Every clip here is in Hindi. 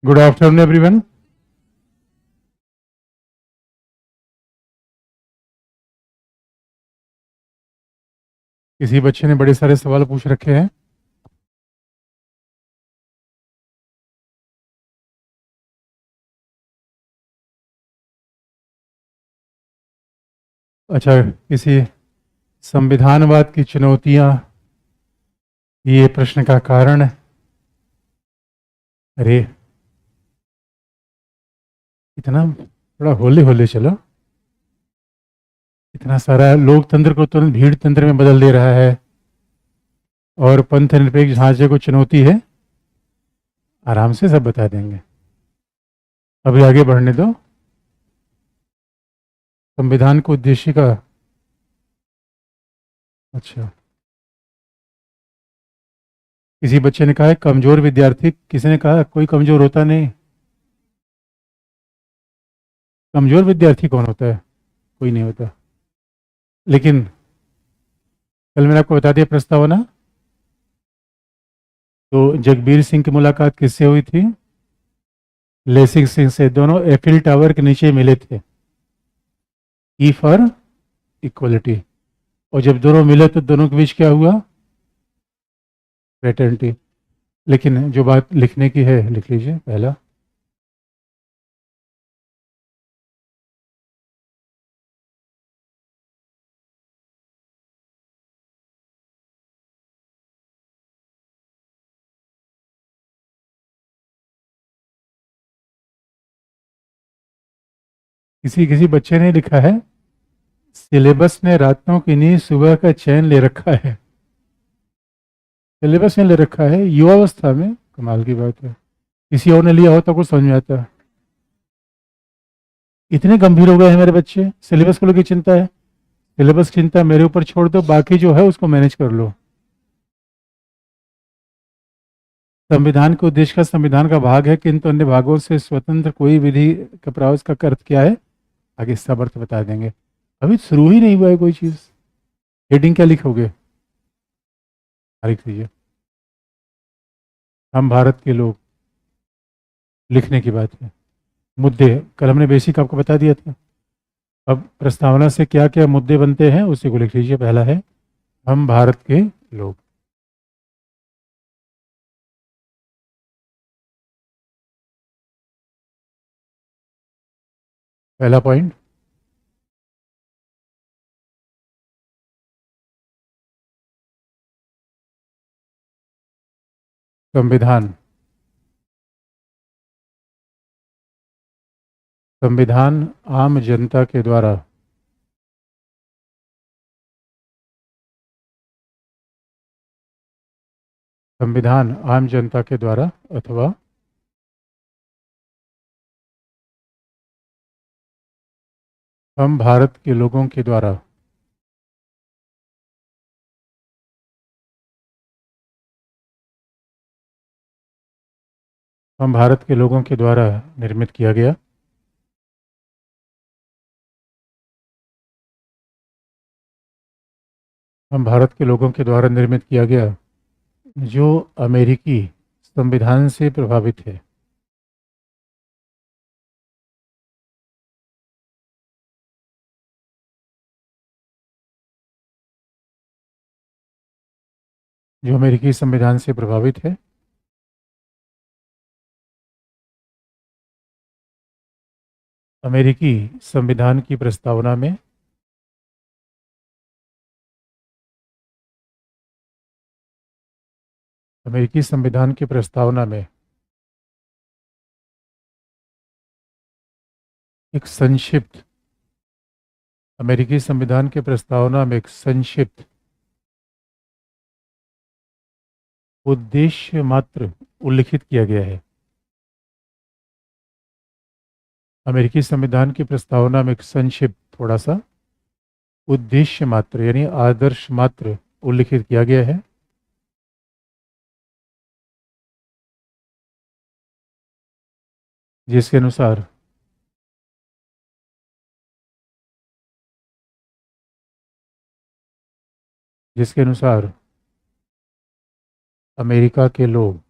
Good afternoon everyone. किसी बच्चे ने बड़े सारे सवाल पूछ रखे हैं। अच्छा, किसी संविधानवाद की चुनौतियां, ये प्रश्न का कारण है। अरे, इतना थोड़ा होले होले चलो। इतना सारा लोकतंत्र को तुरंत भीड़ तंत्र में बदल दे रहा है और पंथ निरपेक्ष ढांचे को चुनौती है। आराम से सब बता देंगे। अभी आगे बढ़ने दो। संविधान को उद्देश्य का। अच्छा, किसी बच्चे ने कहा है कमजोर विद्यार्थी। किसी ने कहा कोई कमजोर होता नहीं। कमजोर विद्यार्थी कौन होता है? कोई नहीं होता। लेकिन कल मैंने आपको बता दिया प्रस्तावना। तो जगबीर सिंह की मुलाकात किससे हुई थी? लेसिंग सिंह से। दोनों एफिल टावर के नीचे मिले थे। E for equality. और जब दोनों मिले तो दोनों के बीच क्या हुआ? फ्रेटर्निटी। लेकिन जो बात लिखने की है लिख लीजिए पहला। किसी किसी बच्चे ने लिखा है सिलेबस ने रातों की नींद सुबह का चैन ले रखा है। सिलेबस ने ले रखा है युवावस्था में। कमाल की बात है। किसी और ने लिया होता कुछ समझ में आता। इतने गंभीर हो गए हैं मेरे बच्चे। सिलेबस को लेकर चिंता है। सिलेबस की चिंता मेरे ऊपर छोड़ दो, बाकी जो है उसको मैनेज कर लो। संविधान के उद्देश्य का संविधान का भाग है किंतु अन्य भागों से स्वतंत्र कोई विधि का प्रावधान का अर्थ क्या है? आगे सब अर्थ बता देंगे। अभी शुरू ही नहीं हुआ है कोई चीज। हेडिंग क्या लिखोगे? लिख लीजिए हम भारत के लोग। लिखने की बात है। मुद्दे कल हमने बेसिक आपको बता दिया था। अब प्रस्तावना से क्या क्या मुद्दे बनते हैं उसी को लिख लीजिए। पहला है हम भारत के लोग। पहला पॉइंट। संविधान। संविधान आम जनता के द्वारा संविधान आम जनता के द्वारा अथवा हम भारत के लोगों के द्वारा हम भारत के लोगों के द्वारा निर्मित किया गया। हम भारत के लोगों के द्वारा निर्मित किया गया जो अमेरिकी संविधान से प्रभावित है। जो अमेरिकी संविधान से प्रभावित है। अमेरिकी संविधान की प्रस्तावना में अमेरिकी संविधान की प्रस्तावना में एक संक्षिप्त अमेरिकी संविधान के प्रस्तावना में एक संक्षिप्त उद्देश्य मात्र उल्लिखित किया गया है। अमेरिकी संविधान की प्रस्तावना में एक संक्षिप्त थोड़ा सा उद्देश्य मात्र यानी आदर्श मात्र उल्लिखित किया गया है। जिसके अनुसार जिसके अनुसार अमेरिका के लोग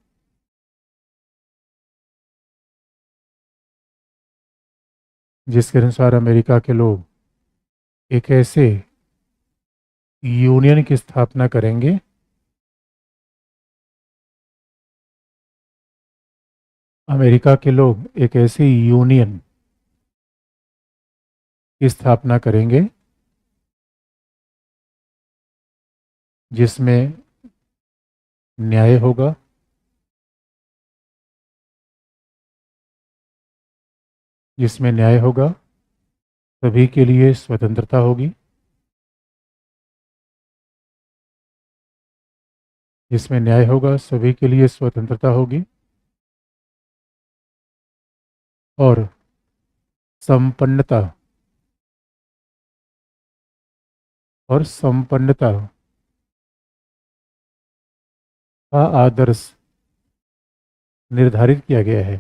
जिसके अनुसार अमेरिका के लोग एक ऐसे यूनियन की स्थापना करेंगे अमेरिका के लोग एक ऐसे यूनियन की स्थापना करेंगे जिसमें न्याय होगा, जिसमें न्याय होगा, सभी के लिए स्वतंत्रता होगी, जिसमें न्याय होगा, सभी के लिए स्वतंत्रता होगी और संपन्नता का आदर्श निर्धारित किया गया है।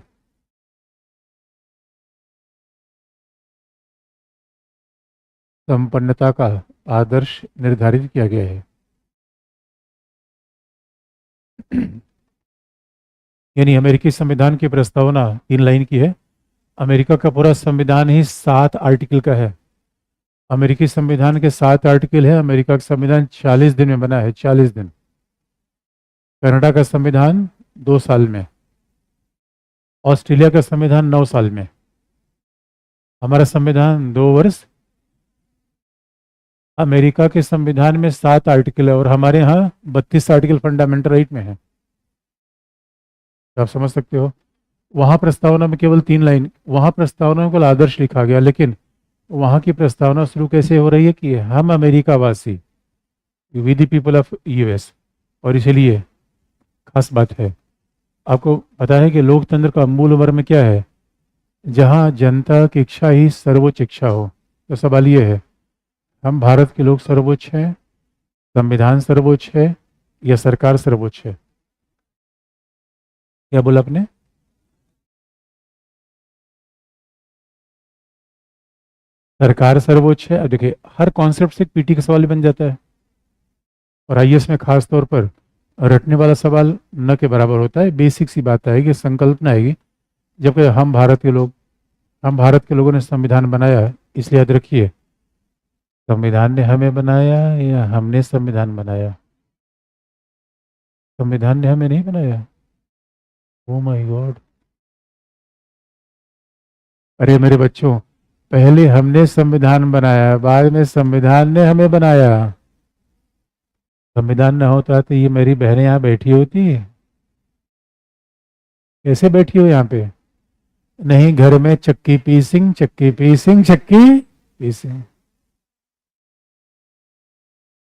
संपन्नता का आदर्श निर्धारित किया गया है। यानी अमेरिकी संविधान की प्रस्तावना 3 लाइन की है। अमेरिका का पूरा संविधान ही 7 आर्टिकल का है। अमेरिकी संविधान के 7 आर्टिकल है। अमेरिका का संविधान 40 दिन में बना है, 40 दिन। कनाडा का संविधान 2 साल में, ऑस्ट्रेलिया का संविधान 9 साल में, हमारा संविधान 2 वर्ष। अमेरिका के संविधान में 7 आर्टिकल है और हमारे यहाँ 32 आर्टिकल फंडामेंटल राइट में है। तो आप समझ सकते हो, वहाँ प्रस्तावना में केवल 3 लाइन, वहाँ प्रस्तावना में केवल आदर्श लिखा गया, लेकिन वहाँ की प्रस्तावना शुरू कैसे हो रही है कि हम अमेरिका वासी, we the people of US. और इसलिए खास बात है, आपको पता है कि लोकतंत्र का मूल वर्ग में क्या है? जहाँ जनता की इच्छा ही सर्वोच्च इच्छा हो। तो सवाल ये है, हम भारत के लोग सर्वोच्च हैं, संविधान सर्वोच्च है या सरकार सर्वोच्च है? क्या बोला आपने? सरकार सर्वोच्च है। अब देखिए, हर कॉन्सेप्ट से एक पीटी का सवाल बन जाता है और आईएएस में खास तौर पर रटने वाला सवाल न के बराबर होता है। बेसिक सी बात है कि संकल्पना आएगी, जबकि हम भारत के लोगों ने संविधान बनाया, इसलिए याद रखिए, संविधान ने हमें बनाया या हमने संविधान बनाया? संविधान ने हमें नहीं बनाया। Oh my God. अरे मेरे बच्चों, पहले हमने संविधान बनाया, बाद में संविधान ने हमें बनाया। संविधान न होता तो ये मेरी बहनें यहाँ बैठी होती? कैसे बैठी हो यहाँ पे? नहीं, घर में चक्की पीसिंग, चक्की पीसिंग, चक्की पीसिंग।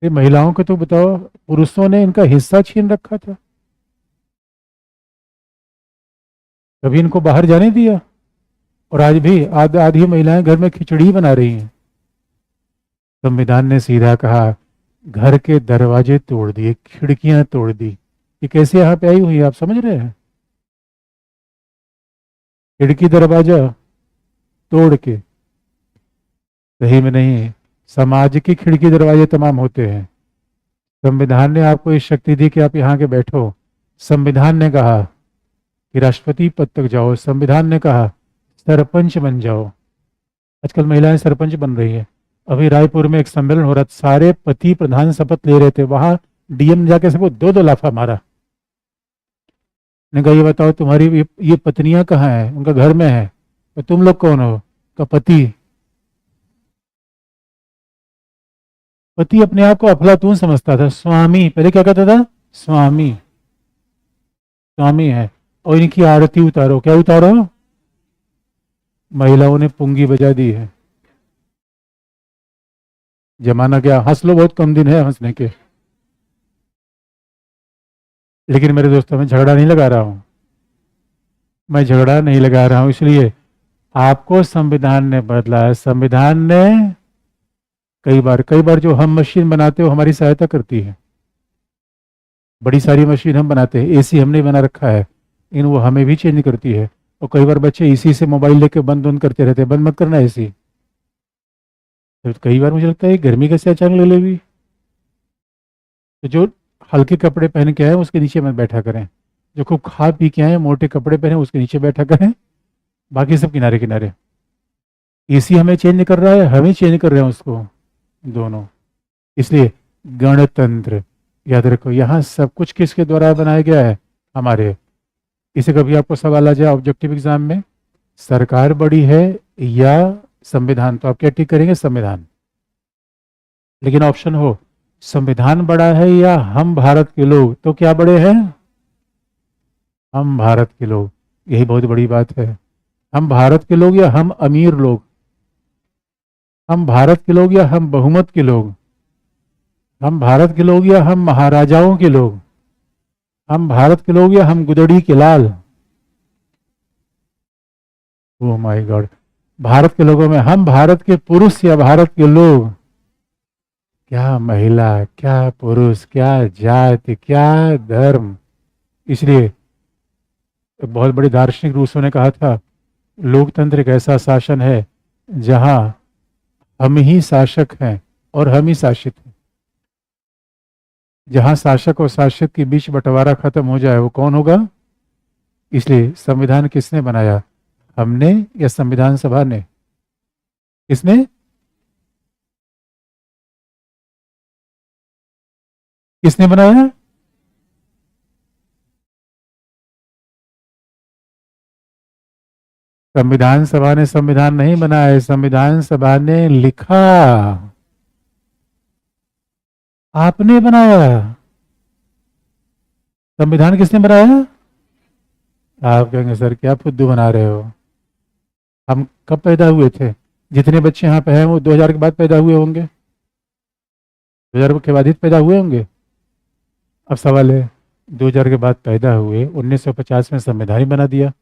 ये महिलाओं को तो बताओ, पुरुषों ने इनका हिस्सा छीन रखा था, कभी इनको बाहर जाने दिया? और आज भी आधी महिलाएं घर में खिचड़ी बना रही हैं। संविधान ने सीधा कहा, घर के दरवाजे तोड़ दिए, खिड़कियां तोड़ दी। ये कैसे यहाँ पे आई हुई है, आप समझ रहे हैं? खिड़की दरवाजा तोड़ के, सही में नहीं, समाज की खिड़की दरवाजे तमाम होते हैं। संविधान ने आपको इस शक्ति दी कि आप यहाँ के बैठो। संविधान ने कहा कि राष्ट्रपति पद तक जाओ। संविधान ने कहा सरपंच बन जाओ। आजकल महिलाएं सरपंच बन रही है। अभी रायपुर में एक सम्मेलन हो रहा था, सारे पति प्रधान शपथ ले रहे थे, वहां डीएम ने जाके सबको 2-2 लाफा मारा। ने कहा, ये बताओ तुम्हारी ये पत्नियां कहाँ हैं? उनका घर में है। तो तुम लोग कौन हो? का पति। पति अपने आप को अफलातून समझता था, स्वामी। पहले क्या कहता था? स्वामी, स्वामी है। और इनकी आरती उतारो। क्या उतारो? महिलाओं ने पुंगी बजा दी है। जमाना क्या, हंस लो, बहुत कम दिन है हंसने के। लेकिन मेरे दोस्तों, मैं झगड़ा नहीं लगा रहा हूं, मैं झगड़ा नहीं लगा रहा हूं। इसलिए आपको संविधान ने बदला है। संविधान ने कई बार जो हम मशीन बनाते हो हमारी सहायता करती है। बड़ी सारी मशीन हम बनाते हैं, एसी हमने बना रखा है, इन वो हमें भी चेंज करती है। और कई बार बच्चे इसी से मोबाइल लेके बंद करते रहते हैं, बंद मत करना एसी। तो कई बार मुझे लगता है गर्मी कैसे अचानक ले लेगी। तो जो हल्के कपड़े पहन के आए उसके नीचे मत बैठा करें, जो खूब खा पी के आए मोटे कपड़े पहने उसके नीचे बैठा करें, बाकी सब किनारे किनारे। एसी हमें चेंज कर रहा है, हम ही चेंज कर रहे हैं उसको, दोनों। इसलिए गणतंत्र, याद रखो, यहाँ सब कुछ किसके द्वारा बनाया गया है? हमारे। इसे कभी आपको सवाल आ जाए ऑब्जेक्टिव एग्जाम में, सरकार बड़ी है या संविधान, तो आप क्या टिक करेंगे? संविधान। लेकिन ऑप्शन हो संविधान बड़ा है या हम भारत के लोग, तो क्या बड़े हैं? हम भारत के लोग। यही बहुत बड़ी बात है। हम भारत के लोग या हम अमीर लोग? हम भारत के लोग या हम बहुमत के लोग? हम भारत के लोग या हम महाराजाओं के लोग? हम भारत के लोग या हम गुदड़ी के लाल? ओ माय गॉड, भारत के लोगों में हम भारत के पुरुष या भारत के लोग? क्या महिला, क्या पुरुष, क्या जाति, क्या धर्म। इसलिए एक बहुत बड़े दार्शनिक रूसो ने कहा था, लोकतंत्र एक ऐसा शासन है जहां हम ही शासक हैं और हम ही शासित हैं। जहां शासक और शासित के बीच बंटवारा खत्म हो जाए, वो कौन होगा? इसलिए संविधान किसने बनाया? हमने या संविधान सभा ने? किसने? किसने बनाया? संविधान सभा ने संविधान नहीं बनाया, संविधान सभा ने लिखा, आपने बनाया। संविधान किसने बनाया? आप कहेंगे सर क्या फुद्दू बना रहे हो, हम कब पैदा हुए थे? जितने बच्चे यहाँ पे हैं वो 2000 के बाद पैदा हुए होंगे, 2000 के बाद ही पैदा हुए होंगे। अब सवाल है, 2000 के बाद पैदा हुए, 1950 में संविधान ही बना दिया।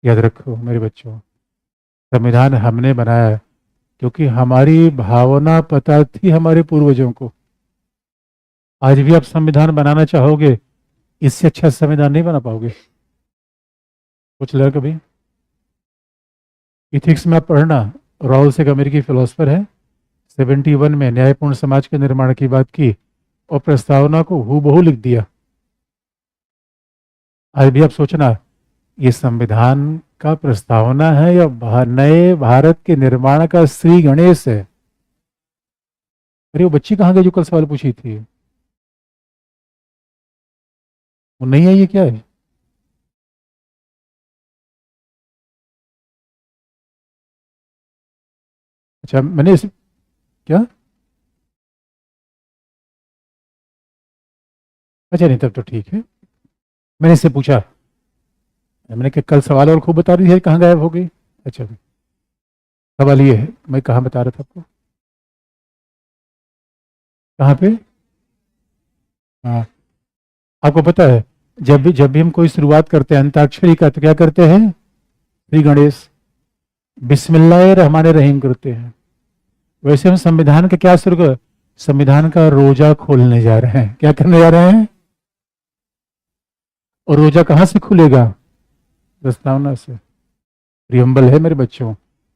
याद रखो मेरे बच्चों, संविधान हमने बनाया क्योंकि हमारी भावना पता थी हमारे पूर्वजों को। आज भी आप संविधान बनाना चाहोगे, इससे अच्छा संविधान नहीं बना पाओगे। कुछ लगा कभी? इथिक्स में आप पढ़ना, रॉल्स एक अमेरिकी फिलोसफर है, 71 में न्यायपूर्ण समाज के निर्माण की बात की और प्रस्तावना को हूबहू लिख दिया। आज भी आप सोचना, ये संविधान का प्रस्तावना है या नए भारत के निर्माण का श्री गणेश है? अरे वो बच्ची कहाँ गई जो कल सवाल पूछी थी? वो नहीं आई, ये क्या है? अच्छा मैंने इस क्या, अच्छा नहीं तब तो ठीक है। मैंने इससे पूछा, मैंने कहा कल सवाल और खूब बता रही है, कहाँ गायब हो गई? अच्छा सवाल ये है, मैं कहाँ बता रहा था आपको, कहाँ पे? हाँ, आपको पता है जब भी हम कोई शुरुआत करते हैं अंताक्षरी का, तो क्या करते हैं? श्री गणेश, बिस्मिल्लाह रहमान रहीम करते हैं। वैसे हम संविधान का क्या शुरू कर, संविधान का रोजा खोलने जा रहे हैं। क्या करने जा रहे हैं? और रोजा कहाँ से खुलेगा? प्रस्तावना से। प्रियम्बल है मेरे बच्चों।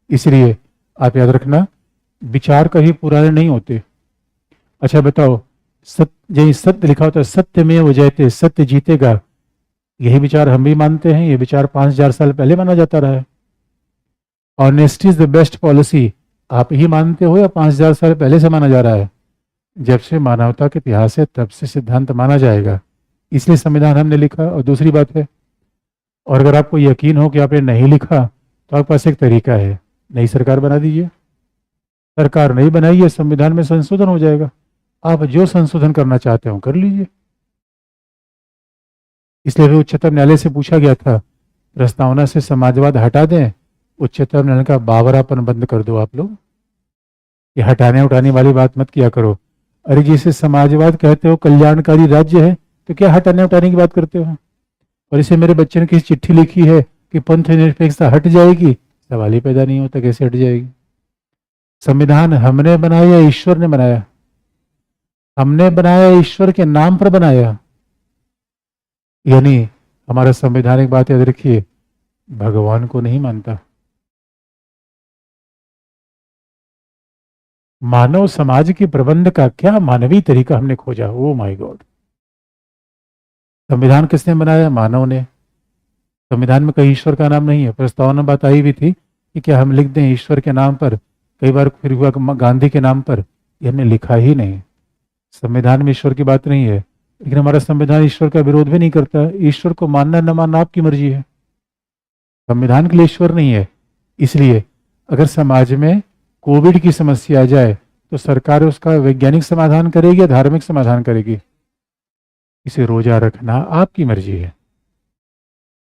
इसलिए आप याद रखना, विचार कभी पुराने नहीं होते। अच्छा बताओ, सत्य, यही सत्य लिखा होता है, सत्य में वो जयते, सत्य जीतेगा, यही विचार हम भी मानते हैं। ये विचार 5000 साल पहले माना जाता रहा है। Honesty is the best policy, आप ही मानते हो या 5000 साल पहले से माना जा रहा है? जब से मानवता के इतिहास है तब से सिद्धांत माना जाएगा, इसलिए संविधान हमने लिखा। और दूसरी बात है, और अगर आपको यकीन हो कि आपने नहीं लिखा, तो आपके पास एक तरीका है, नई सरकार बना दीजिए। सरकार नहीं बनाई है, संविधान में संशोधन हो जाएगा। आप जो संशोधन करना चाहते हो कर लीजिए। इसलिए भी उच्चतम न्यायालय से पूछा गया था, प्रस्तावना से समाजवाद हटा दें। उच्चतम न्यायालय का बावरापन बंद कर दो आप लोग, ये हटाने उठाने वाली बात मत किया करो। अरे जिसे समाजवाद कहते हो कल्याणकारी राज्य है, तो क्या हटाने उठाने की बात करते हो? और इसे मेरे बच्चे ने किसी चिट्ठी लिखी है कि पंथ निरपेक्षता हट जाएगी, सवाल ही पैदा नहीं होता कैसे हट जाएगी। संविधान हमने बनाया या ईश्वर ने बनाया? हमने बनाया, ईश्वर के नाम पर बनाया। यानी हमारा संवैधानिक बात याद रखिए, भगवान को नहीं मानता, मानव समाज के प्रबंध का क्या मानवीय तरीका हमने खोजा। ओ माय गॉड, संविधान किसने बनाया? मानव ने। संविधान में कहीं ईश्वर का नाम नहीं है। प्रस्तावना बात आई भी थी, कि क्या हम लिख दें ईश्वर के नाम पर, कई बार फिर हुआ गांधी के नाम पर, ये हमने लिखा ही नहीं। संविधान में ईश्वर की बात नहीं है, लेकिन हमारा संविधान ईश्वर का विरोध भी नहीं करता। ईश्वर को मानना न मानना आपकी मर्जी है, संविधान के लिए ईश्वर नहीं है। इसलिए अगर समाज में कोविड की समस्या आ जाए तो सरकार उसका वैज्ञानिक समाधान करेगी या धार्मिक समाधान करेगी? इसे रोजा रखना आपकी मर्जी है,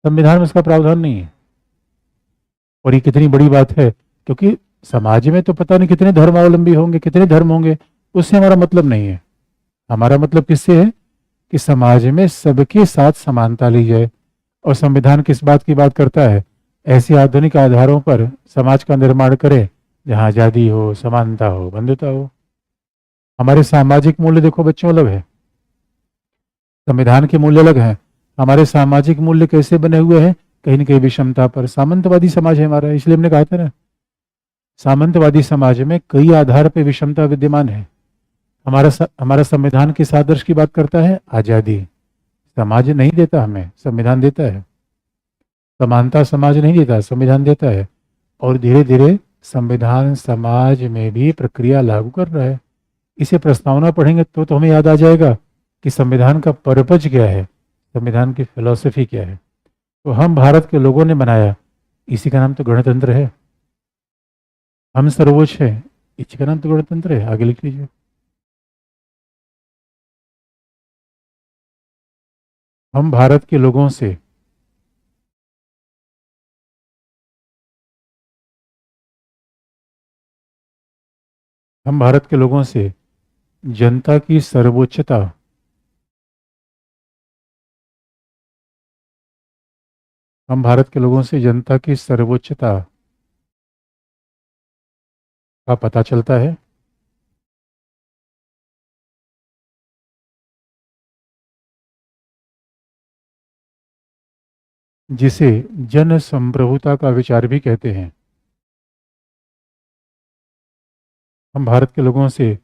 संविधान में उसका प्रावधान नहीं है। और ये कितनी बड़ी बात है, क्योंकि समाज में तो पता नहीं कितने धर्मावलंबी होंगे, कितने धर्म होंगे, उससे हमारा मतलब नहीं है। हमारा मतलब किससे है कि समाज में सबके साथ समानता ली जाए। और संविधान किस बात की बात करता है? ऐसे आधुनिक आधारों पर समाज का निर्माण करें जहां आजादी हो, समानता हो, बंधुता हो। हमारे सामाजिक मूल्य देखो बच्चों अलग है, संविधान के मूल्य अलग हैं। हमारे सामाजिक मूल्य कैसे बने हुए हैं? कहीं न कहीं विषमता पर। सामंतवादी समाज है हमारा, इसलिए हमने कहा था ना, सामंतवादी समाज में कई आधार पर विषमता विद्यमान है। हमारा संविधान किस आदर्श की बात करता है? आजादी। समाज नहीं देता हमें, संविधान देता है। समानता समाज नहीं देता, संविधान देता है। और धीरे धीरे संविधान समाज में भी प्रक्रिया लागू कर रहा है। इसे प्रस्तावना पढ़ेंगे तो हमें याद आ जाएगा कि संविधान का पर्पज क्या है, संविधान की फिलॉसफी क्या है। तो हम भारत के लोगों ने बनाया, इसी का नाम तो गणतंत्र है। हम सर्वोच्च है, इसी का नाम तो गणतंत्र है। आगे लिख लीजिए। हम भारत के लोगों से हम भारत के लोगों से जनता की सर्वोच्चता हम भारत के लोगों से जनता की सर्वोच्चता का पता चलता है, जिसे जन संप्रभुता का विचार भी कहते हैं। हम भारत के लोगों से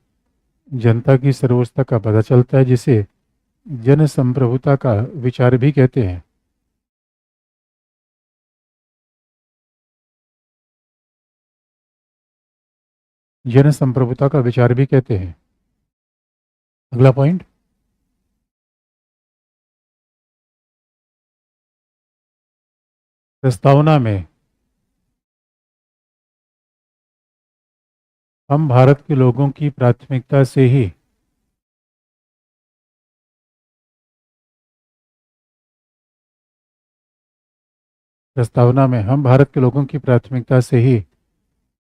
जनता की सर्वोच्चता का पता चलता है, जिसे जन संप्रभुता का विचार भी कहते हैं। जन संप्रभुता का विचार भी कहते हैं। अगला पॉइंट, प्रस्तावना में हम भारत के लोगों की प्राथमिकता से ही प्रस्तावना में हम भारत के लोगों की प्राथमिकता से ही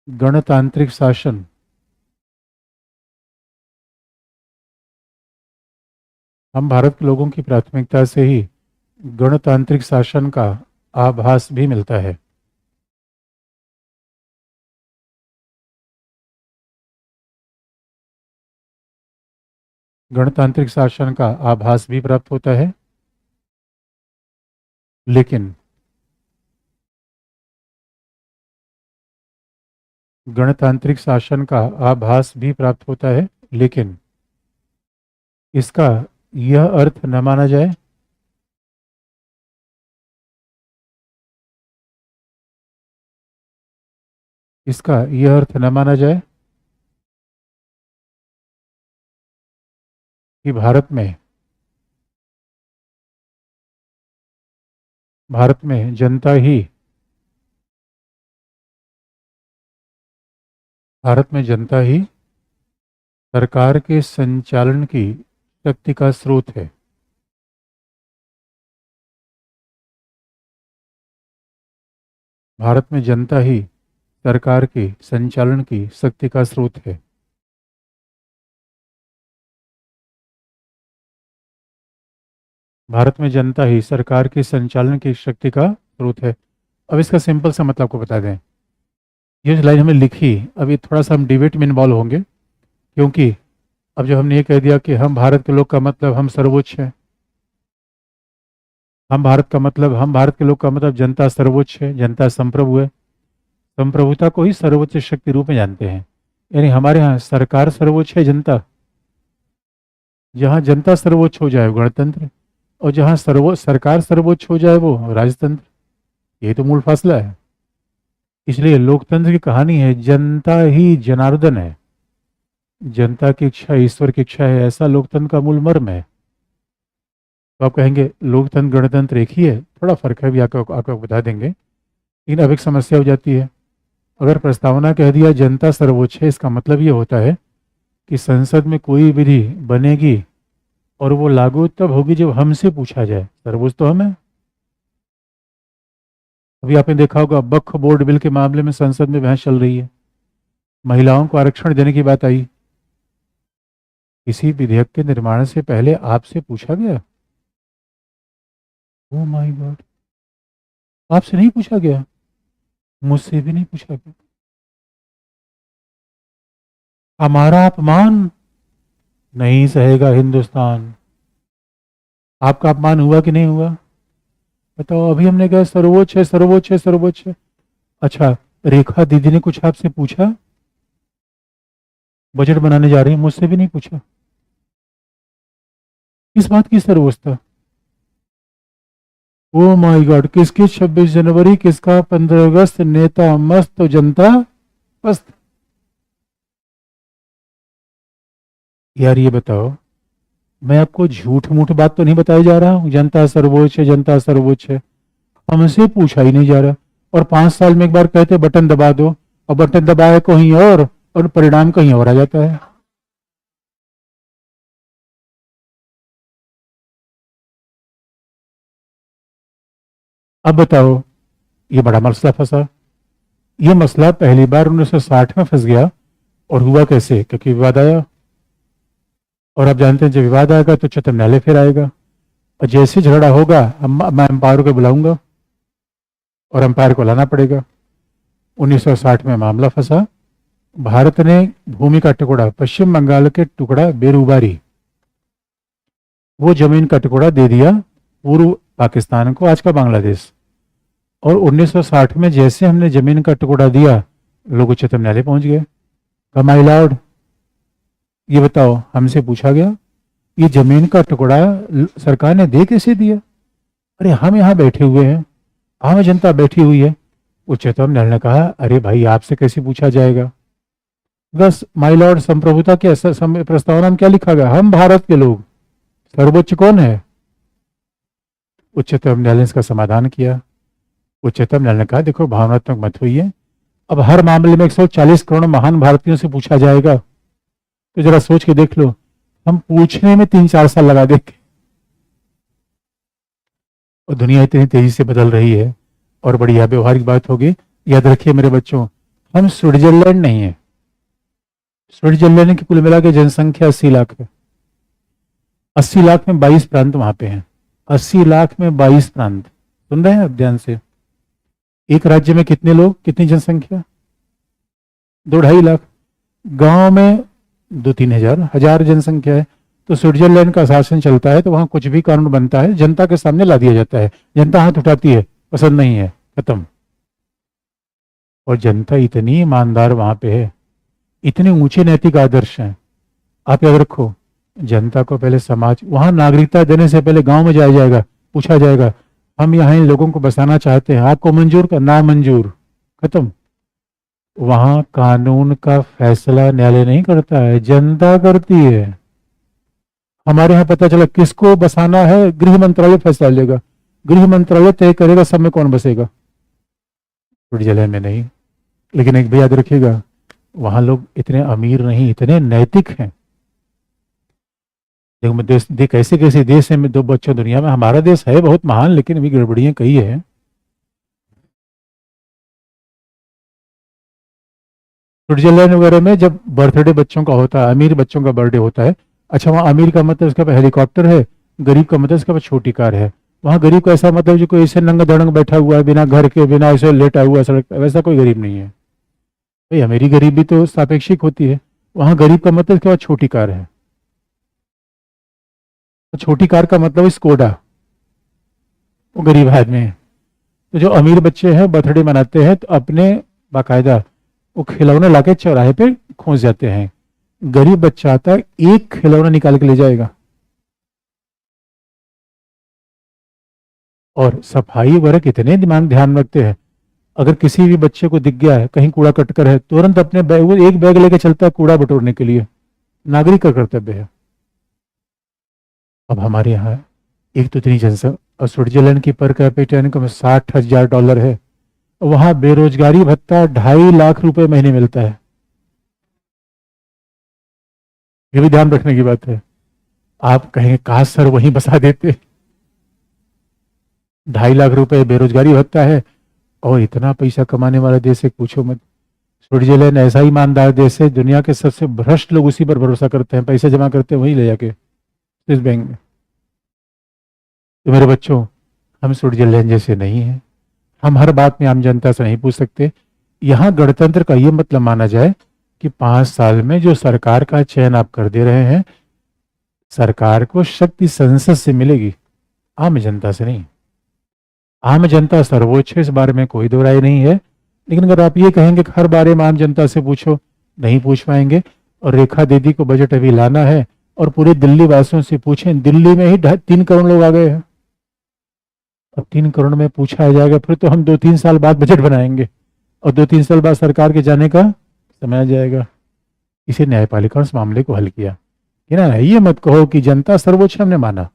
गणतांत्रिक शासन हम भारत के लोगों की प्राथमिकता से ही गणतांत्रिक शासन का आभास भी मिलता है। गणतांत्रिक शासन का आभास भी प्राप्त होता है, लेकिन गणतांत्रिक शासन का आभास भी प्राप्त होता है, लेकिन इसका यह अर्थ न माना जाए इसका यह अर्थ न माना जाए कि भारत में जनता ही सरकार के संचालन की शक्ति का स्रोत है। भारत में जनता ही सरकार के संचालन की शक्ति का स्रोत है। भारत में जनता ही सरकार के संचालन की शक्ति का स्रोत है। अब इसका सिंपल सा मतलब आपको बता दें। ये जो लाइन हमने लिखी, अब ये थोड़ा सा हम डिबेट में इन्वॉल्व होंगे, क्योंकि अब जब हमने ये कह दिया कि हम भारत के लोग का मतलब हम सर्वोच्च हैं, हम भारत के लोग का मतलब जनता सर्वोच्च है, जनता संप्रभु है। संप्रभुता को ही सर्वोच्च शक्ति रूप में जानते हैं। यानी हमारे यहाँ सरकार सर्वोच्च है, जहाँ जनता सर्वोच्च हो जाए वो गणतंत्र, और जहाँ सरकार सर्वोच्च हो जाए वो राजतंत्र। ये तो मूल फासला है। इसलिए लोकतंत्र की कहानी है जनता ही जनार्दन है, जनता की इच्छा ईश्वर की इच्छा है, ऐसा लोकतंत्र का मूल मर्म है। तो आप कहेंगे लोकतंत्र गणतंत्र एक ही है, थोड़ा फर्क है भी, आपको बता देंगे, लेकिन अब एक समस्या हो जाती है। अगर प्रस्तावना कह दिया जनता सर्वोच्च है, इसका मतलब ये होता है कि संसद में कोई विधि बनेगी और वो लागू तब होगी जब हमसे पूछा जाए, सर्वोच्च तो हम है। अभी आपने देखा होगा वक्फ बोर्ड बिल के मामले में संसद में बहस चल रही है, महिलाओं को आरक्षण देने की बात आई, किसी विधेयक के निर्माण से पहले आपसे पूछा गया? ओ माय गॉड, आपसे नहीं पूछा गया, मुझसे भी नहीं पूछा गया। हमारा अपमान नहीं सहेगा हिंदुस्तान। आपका अपमान हुआ कि नहीं हुआ? बताओ, अभी हमने कहा सर्वोच्च है, सर्वोच्च है, सर्वोच्च है। अच्छा, रेखा दीदी ने कुछ आपसे पूछा? बजट बनाने जा रही है, मुझसे भी नहीं पूछा। किस बात की सर्वोच्चता? ओ माय गॉड, किसकी 26 जनवरी, किसका 15 अगस्त, नेता मस्त तो जनता पस्त। यार ये बताओ, मैं आपको झूठ मूठ बात तो नहीं बताया जा रहा हूँ, जनता सर्वोच्च है, जनता सर्वोच्च है, हमसे पूछा ही नहीं जा रहा। और 5 साल में एक बार कहते बटन दबा दो, और बटन दबाए कहीं और परिणाम कहीं और आ जाता है। अब बताओ, ये बड़ा मसला फंसा। ये मसला पहली बार 1960 में फंस गया, और हुआ कैसे? क्योंकि विवाद आया, और आप जानते हैं जब विवाद आएगा तो उच्चतम न्यायालय फिर आएगा, और जैसे झगड़ा होगा मैं अंपायर को बुलाऊंगा और अंपायर को लाना पड़ेगा। 1960 में मामला फंसा, भारत ने भूमि का टुकड़ा, पश्चिम बंगाल के टुकड़ा बेरुबारी, वो जमीन का टुकड़ा दे दिया पूर्व पाकिस्तान को, आज का बांग्लादेश। और 1960 में जैसे हमने जमीन का टुकड़ा दिया, लोग उच्चतम न्यायालय पहुंच गए, कमाई लाउड। ये बताओ, हमसे पूछा गया? ये जमीन का टुकड़ा सरकार ने दे कैसे दिया? अरे हम यहाँ बैठे हुए हैं, आम जनता बैठी हुई है। उच्चतम न्यायालय ने कहा अरे भाई आपसे कैसे पूछा जाएगा? बस माई लॉर्ड, संप्रभुता के प्रस्तावना में क्या लिखा गया? हम भारत के लोग, सर्वोच्च कौन है? उच्चतम न्यायालय ने इसका समाधान किया। उच्चतम न्यायालय ने कहा देखो भावनात्मक मत हुई है, अब हर मामले में 140 करोड़ महान भारतीयों से पूछा जाएगा, तो जरा सोच के देख लो, हम पूछने में 3-4 साल लगा देंगे। और दुनिया इतनी तेजी से बदल रही है। और बड़ी व्यवहारिक बात होगी, याद रखिए मेरे बच्चों, हम स्विट्जरलैंड नहीं है। स्विट्जरलैंड की कुल मिला के जनसंख्या 80 लाख है। 80 लाख में 22 प्रांत वहां पे हैं। 80 लाख में 22 प्रांत, सुन रहे हैं आप ध्यान से? एक राज्य में कितने लोग, कितनी जनसंख्या? 2-2.5 लाख। गांव में 2-3 हजार जनसंख्या है। तो स्विट्जरलैंड का शासन चलता है तो वहां कुछ भी कानून बनता है जनता के सामने ला दिया जाता है, जनता हाथ उठाती है, पसंद नहीं है, खत्म। और जनता इतनी ईमानदार वहां पे है, इतने ऊंचे नैतिक आदर्श हैं। आप याद रखो, जनता को पहले समाज, वहां नागरिकता देने से पहले गांव में जाया जाएगा, पूछा जाएगा हम यहाँ इन लोगों को बसाना चाहते हैं, आपको मंजूर का? ना मंजूर, खत्म। वहां कानून का फैसला न्यायालय नहीं करता है, जनता करती है। हमारे यहाँ पता चला किसको बसाना है, गृह मंत्रालय फैसला लेगा, गृह मंत्रालय तय करेगा सब में कौन बसेगा, स्विट्जरलैंड में नहीं। लेकिन एक भी याद रखिएगा, वहां लोग इतने अमीर नहीं, इतने नैतिक हैं। देखो मैं कैसे कैसे देश है में दो बच्चों दुनिया में, हमारा देश है बहुत महान लेकिन अभी गड़बड़ियां कई है। स्विट्जरलैंड वगैरह में जब बर्थडे बच्चों का होता है, अमीर बच्चों का बर्थडे होता है, अच्छा वहाँ अमीर का मतलब उसका पास हेलीकॉप्टर है, गरीब का मतलब उसका पास छोटी कार है। वहाँ गरीब का ऐसा मतलब जो कोई ऐसे नंगा धड़ंग बैठा हुआ है बिना घर के, बिना ऐसे लेटा हुआ सड़क पे, वैसा कोई गरीब नहीं है भाई। मेरी गरीबी तो सापेक्षिक होती है, वहाँ गरीब का मतलब उसके पास छोटी कार है। तो छोटी कार का मतलब स्कोडा, वो गरीब आदमी है। तो जो अमीर बच्चे हैं बर्थडे मनाते हैं तो अपने बाकायदा वो खिलौने लाके चौराहे पे खोस जाते हैं। गरीब बच्चा आता है, एक खिलौना निकाल के ले जाएगा। और सफाई वगैरह कितने ध्यान रखते हैं। अगर किसी भी बच्चे को दिख गया है कहीं कूड़ा कटकर है, तुरंत अपने बैग, वो एक बैग लेके चलता है कूड़ा बटोरने के लिए। नागरिक का कर्तव्य है। अब हमारे यहाँ एक तो इतनी जनसंख्या, और स्विट्जरलैंड की पर कैपिटा इनकम 60,000 डॉलर है। वहां बेरोजगारी भत्ता 2.5 लाख रुपए महीने मिलता है। ये भी ध्यान रखने की बात है। आप कहेंगे काश सर वहीं बसा देते। 2.5 लाख रुपए बेरोजगारी भत्ता है, और इतना पैसा कमाने वाला देश है, पूछो मत। स्विट्जरलैंड ऐसा ईमानदार देश है, दुनिया के सबसे भ्रष्ट लोग उसी पर भरोसा करते हैं, पैसे जमा करते हैं वहीं ले जाके स्विस बैंक में। तो मेरे बच्चों, हम स्विट्जरलैंड जैसे नहीं हैं। हम हर बात में आम जनता से नहीं पूछ सकते। यहाँ गणतंत्र का ये मतलब माना जाए कि 5 साल में जो सरकार का चयन आप कर दे रहे हैं, सरकार को शक्ति संसद से मिलेगी, आम जनता से नहीं। आम जनता सर्वोच्च है, इस बारे में कोई दो राय नहीं है। लेकिन अगर आप ये कहेंगे कि हर बारे में आम जनता से पूछो, नहीं पूछ पाएंगे। और रेखा दीदी को बजट अभी लाना है, और पूरे दिल्ली वासियों से पूछें, दिल्ली में ही 3 करोड़ लोग आ गए हैं। अब 3 करोड़ में पूछा जाएगा, फिर तो हम 2-3 साल बाद बजट बनाएंगे, और 2-3 साल बाद सरकार के जाने का समय आ जाएगा। इसे न्यायपालिका ने इस मामले को हल किया कि ना, ये मत कहो कि जनता सर्वोच्च है, हमने माना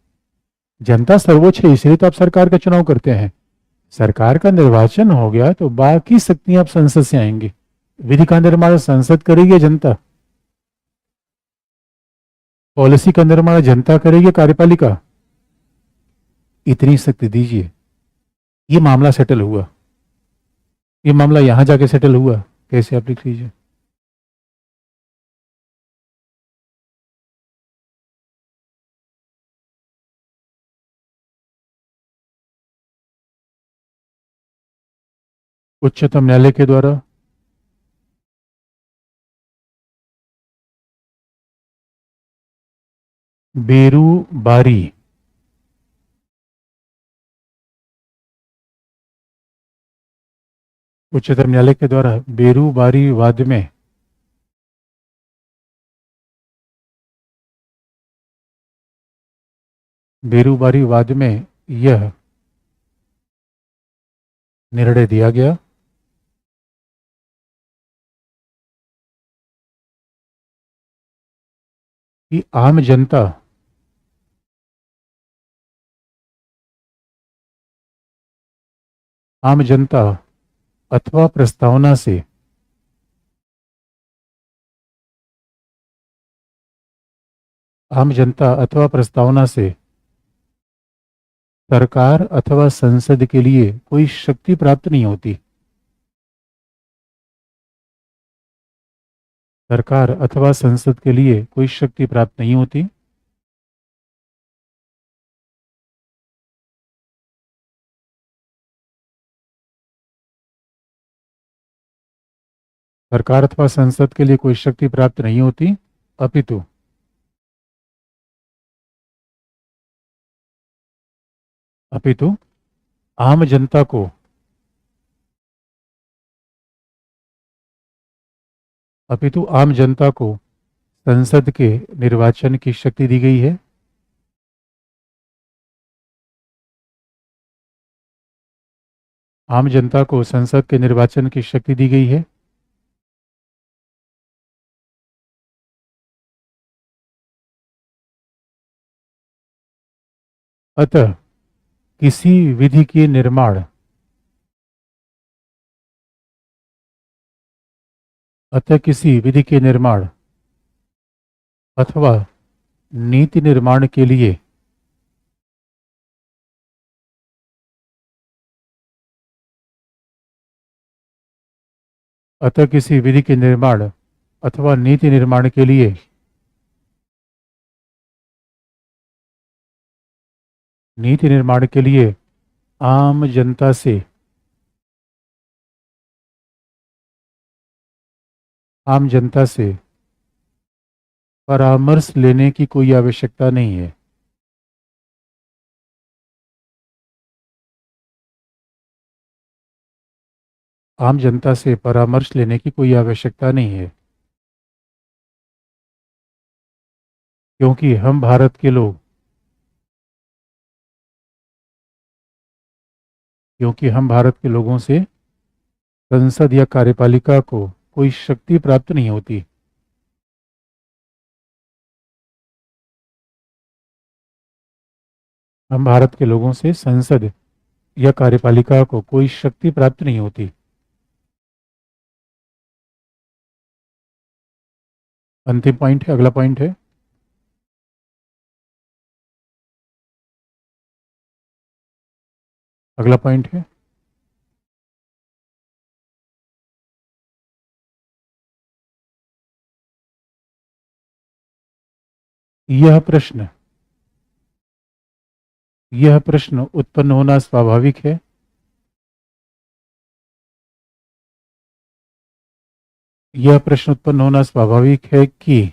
जनता सर्वोच्च है इसलिए तो आप सरकार का चुनाव करते हैं। सरकार का निर्वाचन हो गया तो बाकी शक्तियां अब संसद से आएंगी। विधि का निर्माण संसद करेगी या जनता? पॉलिसी का निर्माण जनता करेगी या कार्यपालिका? इतनी शक्ति दीजिए। ये मामला सेटल हुआ, ये मामला यहां जाके सेटल हुआ, कैसे आप लिख लीजिए। उच्चतम न्यायालय के द्वारा बेरू बारी उच्चतम न्यायालय के द्वारा बेरू बारी वाद में बेरूबारी वाद में यह निर्णय दिया गया कि आम जनता अथवा प्रस्तावना से आम जनता अथवा प्रस्तावना से सरकार अथवा संसद के लिए कोई शक्ति प्राप्त नहीं होती। सरकार अथवा संसद के लिए कोई शक्ति प्राप्त नहीं होती। सरकार अथवा संसद के लिए कोई शक्ति प्राप्त नहीं होती, अपितु अपितु आम जनता को अपितु आम जनता को संसद के निर्वाचन की शक्ति दी गई है। आम जनता को संसद के निर्वाचन की शक्ति दी गई है। अतः किसी विधि के निर्माण अतः किसी विधि के निर्माण अथवा नीति निर्माण के लिए अतः किसी विधि के निर्माण अथवा नीति निर्माण के लिए आम जनता से परामर्श लेने की कोई आवश्यकता नहीं है। आम जनता से परामर्श लेने की कोई आवश्यकता नहीं है, क्योंकि हम भारत के लोग क्योंकि हम भारत के लोगों से संसद या कार्यपालिका को कोई शक्ति प्राप्त नहीं होती। हम भारत के लोगों से संसद या कार्यपालिका को कोई शक्ति प्राप्त नहीं होती। अंतिम पॉइंट है, अगला पॉइंट है। अगला पॉइंट है, यह प्रश्न उत्पन्न होना स्वाभाविक है। यह प्रश्न उत्पन्न होना स्वाभाविक है कि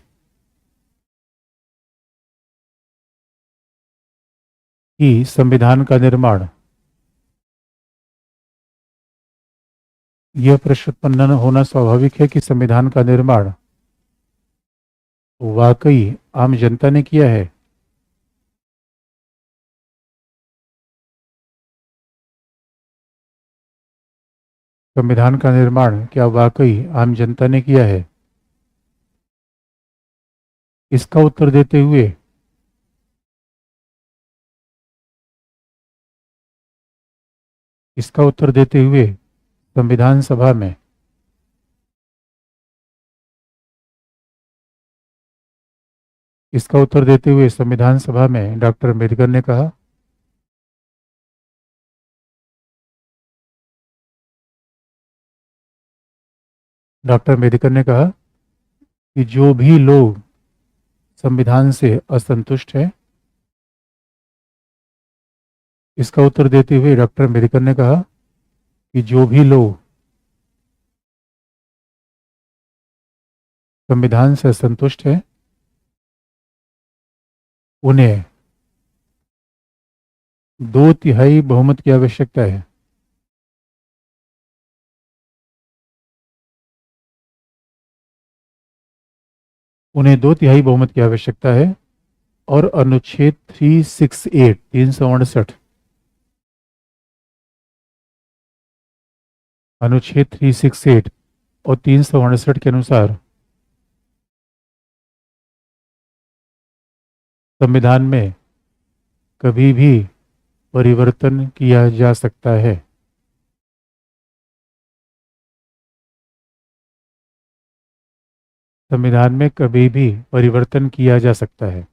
संविधान का निर्माण, यह प्रश्न उत्पन्न होना स्वाभाविक है कि संविधान का निर्माण वाकई आम जनता ने किया है। संविधान का निर्माण क्या वाकई आम जनता ने किया है? इसका उत्तर देते हुए संविधान सभा में डॉक्टर अम्बेडकर ने कहा, कि जो भी लोग संविधान से असंतुष्ट हैं, इसका उत्तर देते हुए डॉक्टर अम्बेडकर ने कहा कि जो भी लोग संविधान से असंतुष्ट हैं, उन्हें 2/3 बहुमत की आवश्यकता है। उन्हें 2/3 बहुमत की आवश्यकता है और अनुच्छेद 368 368 अनुच्छेद 368 और 368 के अनुसार संविधान में कभी भी परिवर्तन किया जा सकता है। संविधान में कभी भी परिवर्तन किया जा सकता है।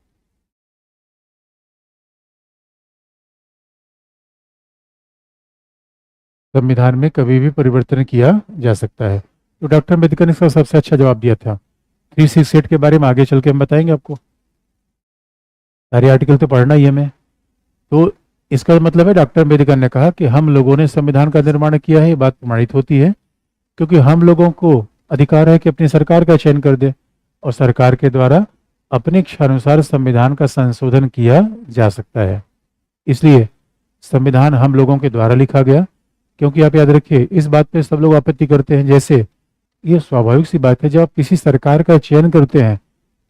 संविधान में कभी भी परिवर्तन किया जा सकता है। तो डॉक्टर अम्बेडकर ने इसका सबसे अच्छा जवाब दिया था। 368 के बारे में आगे चल के हम बताएंगे आपको, सारे आर्टिकल तो पढ़ना ही है हमें। तो इसका मतलब है डॉक्टर अम्बेडकर ने कहा कि हम लोगों ने संविधान का निर्माण किया है, ये बात प्रमाणित होती है क्योंकि हम लोगों को अधिकार है कि अपनी सरकार का चयन कर दे और सरकार के द्वारा अपनी इच्छानुसार संविधान का संशोधन किया जा सकता है। इसलिए संविधान हम लोगों के द्वारा लिखा गया। क्योंकि आप याद रखिए, इस बात पे सब लोग आपत्ति करते हैं, जैसे ये स्वाभाविक सी बात है, जब आप किसी सरकार का चयन करते हैं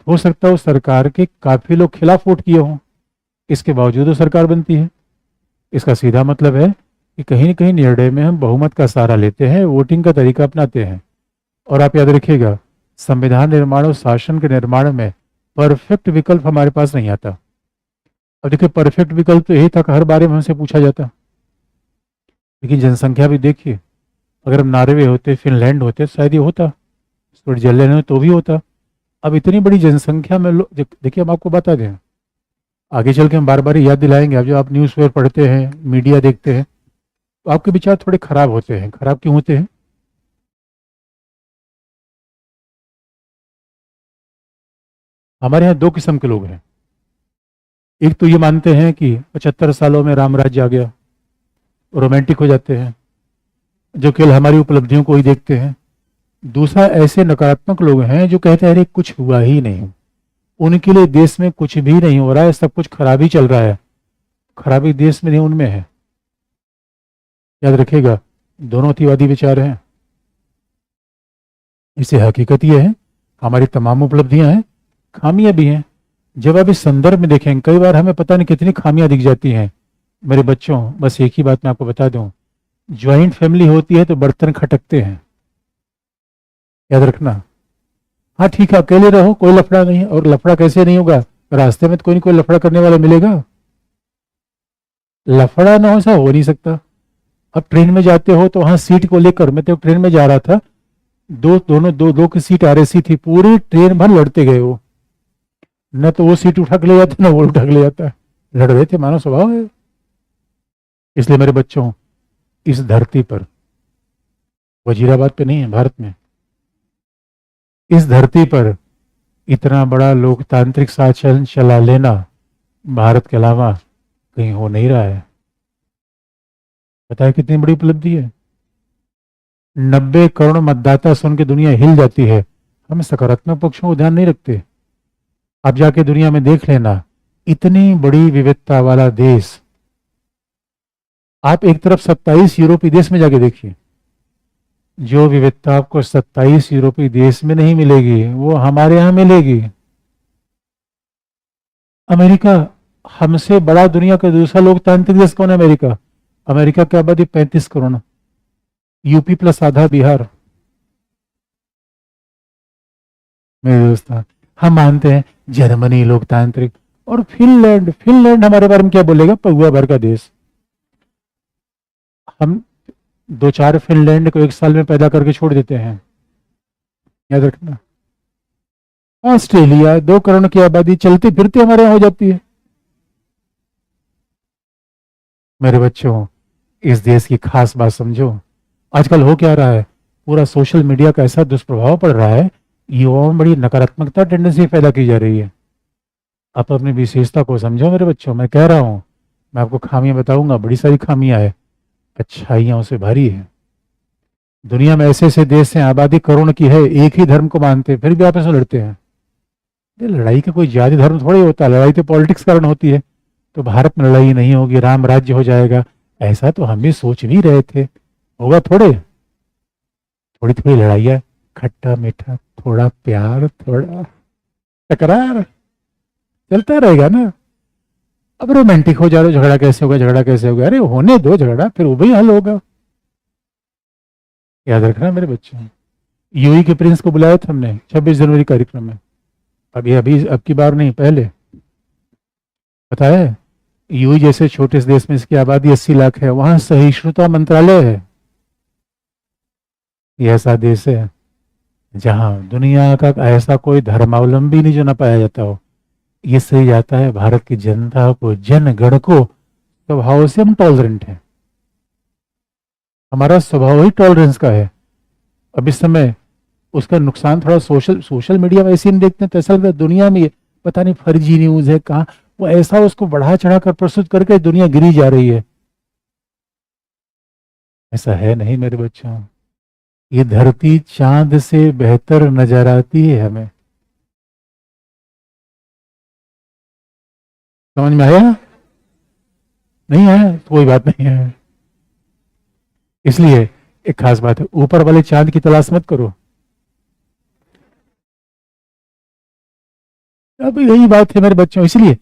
हो सकता है उस सरकार के काफी लोग खिलाफ वोट किए हों, इसके बावजूद वो सरकार बनती है। इसका सीधा मतलब है कि कहीं न कहीं निर्णय में हम बहुमत का सहारा लेते हैं, वोटिंग का तरीका अपनाते हैं। और आप याद रखिएगा, संविधान निर्माण और शासन के निर्माण में परफेक्ट विकल्प हमारे पास नहीं आता। अब देखिए, परफेक्ट विकल्प तो यही था कि हर बारे में हमसे पूछा जाता, लेकिन जनसंख्या भी देखिए, अगर हम नॉर्वे होते, फिनलैंड होते, शायद ये होता, स्विट्जरलैंड हो तो भी होता। अब इतनी बड़ी जनसंख्या में लोग, देखिए हम आपको बता दें, आगे चल के हम बार बार याद दिलाएंगे। अब जब आप न्यूज़पेपर पढ़ते हैं, मीडिया देखते हैं, तो आपके विचार थोड़े खराब होते हैं। खराब क्यों होते हैं? हमारे यहाँ 2 किस्म के लोग हैं। एक तो ये मानते हैं कि 75 सालों में राम राज्य आ गया, रोमांटिक हो जाते हैं, जो केवल हमारी उपलब्धियों को ही देखते हैं। दूसरा ऐसे नकारात्मक लोग हैं जो कहते हैं अरे कुछ हुआ ही नहीं, उनके लिए देश में कुछ भी नहीं हो रहा है, सब कुछ खराब ही चल रहा है, खराबी देश में नहीं उनमें है। याद रखिएगा, दोनों अतिवादी विचार हैं। इसे हकीकत यह है, हमारी तमाम उपलब्धियां हैं, खामियां भी हैं। जब आप इस संदर्भ में देखें, कई बार हमें पता नहीं कितनी खामियां दिख जाती हैं। मेरे बच्चों, बस एक ही बात मैं आपको बता दूं, ज्वाइंट फैमिली होती है तो बर्तन खटकते हैं, याद रखना। हाँ ठीक है, अकेले रहो, कोई लफड़ा नहीं, और लफड़ा कैसे नहीं होगा, रास्ते में तो कोई ना कोई लफड़ा करने वाला मिलेगा। लफड़ा ना हो ऐसा हो नहीं सकता। अब ट्रेन में जाते हो तो वहां सीट को लेकर, मैं तो ट्रेन में जा रहा था, दोनों दो दो की सीट आरएसी थी, पूरी ट्रेन भर लड़ते गए वो, न तो वो सीट उठा के ले जाता ना वो उठा के ले जाता, लड़ रहे थे, मानव स्वभाव है। इसलिए मेरे बच्चों, इस धरती पर, वजीराबाद पे नहीं है, भारत में, इस धरती पर इतना बड़ा लोकतांत्रिक शासन चला लेना भारत के अलावा कहीं हो नहीं रहा है। पता है कितनी बड़ी उपलब्धि है? 90 करोड़ मतदाता सुन के दुनिया हिल जाती है। हम सकारात्मक पक्षों को ध्यान नहीं रखते। आप जाके दुनिया में देख लेना, इतनी बड़ी विविधता वाला देश। आप एक तरफ 27 यूरोपीय देश में जाके देखिए, जो विविधता आपको 27 यूरोपीय देश में नहीं मिलेगी वो हमारे यहाँ मिलेगी। अमेरिका, हमसे बड़ा दुनिया का दूसरा लोकतांत्रिक देश कौन है? अमेरिका। अमेरिका की आबादी 35 करोड़, यूपी प्लस आधा बिहार। मेरे दोस्त, हम मानते हैं जर्मनी लोकतांत्रिक, और फिनलैंड, फिनलैंड हमारे बारे में क्या बोलेगा? पहुआ भर का देश। हम दो चार फिनलैंड को एक साल में पैदा करके छोड़ देते हैं, याद रखना। ऑस्ट्रेलिया, 2 करोड़ की आबादी, चलती फिरती हमारे यहाँ हो जाती है। मेरे बच्चों, इस देश की खास बात समझो। आजकल हो क्या रहा है, पूरा सोशल मीडिया का ऐसा दुष्प्रभाव पड़ रहा है, युवाओं में बड़ी नकारात्मकता टेंडेंसी पैदा की जा रही है। आप अपनी विशेषता को समझो मेरे बच्चों, मैं कह रहा हूँ, मैं आपको खामियां बताऊंगा, बड़ी सारी खामियां है, अच्छाइयां से भरी है। दुनिया में ऐसे ऐसे देश हैं, आबादी करोड़ की है, एक ही धर्म को मानते हैं, फिर भी आपस में लड़ते हैं। ये लड़ाई का कोई जाति धर्म थोड़ी होता है, लड़ाई तो पॉलिटिक्स कारण होती है। तो भारत में लड़ाई नहीं होगी, राम राज्य हो जाएगा, ऐसा तो हम भी सोच भी रहे थे, होगा थोड़े, थोड़ी थोड़ी लड़ाइयाँ, खट्टा मीठा, थोड़ा प्यार, थोड़ा तकरार, चलता रहेगा ना। अब रोमांटिक हो जा रहे हो, झगड़ा कैसे होगा, झगड़ा कैसे होगा, अरे होने दो झगड़ा, फिर वो भी हल होगा। याद रखना मेरे बच्चे, यूई के प्रिंस को बुलाया था हमने 26 जनवरी कार्यक्रम में, अभी अभी अब की बार नहीं, पहले। पता है, यूई जैसे छोटे से देश में इसकी आबादी 80 लाख है, वहां सहिष्णुता मंत्रालय है। ये ऐसा देश है जहां दुनिया का ऐसा कोई धर्मावलंबी नहीं जो ना पाया जाता हो। ये सही जाता है भारत की जनता को, जनगण को, स्वभाव से हम टॉलरेंट हैं, हमारा स्वभाव ही टॉलरेंस का है। अब इस समय उसका नुकसान थोड़ा सोशल सोशल मीडिया में ऐसे नहीं देखते हैं, तो ऐसा लगता है दुनिया में ये पता नहीं फर्जी न्यूज है कहाँ, वो ऐसा उसको बढ़ा चढ़ा कर प्रस्तुत करके दुनिया गिरी जा रही है। ऐसा है नहीं मेरे बच्चों, ये धरती चांद से बेहतर नजर आती है हमें। समझ में आया? नहीं आया तो कोई बात नहीं है। इसलिए एक खास बात है, ऊपर वाले चांद की तलाश मत करो। अब यही बात है मेरे बच्चों, इसलिए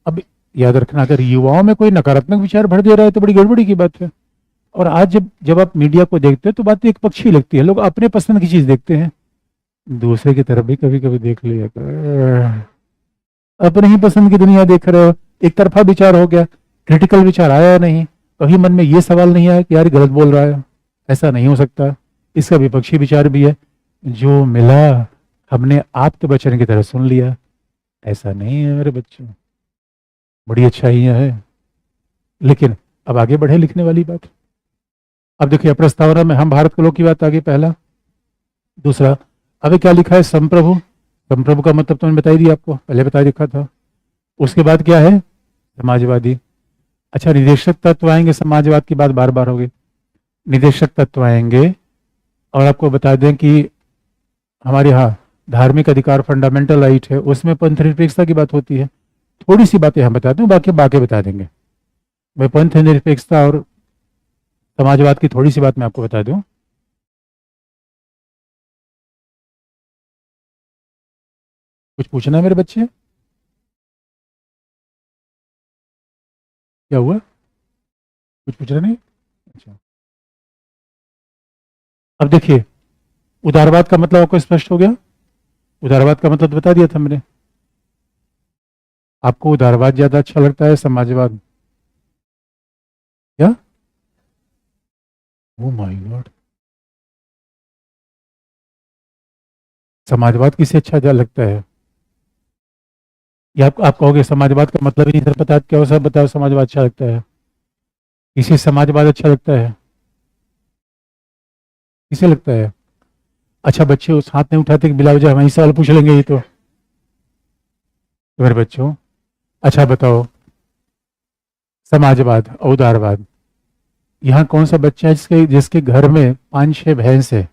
अब याद रखना, अगर युवाओं में कोई नकारात्मक विचार भर दे रहा है तो बड़ी गड़बड़ी की बात है। और आज जब जब आप मीडिया को देखते हो तो बात एक पक्षी लगती है, लोग अपने पसंद की चीज देखते हैं, दूसरे की तरफ भी कभी कभी देख लिया करो। अपने ही पसंद की दुनिया देख रहे हो, एक तरफा विचार हो गया, क्रिटिकल विचार आया नहीं, कभी मन में ये सवाल नहीं आया कि यार गलत बोल रहा है। ऐसा नहीं हो सकता, इसका विपक्षी विचार भी है, जो मिला हमने आप्त बचन की तरह सुन लिया। ऐसा नहीं है मेरे बच्चों, बड़ी अच्छाइयाँ है। लेकिन अब आगे बढ़े लिखने वाली बात। अब देखिए, प्रस्तावना में हम भारत के लोग की बात आ गई, पहला। दूसरा, अभी क्या लिखा है? संप्रभु। संप्रभु का मतलब तो मैंने बता ही दिया आपको, पहले बता दिखा था। उसके बाद क्या है? समाजवादी। अच्छा, निदेशक तत्व आएंगे, समाजवाद की बात बार बार होगी, निदेशक तत्व आएंगे। और आपको बता दें कि हमारे यहाँ धार्मिक अधिकार, फंडामेंटल राइट है, उसमें पंथ निरपेक्षता की बात होती है। थोड़ी सी बातें हम बता दूं, बाकी बाकी बता देंगे। मैं पंथ निरपेक्षता और समाजवाद की थोड़ी सी बात मैं आपको बता दूं। कुछ पूछना है मेरे बच्चे? क्या हुआ? कुछ पूछ रहे नहीं? अच्छा, अब देखिए, उदारवाद का मतलब आपको स्पष्ट हो गया? उदारवाद का मतलब बता दिया था मैंने। आपको उदारवाद ज्यादा अच्छा लगता है, समाजवाद? क्या? ओ माय गॉड, समाजवाद किसे अच्छा लगता है? या आप कहोगे समाजवाद का मतलब ही नहीं सर पता, क्या हो सर बताओ, समाजवाद अच्छा लगता है? किसे समाजवाद अच्छा लगता है? किसे लगता है? अच्छा बच्चे उस हाथ नहीं उठाते कि बिला वजह हमारी सवाल पूछ लेंगे ये तो मेरे बच्चों। अच्छा बताओ, समाजवाद और उदारवाद, यहाँ कौन सा बच्चा है जिसके जिसके घर में 5-6 भैंस है?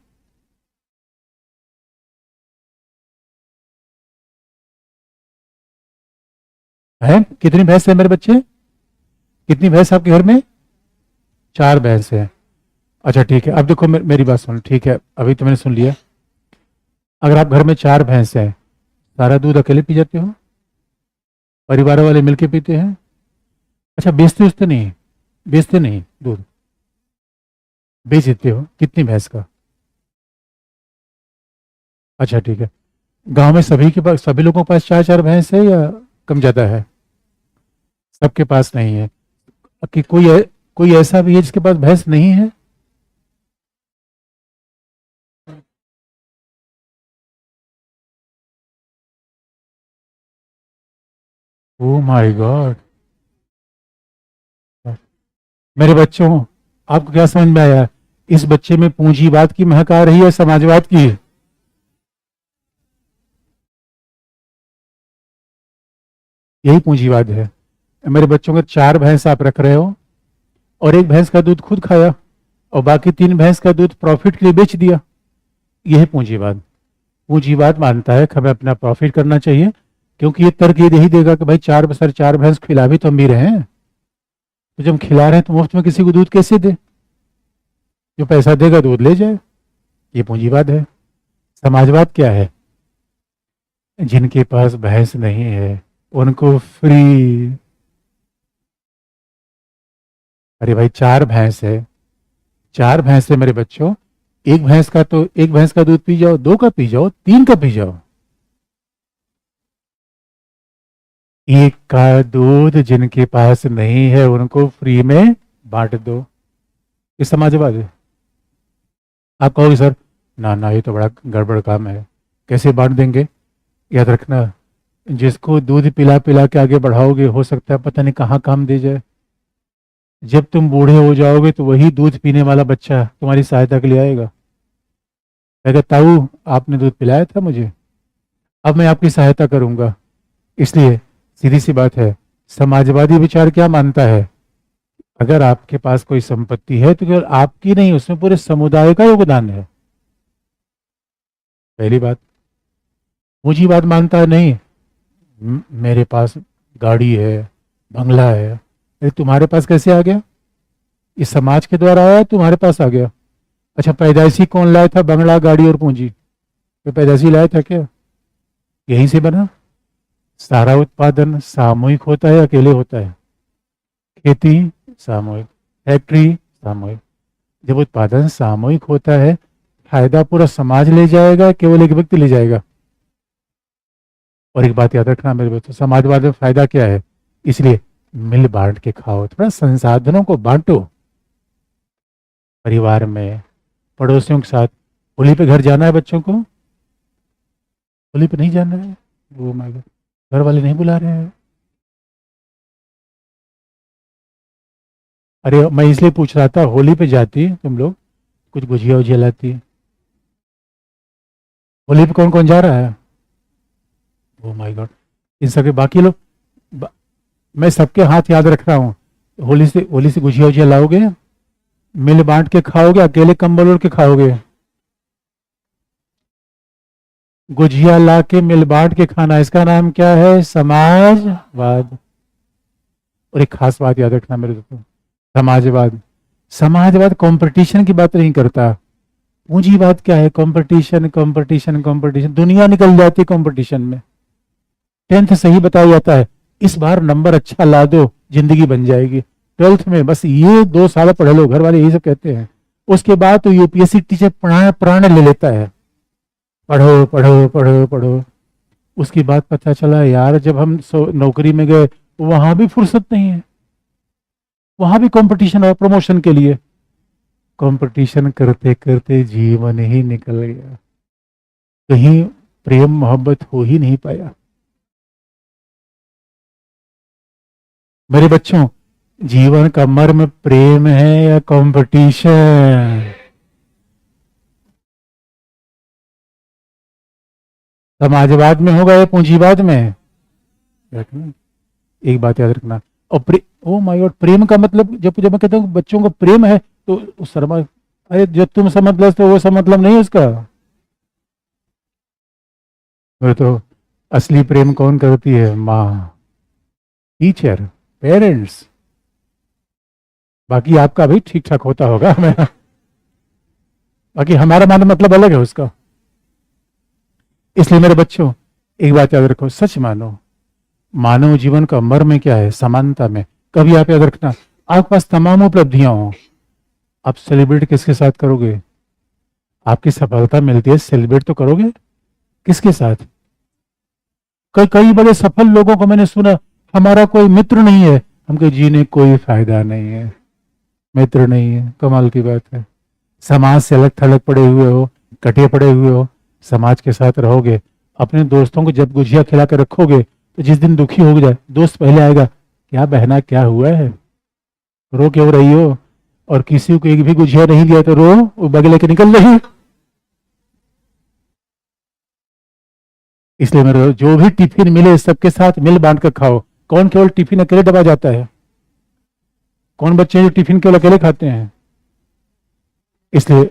कितनी भैंस है मेरे बच्चे? कितनी भैंस आपके घर में? 4 भैंस है। अच्छा ठीक है, अब देखो मेरी बात सुनो, ठीक है अभी तो मैंने सुन लिया। अगर आप घर में 4 भैंस हैं, सारा दूध अकेले पी जाते हो? परिवार वाले मिलके पीते हैं? अच्छा बेचते उचते नहीं? बेचते नहीं दूध? बेच देते हो? कितनी भैंस का? अच्छा ठीक है। गांव में सभी के पास, सभी लोगों के पास 4-4 भैंस है या कम ज़्यादा है? सबके पास नहीं है? कि कोई ऐसा भी है जिसके पास भैंस नहीं है? Oh my God. मेरे बच्चों, आपको क्या समझ में आया? इस बच्चे में पूंजीवाद की महक आ रही है, समाजवाद की? यही पूंजीवाद है। मेरे बच्चों के 4 भैंस आप रख रहे हो और एक भैंस का दूध खुद खाया और बाकी 3 भैंस का दूध प्रॉफिट के लिए बेच दिया। यह है पूंजीवाद। पूंजीवाद मानता है कि हमें अपना प्रॉफिट करना चाहिए, क्योंकि ये तर्क ये यही देगा कि भाई 4 भैंस खिला भी तो हम भी रहे हैं, तो जब हम खिला रहे हैं तो मुफ्त में किसी को दूध कैसे दे? जो पैसा देगा दूध ले जाए। ये पूंजीवाद है। समाजवाद क्या है? जिनके पास भैंस नहीं है उनको फ्री। अरे भाई 4 भैंस है, 4 भैंस है मेरे बच्चों। एक भैंस का दूध पी जाओ, 2 का पी जाओ, 3 का पी जाओ। एक का दूध जिनके पास नहीं है उनको फ्री में बांट दो। ये समाजवाद है? आप कहोगे सर ना ना ये तो बड़ा गड़बड़ काम है, कैसे बांट देंगे? याद रखना, जिसको दूध पिला पिला के आगे बढ़ाओगे हो सकता है पता नहीं कहाँ काम दे जाए। जब तुम बूढ़े हो जाओगे तो वही दूध पीने वाला बच्चा तुम्हारी सहायता के लिए आएगा, कहेगा ताऊ आपने दूध पिलाया था मुझे, अब मैं आपकी सहायता करूंगा। इसलिए सीधी सी बात है, समाजवादी विचार क्या मानता है? अगर आपके पास कोई संपत्ति है तो केवल आपकी नहीं, उसमें पूरे समुदाय का योगदान है। पहली बात। पूंजीवाद मानता है नहीं, मेरे पास गाड़ी है, बंगला है, अरे तुम्हारे पास कैसे आ गया? इस समाज के द्वारा आया, तुम्हारे पास आ गया। अच्छा पैदाइशी कौन लाया था बंगला गाड़ी और पूंजी? तो पैदाइशी लाया था क्या? यहीं से बना। सारा उत्पादन सामूहिक होता है, अकेले होता है? खेती सामूहिक, फैक्ट्री सामूहिक। जब उत्पादन सामूहिक होता है, फायदा पूरा समाज ले जाएगा, केवल एक व्यक्ति ले जाएगा? और एक बात याद रखना मेरे बच्चों, समाजवाद में फायदा क्या है? इसलिए मिल बांट के खाओ, थोड़ा संसाधनों को बांटो, परिवार में, पड़ोसियों के साथ। होली पे घर जाना है बच्चों को? होली पे नहीं जाना है? वो माय गॉड, घर वाले नहीं बुला रहे हैं? अरे मैं इसलिए पूछ रहा था, होली पे जाती तुम लोग, कुछ गुजिया उजिया लाती? होली पे कौन कौन जा रहा है? ओ माय गॉड, इन सबके बाकी लोग, बा, मैं सबके हाथ याद रख रहा हूँ। होली से गुजिया उजिया लाओगे, मिल बांट के खाओगे, अकेले कंबल ओढ़ के खाओगे? गुजिया ला के मिल बांट के खाना, इसका नाम क्या है? समाजवाद। और एक खास बात याद रखना मेरे दोस्तों, समाजवाद, समाजवाद कंपटीशन की बात नहीं करता। पूंजीवाद क्या है? कंपटीशन कंपटीशन कंपटीशन, दुनिया निकल जाती है कंपटीशन में। 10th सही बताया जाता है, इस बार नंबर अच्छा ला दो जिंदगी बन जाएगी। 12th में बस ये 2 साल पढ़ लो, घर वाले यही सब कहते हैं। उसके बाद तो यूपीएससी टीचर प्राण प्राण ले लेता है, पढ़ो पढ़ो पढ़ो पढ़ो। उसके बाद पता चला यार जब हम नौकरी में गए वहां भी फुर्सत नहीं है, वहां भी कंपटीशन है प्रमोशन के लिए। कंपटीशन करते करते जीवन ही निकल गया, कहीं प्रेम मोहब्बत हो ही नहीं पाया। मेरे बच्चों, जीवन का मर्म प्रेम है या कंपटीशन? समाजवाद में होगा या पूंजीवाद में? एक बात याद रखना। और ओ माय गॉड, प्रेम का मतलब जब जब मैं कहता हूँ बच्चों को प्रेम है तो उस शर्मा, अरे जब तुम समझ लो तो वो सब मतलब नहीं उसका। तो असली प्रेम कौन करती है? माँ, टीचर, पेरेंट्स। बाकी आपका भी ठीक ठाक होता होगा मेरा, बाकी हमारा मान मतलब अलग है उसका। इसलिए मेरे बच्चों एक बात याद रखो, सच मानो, मानव जीवन का मर्म क्या है? समानता में। कभी आप याद रखना, आपके पास तमाम उपलब्धियां हो, आप सेलिब्रेट किसके साथ करोगे? आपकी सफलता मिलती है, सेलिब्रेट तो करोगे किसके साथ? कई कई बड़े सफल लोगों को मैंने सुना, हमारा कोई मित्र नहीं है। हमको जीने कोई फायदा नहीं है, मित्र नहीं है, कमाल की बात है। समाज से अलग थलग पड़े हुए हो, कटे पड़े हुए हो, समाज के साथ रहोगे। अपने दोस्तों को जब गुजिया खिला कर रखोगे तो जिस दिन दुखी हो जाए दोस्त पहले आएगा, क्या बहना क्या हुआ है, रो क्यों रही हो? और किसी को एक भी गुजिया नहीं दिया तो रो, वो बग लेके निकल रही। इसलिए मेरे जो भी टिफिन मिले सबके साथ मिल बांट कर खाओ। कौन केवल टिफिन अकेले दबा जाता है? कौन बच्चे जो टिफिन केवल अकेले खाते हैं? इसलिए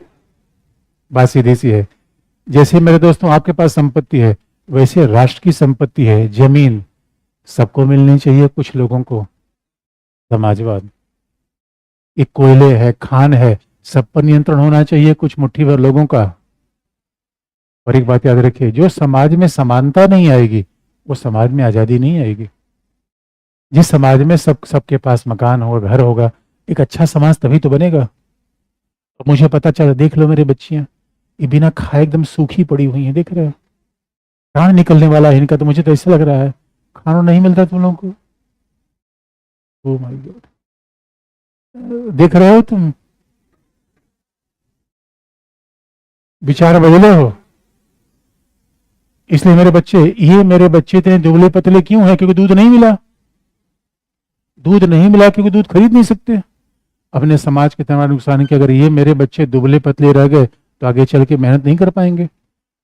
बात सीधी सी है, जैसे मेरे दोस्तों आपके पास संपत्ति है वैसे राष्ट्र की संपत्ति है जमीन, सबको मिलनी चाहिए, कुछ लोगों को। समाजवाद, एक कोयले है, खान है, सब पर नियंत्रण होना चाहिए, कुछ मुट्ठी भर लोगों का। और एक बात याद रखिए, जो समाज में समानता नहीं आएगी वो समाज में आजादी नहीं आएगी। जिस समाज में सबके पास मकान होगा, घर होगा, एक अच्छा समाज तभी तो बनेगा। तो मुझे पता चला, देख लो मेरे बच्चियां, ये बिना खाए एकदम सूखी पड़ी हुई हैं, देख रहे हो, प्राण निकलने वाला है इनका। तो मुझे तो ऐसा लग रहा है खाना नहीं मिलता तुम लोगों को। ओ माय गॉड, देख रहे हो तुम, विचार बदले हो। इसलिए मेरे बच्चे, ये मेरे बच्चे इतने दुबले पतले क्यों हैं? क्योंकि दूध नहीं मिला। दूध नहीं मिला क्योंकि दूध खरीद नहीं सकते। अपने समाज के तमाम नुकसान के, अगर ये मेरे बच्चे दुबले पतले रह गए तो आगे चल के मेहनत नहीं कर पाएंगे,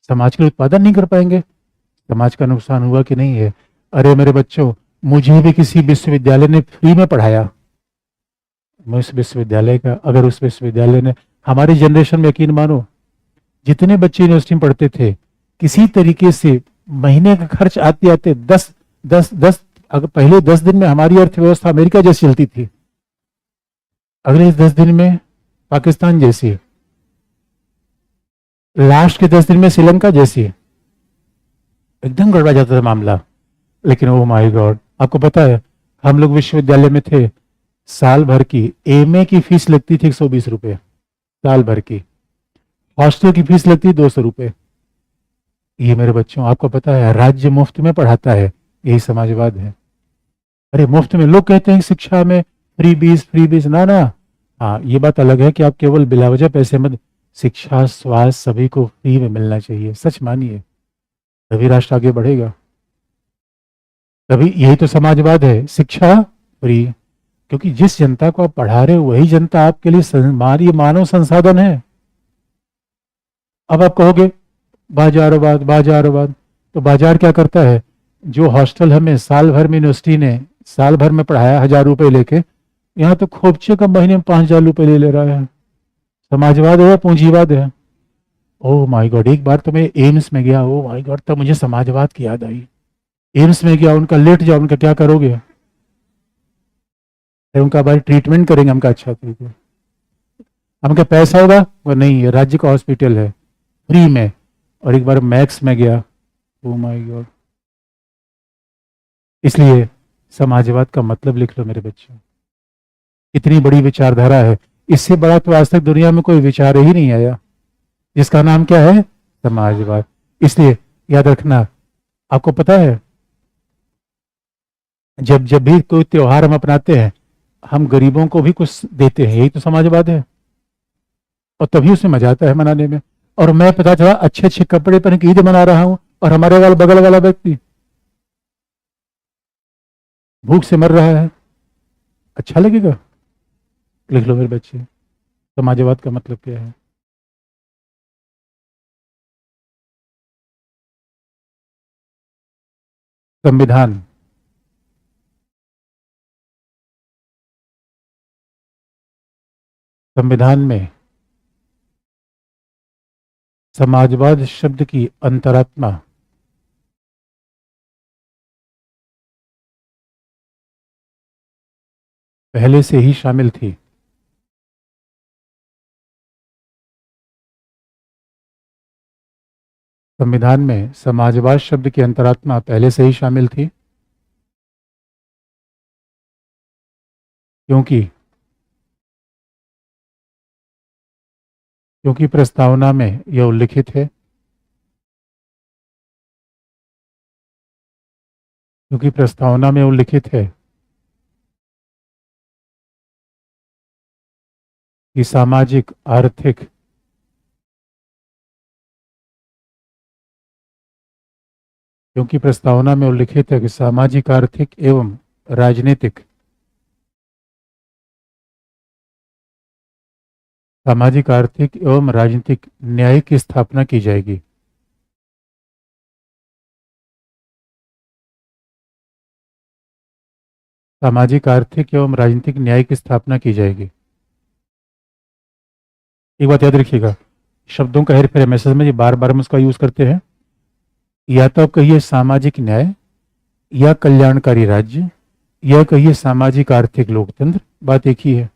समाज के लिए उत्पादन नहीं कर पाएंगे। समाज का नुकसान हुआ कि नहीं है? अरे मेरे बच्चों, मुझे भी किसी विश्वविद्यालय ने फ्री में पढ़ाया। मैं उस विश्वविद्यालय का, अगर उस विश्वविद्यालय ने, हमारी जनरेशन में यकीन मानो जितने बच्चे यूनिवर्सिटी में पढ़ते थे, किसी तरीके से महीने का खर्च आते आते 10 अगर पहले 10 दिन में हमारी अर्थव्यवस्था अमेरिका जैसी चलती थी, अगले 10 दिन में पाकिस्तान जैसी, लास्ट के 10 दिन में श्रीलंका जैसी, एकदम गड़बड़ा जाता था मामला। लेकिन ओ माय गॉड, आपको पता है हम लोग विश्वविद्यालय में थे, साल भर की एमए की फीस लगती थी 120 रुपए साल भर की, हॉस्टल की फीस लगती 200 रुपए। ये मेरे बच्चों आपको पता है राज्य मुफ्त में पढ़ाता है, यही समाजवाद है। अरे मुफ्त में, लोग कहते हैं शिक्षा में फ्री बीस ना ना। हाँ, ये बात अलग है कि आप केवल बिलावजा पैसे मत, शिक्षा स्वास्थ्य सभी को फ्री में मिलना चाहिए, सच मानिए, तभी राष्ट्र आगे बढ़ेगा। तभी, यही तो समाजवाद है, शिक्षा फ्री। क्योंकि जिस जनता को आप पढ़ा रहे हो वही जनता आपके लिए मानव संसाधन है। अब आप कहोगे बाजारवाद, तो बाजार क्या करता है? जो हॉस्टल हमें साल भर में यूनिवर्सिटी ने साल भर में पढ़ाया 1000 रुपए लेके, यहाँ तो खोपचे का महीने में 5000 रुपए ले रहा है। समाजवाद है, पूंजीवाद है। ओह माय गॉड, एक बार तो मैं एम्स में गया, ओह माय गॉड, तब मुझे समाजवाद की याद आई। एम्स में गया, उनका लेट जाओ, उनका क्या करोगे? उनका भाई ट्रीटमेंट करेंगे, हमका अच्छा तरीके, हमका पैसा होगा वो नहीं है, राज्य का हॉस्पिटल है फ्री में। और एक बार मैक्स में गया, ओह माय गॉड। इसलिए समाजवाद का मतलब लिख लो मेरे बच्चों, इतनी बड़ी विचारधारा है। इससे बड़ा तो आज तक दुनिया में कोई विचार ही नहीं आया, जिसका नाम क्या है? समाजवाद। इसलिए याद रखना, आपको पता है जब जब भी कोई त्योहार हम अपनाते हैं, हम गरीबों को भी कुछ देते हैं, यही तो समाजवाद है। और तभी उसमें मजा आता है मनाने में। और मैं पता चला अच्छे अच्छे कपड़े पहन के ईद मना रहा हूं, और हमारे वाला बगल वाला व्यक्ति भूख से मर रहा है, अच्छा लगेगा? लिख लो मेरे बच्चे, समाजवाद का मतलब क्या है? संविधान। संविधान में समाजवाद शब्द की अंतरात्मा पहले से ही शामिल थी। संविधान में समाजवाद शब्द की अंतरात्मा पहले से ही शामिल थी, क्योंकि क्योंकि प्रस्तावना में यह उल्लिखित है, क्योंकि प्रस्तावना में उल्लिखित है कि सामाजिक, आर्थिक, क्योंकि प्रस्तावना में उल्लिखित है कि सामाजिक, आर्थिक एवं राजनीतिक, सामाजिक, आर्थिक एवं राजनीतिक न्याय की स्थापना की जाएगी। सामाजिक, आर्थिक एवं राजनीतिक न्याय की स्थापना की जाएगी। एक बात याद रखिएगा, शब्दों का हेर फेर मैसेज में बार बार हम उसका यूज करते हैं। या तो कहिए सामाजिक न्याय, या कल्याणकारी राज्य, या कहिए सामाजिक आर्थिक लोकतंत्र, बात एक ही है,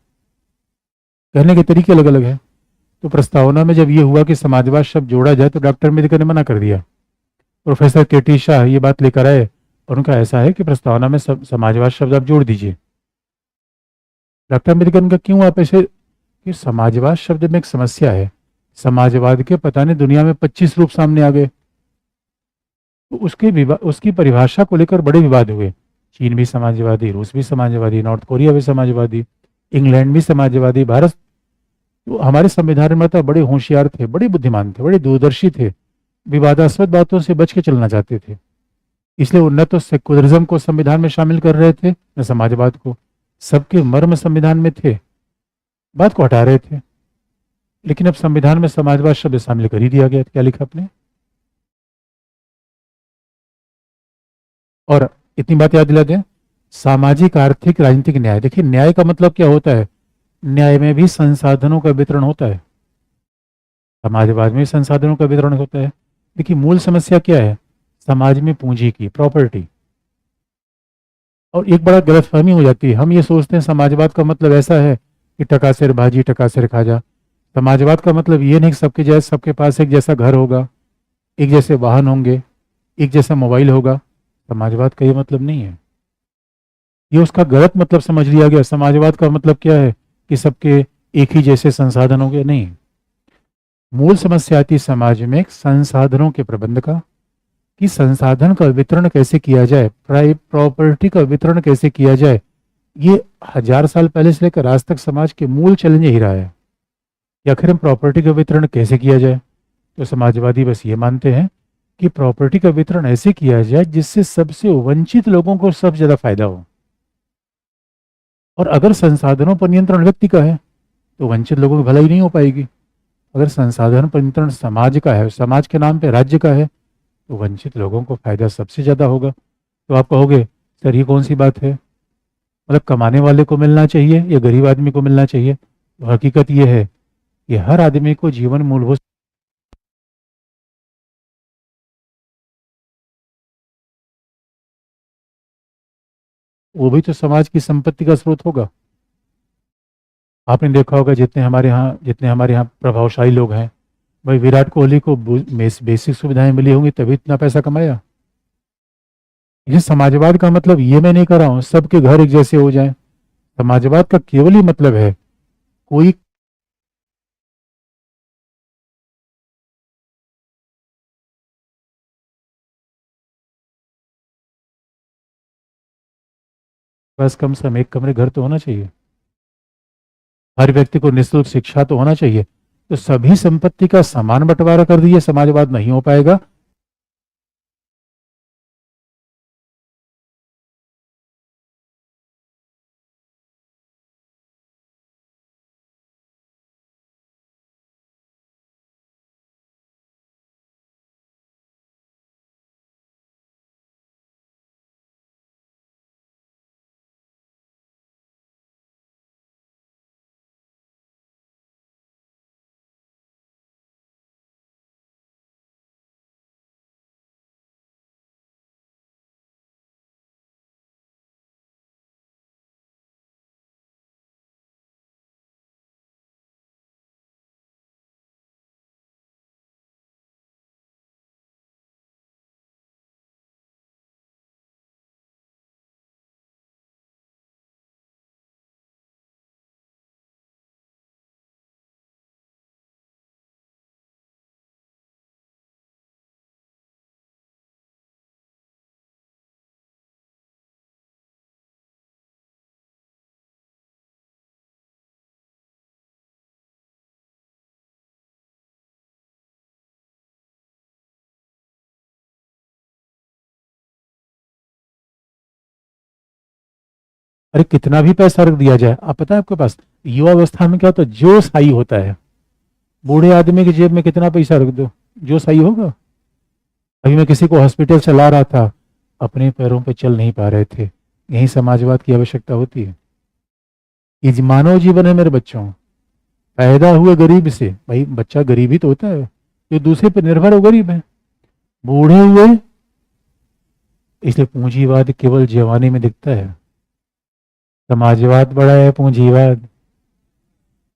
कहने के तरीके अलग अलग है। तो प्रस्तावना में जब ये हुआ कि समाजवाद शब्द जोड़ा जाए, तो डॉक्टर अम्बेडकर ने मना कर दिया। प्रोफेसर केटी शाह ये बात लेकर आए, और उनका ऐसा है कि प्रस्तावना में समाजवाद शब्द आप जोड़ दीजिए। डॉक्टर अम्बेडकर ने कहा क्यों आप ऐसे? कि समाजवाद शब्द में एक समस्या है, समाजवाद के पता नहीं दुनिया में 25 रूप सामने आ गए। तो उसकी परिभाषा को लेकर बड़े विवाद हुए। चीन भी समाजवादी, रूस भी समाजवादी, नॉर्थ कोरिया भी समाजवादी, इंग्लैंड भी समाजवादी, भारत। तो हमारे संविधान निर्माता बड़े होशियार थे, बड़े बुद्धिमान थे, बड़े दूरदर्शी थे, विवादास्पद बातों से बच के चलना चाहते थे। इसलिए वो न तो सेकुलरिज्म को संविधान में शामिल कर रहे थे, न समाजवाद को। सबके मर्म संविधान में थे, बात को हटा रहे थे। लेकिन अब संविधान में समाजवाद शब्द शामिल कर ही दिया गया। क्या लिखा आपने? और इतनी बात याद दिला दें, सामाजिक, आर्थिक, राजनीतिक न्याय। देखिए न्याय का मतलब क्या होता है? न्याय में भी संसाधनों का वितरण होता है, समाजवाद में संसाधनों का वितरण होता है। देखिए मूल समस्या क्या है? समाज में पूंजी की, प्रॉपर्टी। और एक बड़ा गलतफहमी हो जाती है, हम ये सोचते हैं समाजवाद का मतलब ऐसा है कि टका सिर भाजी टका सिर खाजा। समाजवाद का मतलब ये नहीं कि सबके पास एक जैसा घर होगा, एक जैसे वाहन होंगे, एक जैसा मोबाइल होगा। समाजवाद का ये मतलब नहीं है, ये उसका गलत मतलब समझ लिया गया। समाजवाद का मतलब क्या है कि सबके एक ही जैसे संसाधन होंगे? नहीं। मूल समस्या आती समाज में संसाधनों के प्रबंध का, कि संसाधन का वितरण कैसे किया जाए, प्रॉपर्टी का वितरण कैसे किया जाए। ये 1000 साल पहले से लेकर आज तक समाज के मूल चैलेंज यही रहा है कि आखिर हम प्रॉपर्टी का वितरण कैसे किया जाए। तो समाजवादी बस ये मानते हैं कि प्रॉपर्टी का वितरण ऐसे किया जाए जिससे सबसे वंचित लोगों को सबसे ज्यादा फायदा हो। और अगर संसाधनों पर नियंत्रण व्यक्ति का है तो वंचित लोगों की भलाई नहीं हो पाएगी। अगर संसाधन पर नियंत्रण समाज का है, समाज के नाम पे राज्य का है, तो वंचित लोगों को फायदा सबसे ज्यादा होगा। तो आप कहोगे सर ये कौन सी बात है, मतलब कमाने वाले को मिलना चाहिए या गरीब आदमी को मिलना चाहिए? तो हकीकत ये है कि हर आदमी को जीवन मूलभूत, वो भी तो समाज की संपत्ति का स्रोत होगा। आपने देखा होगा जितने हमारे यहाँ प्रभावशाली लोग हैं, भाई विराट कोहली को बेसिक सुविधाएं मिली होंगी तभी इतना पैसा कमाया। ये समाजवाद का मतलब ये मैं नहीं कर रहा हूँ सबके घर एक जैसे हो जाएं। समाजवाद का केवल ही मतलब है कोई बस कम से कम एक कमरे घर तो होना चाहिए, हर व्यक्ति को निःशुल्क शिक्षा तो होना चाहिए। तो सभी संपत्ति का समान बंटवारा कर दिए, समाजवाद नहीं हो पाएगा। अरे कितना भी पैसा रख दिया जाए, आप पता है आपके पास युवा अवस्था में क्या होता है, जो सही होता है। बूढ़े आदमी की जेब में कितना पैसा रख दो, जो सही होगा। अभी मैं किसी को हॉस्पिटल चला रहा था, अपने पैरों पे चल नहीं पा रहे थे। यही समाजवाद की आवश्यकता होती है। ये मानव जीवन है मेरे बच्चों, पैदा हुए गरीब से, भाई बच्चा गरीब ही तो होता है, जो दूसरे पर निर्भर हो गरीब है। बूढ़े हुए, इसलिए पूंजीवाद केवल जवानी में दिखता है, समाजवाद बड़ा है पूंजीवाद।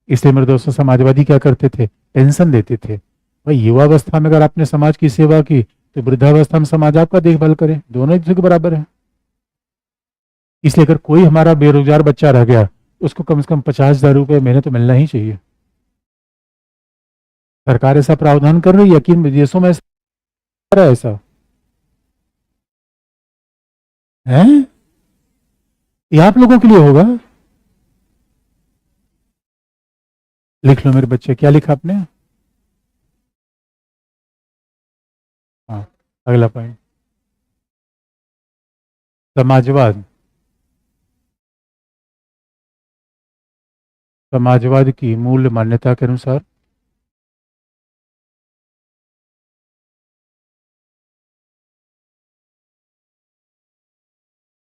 इसलिए मेरे दोस्तों, समाजवादी क्या करते थे, पेंशन देते थे। भाई युवावस्था में अगर आपने समाज की सेवा की, तो वृद्धावस्था में समाज आपका देखभाल करे, दोनों एक दूसरे के बराबर है। इसलिए अगर कोई हमारा बेरोजगार बच्चा रह गया, उसको कम से कम 50,000 रुपये महीने तो मिलना ही चाहिए। सरकार ऐसा प्रावधान कर रही है, यकीन विदेशों में ऐसा हो रहा है, ऐसा है। ये आप लोगों के लिए होगा। लिख लो मेरे बच्चे, क्या लिखा आपने। हाँ, अगला पॉइंट, समाजवाद। समाजवाद की मूल मान्यता के अनुसार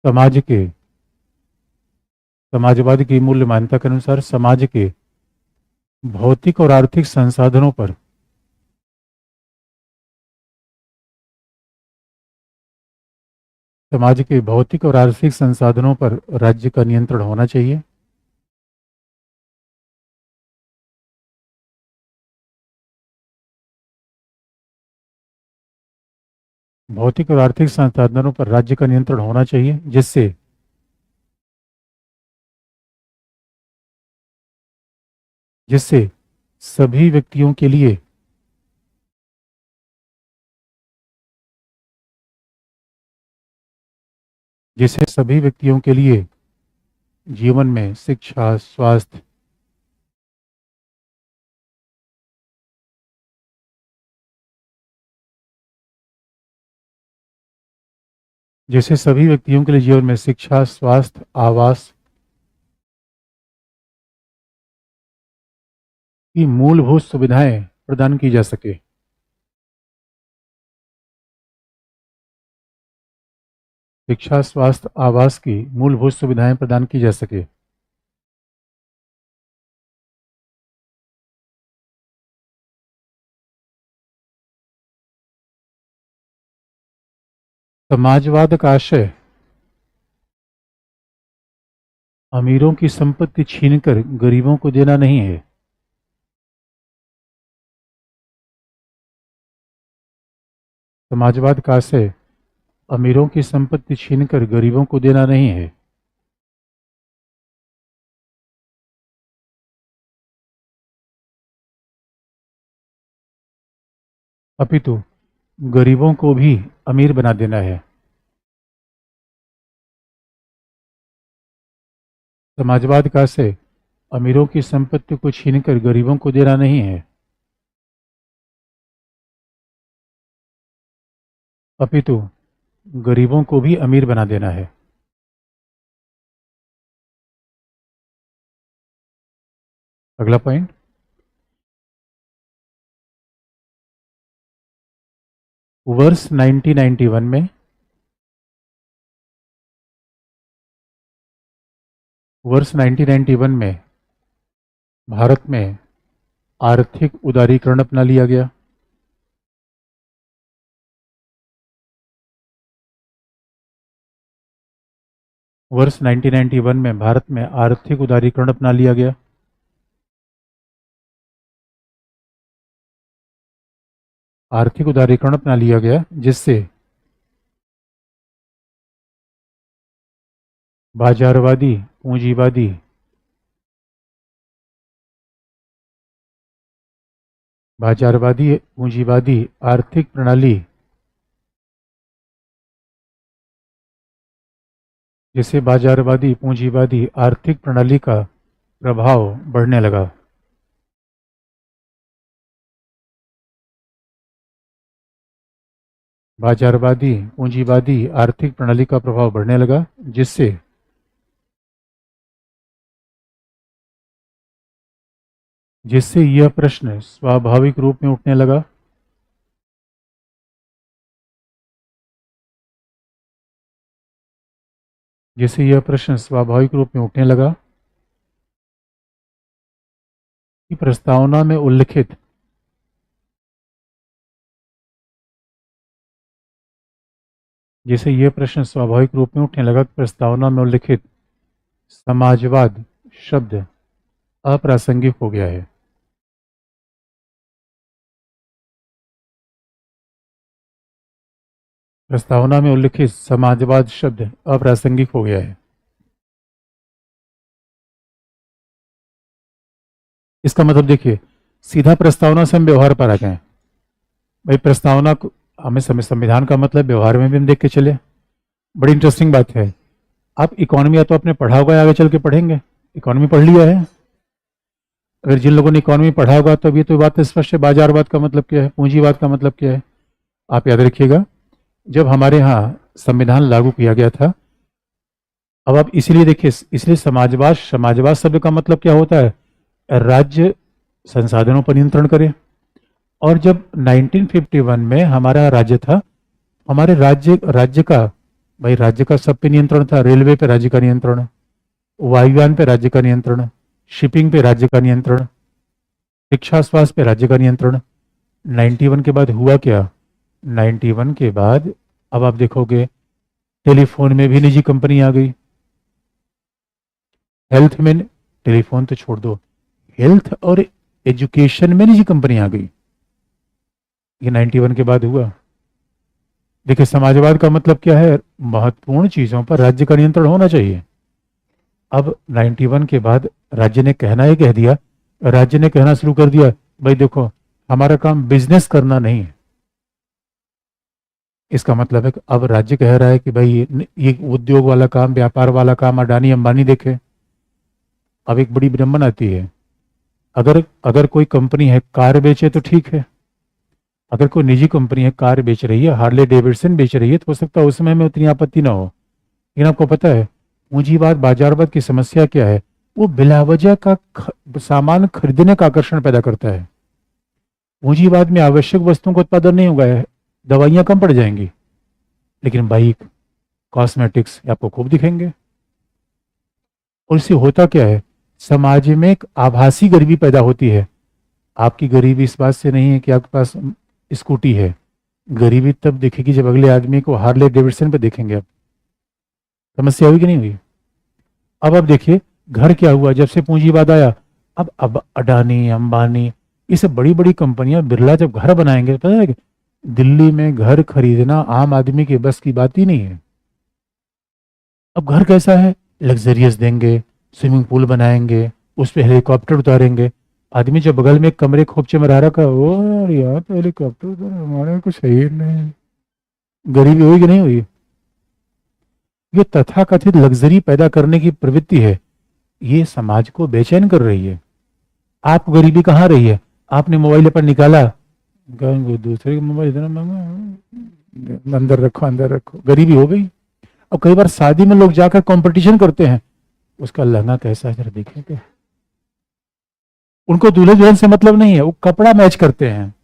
समाज के समाजवाद की मूल मान्यता के अनुसार समाज के भौतिक और आर्थिक संसाधनों पर समाज के भौतिक और आर्थिक संसाधनों पर राज्य का नियंत्रण होना चाहिए। भौतिक और आर्थिक संसाधनों पर राज्य का नियंत्रण होना चाहिए, जिससे सभी व्यक्तियों के लिए जीवन में शिक्षा, स्वास्थ्य, जिससे सभी व्यक्तियों के लिए जीवन में शिक्षा, स्वास्थ्य, आवास की मूलभूत सुविधाएं प्रदान की जा सके। शिक्षा, स्वास्थ्य, आवास की मूलभूत सुविधाएं प्रदान की जा सके। समाजवाद का आशय अमीरों की संपत्ति छीनकर गरीबों को देना नहीं है। समाजवाद का आशय अमीरों की संपत्ति छीनकर गरीबों को देना नहीं है। अपितु गरीबों को भी अमीर बना देना है। समाजवाद का आशय अमीरों की संपत्ति को छीनकर गरीबों को देना नहीं है, अपितु गरीबों को भी अमीर बना देना है। अगला पॉइंट, वर्ष 1991 में भारत में आर्थिक उदारीकरण अपना लिया गया। वर्ष 1991 में भारत में आर्थिक उदारीकरण अपना लिया गया। आर्थिक उदारीकरण अपना लिया गया जिससे बाजारवादी पूंजीवादी आर्थिक प्रणाली, जिससे बाजारवादी पूंजीवादी आर्थिक प्रणाली का प्रभाव बढ़ने लगा। बाजारवादी पूंजीवादी आर्थिक प्रणाली का प्रभाव बढ़ने लगा जिससे यह प्रश्न स्वाभाविक रूप में उठने लगा कि प्रस्तावना में उल्लिखित समाजवाद शब्द अप्रासंगिक हो गया है। प्रस्तावना में उल्लिखित समाजवाद शब्द अप्रासंगिक हो गया है। इसका मतलब देखिए, सीधा प्रस्तावना से हम व्यवहार पर आ गए। भाई प्रस्तावना को हमें संविधान का मतलब व्यवहार में भी हम देख के चले। बड़ी इंटरेस्टिंग बात है, आप इकोनॉमी या तो आपने पढ़ा होगा, आगे चल के पढ़ेंगे, इकोनॉमी पढ़ लिया है। अगर जिन लोगों ने इकोनॉमी पढ़ा होगा तो ये तो बात स्पष्ट है, बाजारवाद का मतलब क्या है, पूंजीवाद का मतलब क्या है। आप याद रखिएगा, जब हमारे यहाँ संविधान लागू किया गया था, अब आप इसलिए देखिए, इसलिए समाजवाद शब्द का मतलब क्या होता है, राज्य संसाधनों पर नियंत्रण करे। और जब 1951 में हमारा राज्य था, हमारे राज्य का सब पे नियंत्रण था। रेलवे पे राज्य का नियंत्रण, वायुयान पे राज्य का नियंत्रण, शिपिंग पे राज्य का नियंत्रण, शिक्षा स्वास्थ्य पे राज्य का नियंत्रण। 91 के बाद हुआ क्या, 91 के बाद अब आप देखोगे टेलीफोन में भी निजी कंपनी आ गई। हेल्थ में, टेलीफोन तो छोड़ दो, हेल्थ और एजुकेशन में निजी कंपनी आ गई। ये 91 के बाद हुआ। देखिए, समाजवाद का मतलब क्या है, महत्वपूर्ण चीजों पर राज्य का नियंत्रण होना चाहिए। अब 91 के बाद राज्य ने कहना शुरू कर दिया, भाई देखो हमारा काम बिजनेस करना नहीं है। इसका मतलब है कि अब राज्य कह रहा है कि भाई ये उद्योग वाला काम, व्यापार वाला काम अडानी अंबानी देखे। अब एक बड़ी विडंबन आती है, अगर कोई कंपनी है कार बेचे तो ठीक है, अगर कोई निजी कंपनी है कार बेच रही है, हार्ले डेविडसन बेच रही है, तो हो सकता है उसमें हमें उतनी आपत्ति ना हो। लेकिन आपको पता है पूंजीवाद बाजारवाद की समस्या क्या है, वो बिलावजह का सामान खरीदने का आकर्षण पैदा करता है। पूंजीवाद में आवश्यक वस्तुओं का उत्पादन नहीं होगा, दवाइयां कम पड़ जाएंगी, लेकिन बाइक, कॉस्मेटिक्स आपको खूब दिखेंगे। और इससे होता क्या है, समाज में एक आभासी गरीबी पैदा होती है। आपकी गरीबी इस बात से नहीं है कि आपके पास स्कूटी है, गरीबी तब दिखेगी जब अगले आदमी को हार्ले डेविडसन पे देखेंगे। आप समस्या हुई कि नहीं हुई। अब आप देखिए घर क्या हुआ जब से पूंजीवाद आया। अब अडानी अंबानी ये सब बड़ी बड़ी कंपनियां, बिरला जब घर बनाएंगे, पता है कि दिल्ली में घर खरीदना आम आदमी के बस की बात ही नहीं है। अब घर कैसा है, लग्जरियस देंगे, स्विमिंग पूल बनाएंगे, उस पर हेलीकॉप्टर उतारेंगे। आदमी जो बगल में एक कमरे खोपचे में रह रखा, ओ यार तो हेलीकॉप्टर उतार, हमारे कुछ सही नहीं। गरीबी हुई कि नहीं हुई। ये तथाकथित लग्जरी पैदा करने की प्रवृत्ति है, ये समाज को बेचैन कर रही है। आप गरीबी कहाँ रही है? आपने मोबाइल पर निकाला, दूसरे का मोबाइल इतना महंगा, अंदर रखो अंदर रखो, गरीबी हो गई। अब कई बार शादी में लोग जाकर कंपटीशन करते हैं, उसका लहंगा कैसा है जरा देखेंगे। उनको दूल्हे दुल्हन से मतलब नहीं है, वो कपड़ा मैच करते हैं।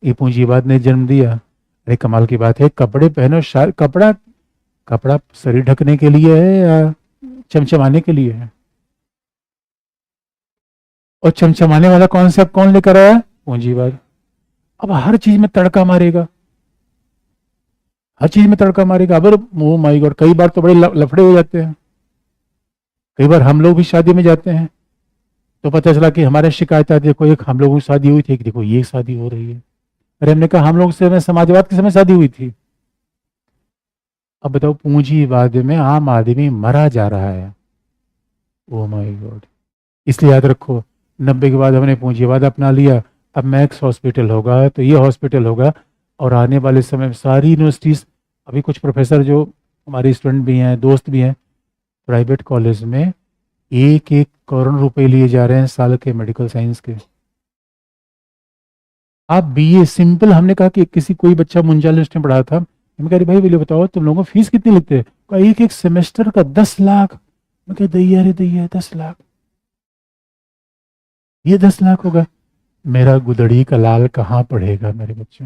ये पूंजीवाद ने जन्म दिया। अरे कमाल की बात है, कपड़े पहनो, कपड़ा कपड़ा शरीर ढकने के लिए है या चमचमाने के लिए है? और चमचमाने वाला कॉन्सेप्ट कौन लेकर आया? पूंजीवाद। अब हर चीज में तड़का मारेगा, हर चीज में तड़का मारेगा। अब ओ माय गॉड, कई बार तो बड़े लफड़े हो जाते हैं। कई बार हम लोग भी शादी में जाते हैं तो पता चला कि हमारे शिकायत आती है, देखो एक हम लोगों की शादी हुई थी, एक देखो ये शादी हो रही है। अरे हमने कहा हम लोग से समाजवाद के समय शादी हुई थी। अब बताओ, पूंजीवाद में आम आदमी मरा जा रहा है। Oh my God. इसलिए याद रखो, 90 के बाद हमने पूंजीवाद अपना लिया। अब मैक्स हॉस्पिटल होगा तो ये हॉस्पिटल होगा, और आने वाले समय में सारी यूनिवर्सिटीज, अभी कुछ प्रोफेसर जो हमारे स्टूडेंट भी हैं, दोस्त भी हैं, प्राइवेट कॉलेज में 1-1 करोड़ रुपए लिए जा रहे हैं साल के मेडिकल साइंस के। आप बीए सिंपल, हमने कहा कि किसी कोई बच्चा मुंजा लिस्ट में पढ़ा था, मैं कह रही भाई बोले बताओ तुम लोगों को फीस कितनी लगती है? कहा एक एक सेमेस्टर का 10 लाख। मैं कह दैया रे दैया, 10 लाख, ये 10 लाख होगा। मेरा गुदड़ी का लाल कहाँ पढ़ेगा मेरे बच्चे,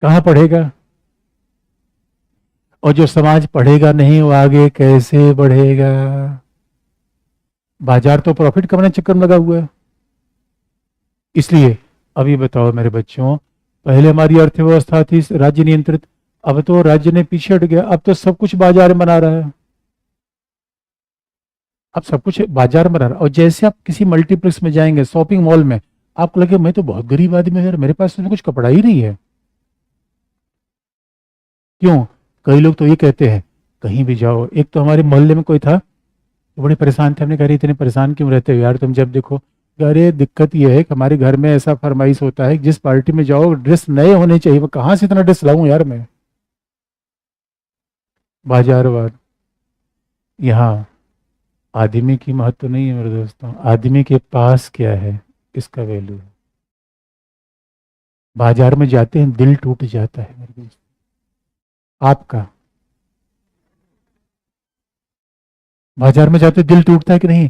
कहाँ पढ़ेगा? और जो समाज पढ़ेगा नहीं वो आगे कैसे बढ़ेगा? बाजार तो प्रॉफिट कमाने के चक्कर में लगा हुआ है। इसलिए अभी बताओ मेरे बच्चों, पहले हमारी अर्थव्यवस्था थी राज्य नियंत्रित, अब तो राज्य ने पीछे हट गया, अब तो सब कुछ बाजार में बना रहा है। अब सब कुछ बाजार में बना रहा है। और जैसे आप किसी मल्टीप्लेक्स में जाएंगे, शॉपिंग मॉल में, आपको लगे मैं तो बहुत गरीब आदमी हूं यार, मेरे पास तो कुछ कपड़ा ही नहीं है। क्यों? कई लोग तो ये कहते हैं, कहीं भी जाओ, एक तो हमारे मोहल्ले में कोई था, वो बड़े परेशान थे। हमने कहा इतने परेशान क्यों रहते हो यार तुम, जब देखो। अरे दिक्कत ये है कि हमारे घर में ऐसा फरमाइश होता है, जिस पार्टी में जाओ ड्रेस नए होने चाहिए, वो कहाँ से इतना ड्रेस लाऊं यार मैं। बाजारवाद। यहाँ आदमी की महत्व नहीं है मेरे दोस्तों, आदमी के पास क्या है इसका वैल्यू है। बाजार में जाते हैं दिल टूट जाता है मेरे दोस्त, आपका। बाजार में जाते दिल टूटता है कि नहीं?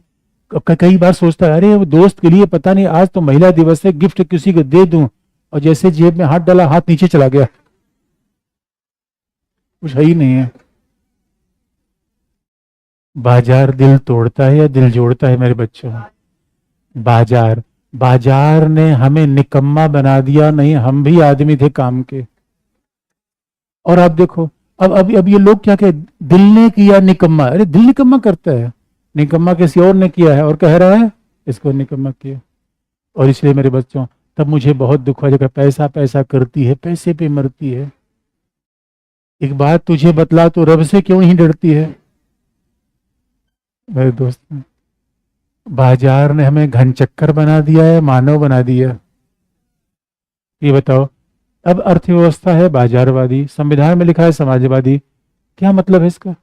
कई बार सोचता है अरे वो दोस्त के लिए पता नहीं आज तो महिला दिवस है, गिफ्ट किसी को दे दूं, और जैसे जेब में हाथ डाला हाथ नीचे चला गया, कुछ है ही नहीं है। बाजार दिल तोड़ता है या दिल जोड़ता है मेरे बच्चों? बाजार। बाजार ने हमें निकम्मा बना दिया, नहीं हम भी आदमी थे काम के। और आप देखो, अब ये लोग क्या कहते, दिल ने किया निकम्मा। अरे दिल निकम्मा करता है, निकम्मा किसी और ने किया है और कह रहा है इसको निकम्मा किया। और इसलिए मेरे बच्चों, तब मुझे बहुत दुख हुआ जब पैसा पैसा करती है, पैसे पे मरती है। एक बात तुझे बतला, तो रब से क्यों नहीं डरती है मेरे दोस्त? बाजार ने हमें घनचक्कर बना दिया है, मानव बना दिया। ये बताओ, अब अर्थव्यवस्था है बाजारवादी, संविधान में लिखा है समाजवादी, क्या मतलब है इसका?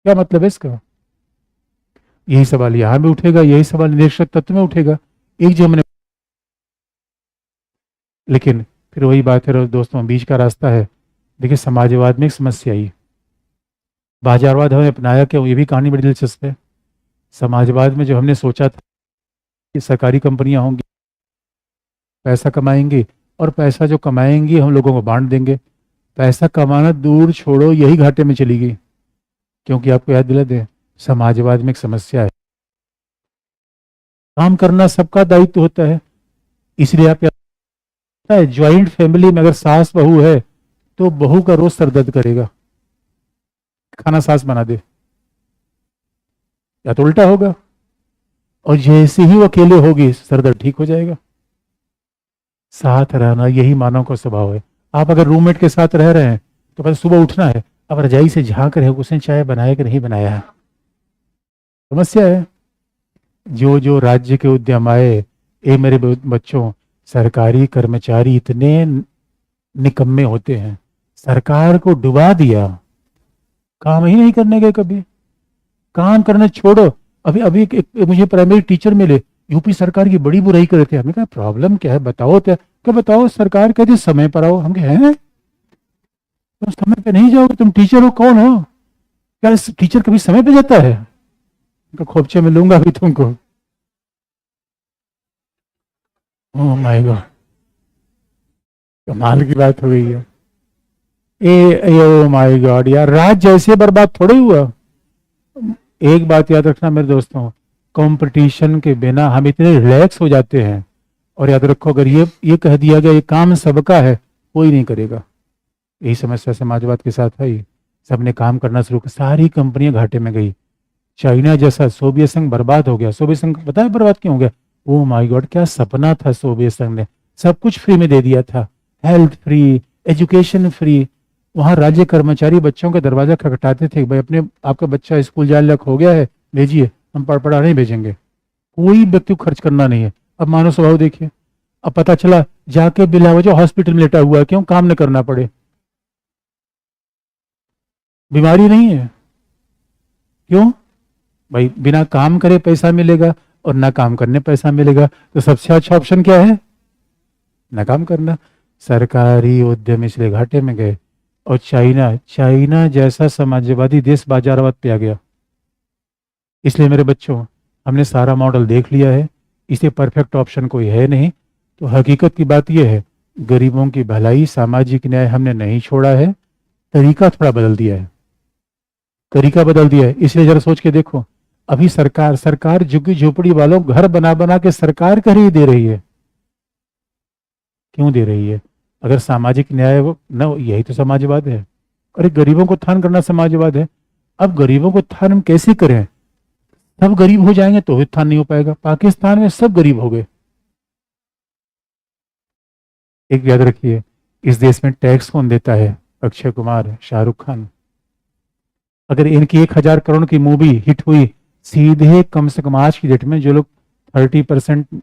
क्या मतलब है इसका? यही सवाल यहां भी उठेगा, यही सवाल निरीक्षक तत्व में उठेगा, एक जो हमने। लेकिन फिर वही बात है दोस्तों, बीच का रास्ता है। देखिए समाजवाद में एक समस्या आई, बाजारवाद हमने अपनाया क्या, ये भी कहानी बड़ी दिलचस्प है। समाजवाद में जो हमने सोचा था कि सरकारी कंपनियां होंगी, पैसा कमाएंगी, और पैसा जो कमाएंगी हम लोगों को बांट देंगे। पैसा कमाना दूर छोड़ो, यही घाटे में चली गई। क्योंकि आपको याद दिला दें, समाजवाद में एक समस्या है, काम करना सबका दायित्व होता है। इसलिए आप पता है, ज्वाइंट फैमिली में अगर सास बहू है तो बहू का रोज सर दर्द करेगा, खाना सास बना दे, या तो उल्टा होगा। और जैसे ही वो अकेले होगी सर दर्द ठीक हो जाएगा। साथ रहना यही मानव का स्वभाव है। आप अगर रूममेट के साथ रह रहे हैं तो बस सुबह उठना है, अब रजाई से झांक रहे हो उसने चाय बनाया कि नहीं बनाया है, समस्या है। जो जो राज्य के उद्यम आए, ए मेरे बच्चों, सरकारी कर्मचारी इतने निकम्मे होते हैं, सरकार को डुबा दिया, काम ही नहीं करने गए कभी, काम करना छोड़ो। अभी अभी एक मुझे प्राइमरी टीचर मिले, यूपी सरकार की बड़ी बुराई कर रहे थे। हमने कहा प्रॉब्लम क्या है बताओ, क्या बताओ, सरकार कहती समय पर आओ। हम कहे हैं तुम समय पे नहीं जाओगे, तुम टीचर हो, कौन हो, क्या टीचर कभी समय पे जाता है? उनका खोपचे में लूंगा अभी तुमको। ओह माय गॉड, कमाल की बात हो गई है। ओ माय गॉड यार, राज जैसे बर्बाद थोड़े हुआ। एक बात याद रखना मेरे दोस्तों, कंपटीशन के बिना हम इतने रिलैक्स हो जाते हैं। और याद रखो, अगर ये कह दिया गया ये काम सबका है, कोई नहीं करेगा। यही समस्या समाजवाद के साथ है। सबने काम करना शुरू कर, सारी कंपनियां घाटे में गई। चाइना जैसा सोवियत संघ बर्बाद हो गया। सोवियत संघ पता है बर्बाद क्यों हो गया? ओ माय गॉड, क्या सपना था सोवियत संघ ने, सब कुछ फ्री में दे दिया था। Health free, education free. वहां राज्य कर्मचारी बच्चों का दरवाजा खटखटाते थे, भाई अपने आपका बच्चा स्कूल जाने लायक हो गया है, भेजिए, हम पढ़ा नहीं भेजेंगे। कोई व्यक्ति को खर्च करना नहीं है। अब मानव स्वभाव देखिए, अब पता चला जाके बिला वजह हॉस्पिटल में लेटा हुआ है, क्यों? काम न करना पड़े, बीमारी नहीं है, क्यों? भाई बिना काम करे पैसा मिलेगा और ना काम करने पैसा मिलेगा, तो सबसे अच्छा ऑप्शन क्या है? ना काम करना। सरकारी उद्यम इसलिए घाटे में गए। और चाइना चाइना जैसा समाजवादी देश बाजारवाद पे आ गया। इसलिए मेरे बच्चों, हमने सारा मॉडल देख लिया है, इसे परफेक्ट ऑप्शन कोई है नहीं। तो हकीकत की बात यह है, गरीबों की भलाई, सामाजिक न्याय हमने नहीं छोड़ा है, तरीका थोड़ा बदल दिया है। तरीका बदल दिया है, इसलिए जरा सोच के देखो। अभी सरकार सरकार झुग्गी झोपड़ी वालों को घर बना बना के सरकार कर ही दे रही है। क्यों दे रही है? अगर सामाजिक न्याय वो न, यही तो समाजवाद है। अरे गरीबों को उत्थान करना समाजवाद है। अब गरीबों को उत्थान हम कैसे करें? सब गरीब हो जाएंगे तो उत्थान नहीं हो पाएगा। पाकिस्तान में सब गरीब हो गए। एक याद रखिए, इस देश में टैक्स कौन देता है? अक्षय कुमार, शाहरुख खान। अगर इनकी 1,000 करोड़ की मूवी हिट हुई, सीधे कम से कम आज की डेट में जो लोग 30%,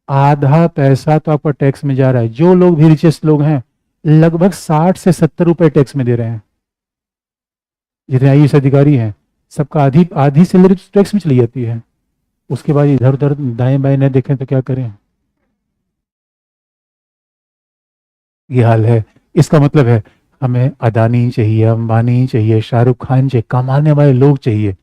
आधा पैसा तो आपका टैक्स में जा रहा है। जो लोग भी रिचेस्ट लोग हैं, लगभग 60 से 70 रुपए टैक्स में दे रहे हैं। जितने आईएएस अधिकारी हैं, सबका आधी आधी सैलरी टैक्स में चली जाती है। उसके बाद इधर उधर दाएं बाएं न देखें तो क्या करें? ये हाल है। इसका मतलब है हमें अदानी चाहिए, अंबानी चाहिए, शाहरुख खान चाहिए, कमाने वाले लोग चाहिए।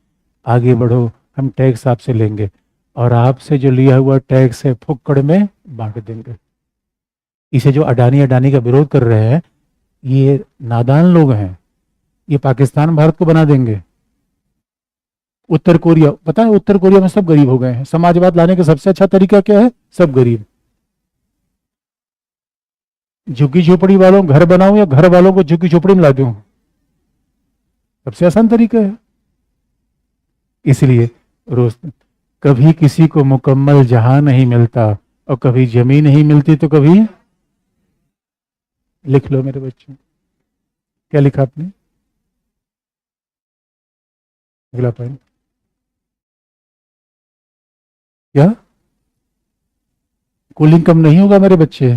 आगे बढ़ो, हम टैक्स आपसे लेंगे और आपसे जो लिया हुआ टैक्स है फुक्कड़ में बांट देंगे। इसे जो अडानी अडानी का विरोध कर रहे हैं, ये नादान लोग हैं। ये पाकिस्तान भारत को बना देंगे। उत्तर कोरिया, पता है उत्तर कोरिया में सब गरीब हो गए हैं। समाजवाद लाने का सबसे अच्छा तरीका क्या है? सब गरीब। झुग्गी झोपड़ी वालों को घर बनाऊं या घर वालों को झुग्गी झोपड़ी में ला दूं? सबसे आसान तरीका है। इसलिए रोज, कभी किसी को मुकम्मल जहां नहीं मिलता, और कभी जमीन नहीं मिलती, तो कभी, लिख लो मेरे बच्चों, क्या लिखा आपने? अगला पॉइंट क्या? कूलिंग कम नहीं होगा मेरे बच्चे।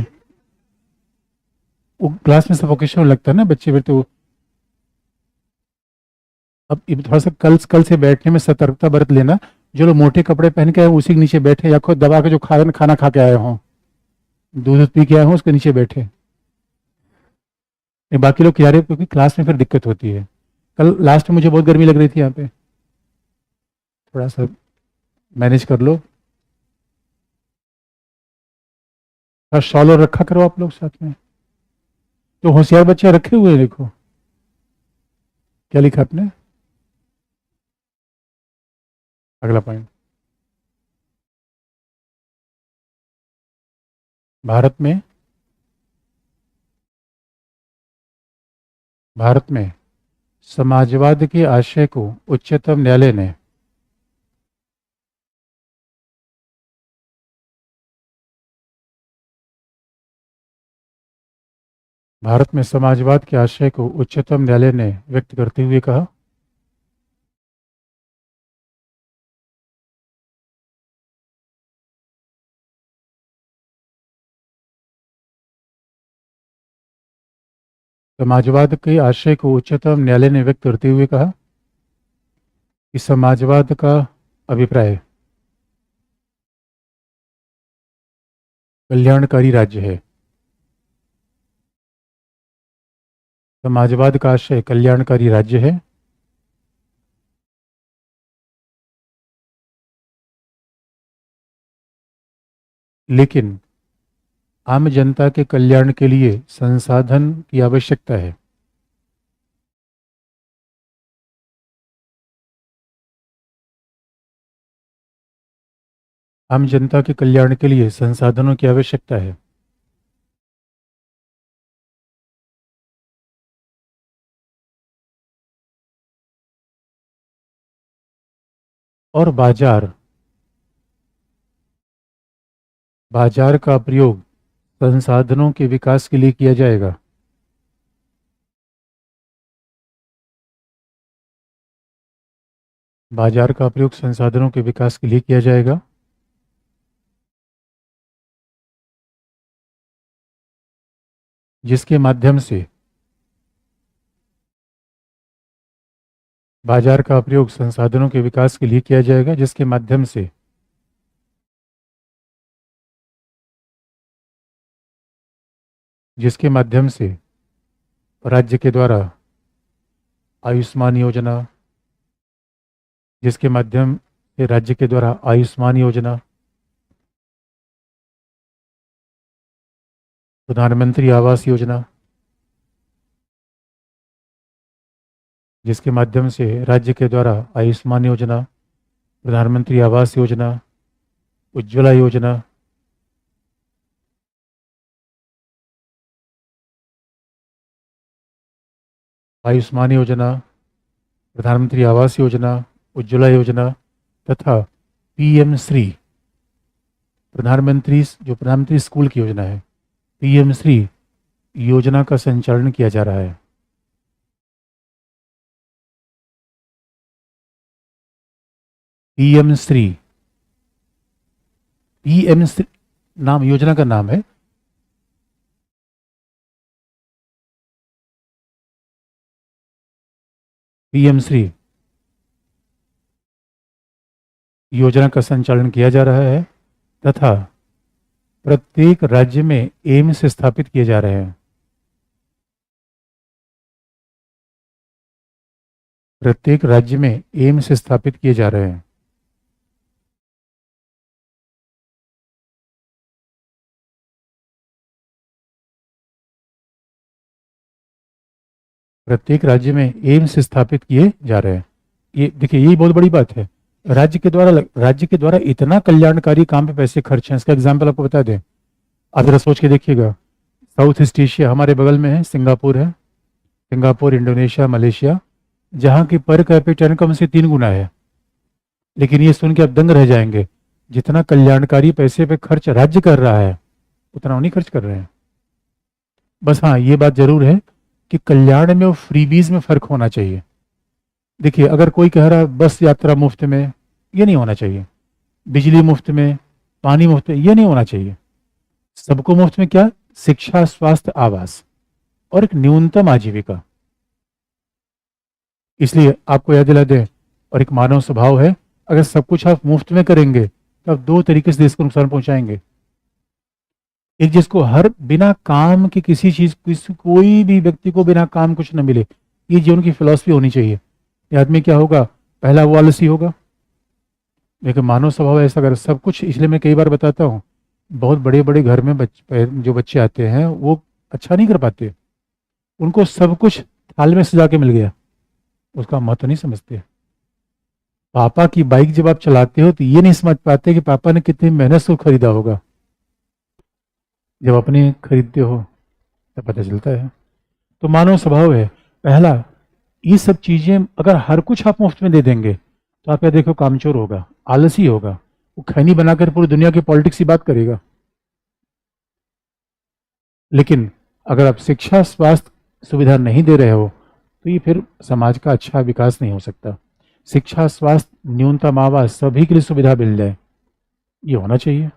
वो क्लास में सफोकेशन लगता है ना बच्चे बैठे वो। अब ये थोड़ा सा कल कल से बैठने में सतर्कता बरत लेना। जो लोग मोटे कपड़े पहन के आए उसी के नीचे बैठे, या खुद दबा के जो खाना खा के आए हों, दूध पी के आए हों, उसके नीचे बैठे। ये बाकी लोग किनारे, क्योंकि क्लास में फिर दिक्कत होती है। कल लास्ट में मुझे बहुत गर्मी लग रही थी यहाँ पे। थोड़ा सा मैनेज कर लो। थोड़ा शॉल और रखा करो आप लोग साथ में। तो होशियार बच्चे रखे हुए हैं, देखो क्या लिखा आपने। अगला पॉइंट, भारत में भारत में समाजवाद के आशय को उच्चतम न्यायालय ने, भारत में समाजवाद के आशय को उच्चतम न्यायालय ने व्यक्त करते हुए कहा, समाजवाद के आशय को उच्चतम न्यायालय ने व्यक्त करते हुए कहा कि समाजवाद का अभिप्राय कल्याणकारी राज्य है। समाजवाद का आशय कल्याणकारी राज्य है, लेकिन आम जनता के कल्याण के लिए संसाधन की आवश्यकता है। आम जनता के कल्याण के लिए संसाधनों की आवश्यकता है। और बाजार का प्रयोग संसाधनों के विकास के लिए किया जाएगा। बाजार का प्रयोग संसाधनों के विकास के लिए किया जाएगा, जिसके माध्यम से बाजार का प्रयोग संसाधनों के विकास के लिए किया जाएगा, जिसके माध्यम से राज्य के द्वारा आयुष्मान योजना, जिसके माध्यम से राज्य के द्वारा आयुष्मान योजना, प्रधानमंत्री आवास योजना, जिसके माध्यम से राज्य के द्वारा आयुष्मान योजना, प्रधानमंत्री आवास योजना, उज्ज्वला योजना, आयुष्मान योजना, प्रधानमंत्री आवास योजना, उज्ज्वला योजना तथा पीएम श्री प्रधानमंत्री स्कूल की योजना है, पीएम श्री योजना का संचालन किया जा रहा है। पीएम श्री नाम योजना का नाम है। पीएम श्री योजना का संचालन किया जा रहा है तथा प्रत्येक राज्य में एम्स स्थापित किए जा रहे हैं। प्रत्येक राज्य में एम्स स्थापित किए जा रहे हैं। प्रत्येक राज्य में एम्स स्थापित किए जा रहे हैं। ये देखिए, यही बहुत बड़ी बात है। राज्य के द्वारा इतना कल्याणकारी काम पे पैसे खर्च हैं। इसका एग्जाम्पल आपको बता दें, आप जरा सोच के देखिएगा। साउथ ईस्ट एशिया हमारे बगल में है, सिंगापुर है, सिंगापुर, इंडोनेशिया, मलेशिया, जहाँ की पर कैपिटा इनकम से 3 गुना है। लेकिन ये सुन के आप दंग रह जाएंगे, जितना कल्याणकारी पैसे पे खर्च राज्य कर रहा है उतना वो नहीं खर्च कर रहे हैं। बस हाँ, ये बात जरूर है कि कल्याण में और फ्रीबीज में फर्क होना चाहिए। देखिए, अगर कोई कह रहा है बस यात्रा मुफ्त में, ये नहीं होना चाहिए। बिजली मुफ्त में, पानी मुफ्त में, ये नहीं होना चाहिए। सबको मुफ्त में क्या? शिक्षा, स्वास्थ्य, आवास और एक न्यूनतम आजीविका। इसलिए आपको याद दिला दें, और एक मानव स्वभाव है, अगर सब कुछ आप मुफ्त में करेंगे तो आप 2 तरीके से देश को नुकसान पहुंचाएंगे। एक, जिसको हर बिना काम की कोई भी व्यक्ति को बिना काम कुछ न मिले, ये जीवन की फिलॉसफी होनी चाहिए। ये आदमी क्या होगा? पहला वो आलसी होगा। लेकिन मानव स्वभाव ऐसा, अगर सब कुछ, इसलिए मैं कई बार बताता हूँ, बहुत बड़े बड़े घर में जो बच्चे आते हैं वो अच्छा नहीं कर पाते। उनको सब कुछ थाल में सजा के मिल गया, उसका महत्व नहीं समझते। पापा की बाइक जब आप चलाते हो तो ये नहीं समझ पाते कि पापा ने कितनी मेहनत से खरीदा होगा। जब अपने खरीदते हो तब पता चलता है। तो मानव स्वभाव है, पहला, ये सब चीजें अगर हर कुछ आप मुफ्त में दे देंगे तो आप क्या देखो, कामचोर होगा, आलसी होगा, वो खैनी बनाकर पूरी दुनिया की पॉलिटिक्स की बात करेगा। लेकिन अगर आप शिक्षा, स्वास्थ्य सुविधा नहीं दे रहे हो तो ये फिर समाज का अच्छा विकास नहीं हो सकता। शिक्षा, स्वास्थ्य, न्यूनतम आवास, सभी के लिए सुविधा मिल जाए, ये होना चाहिए।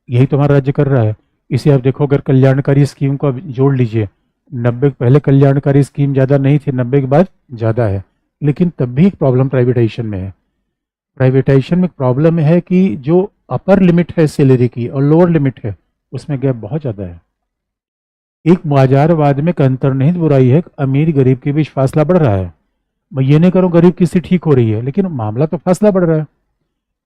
यही तो हमारा राज्य कर रहा है। इसे आप देखो, अगर कल्याणकारी स्कीम को आप जोड़ लीजिए 90 पहले कल्याणकारी स्कीम ज़्यादा नहीं थी, 90 के बाद ज़्यादा है, लेकिन तब भी एक प्रॉब्लम प्राइवेटाइजेशन में है। प्राइवेटाइजेशन में प्रॉब्लम है कि जो अपर लिमिट है सैलरी की और लोअर लिमिट है उसमें गैप बहुत ज़्यादा है। एक बाजारवाद में एक अंतर्निहित बुराई है, अमीर गरीब के बीच फासला बढ़ रहा है। मैं ये नहीं करूँ गरीब की स्थिति ठीक हो रही है, लेकिन मामला तो फासला बढ़ रहा है।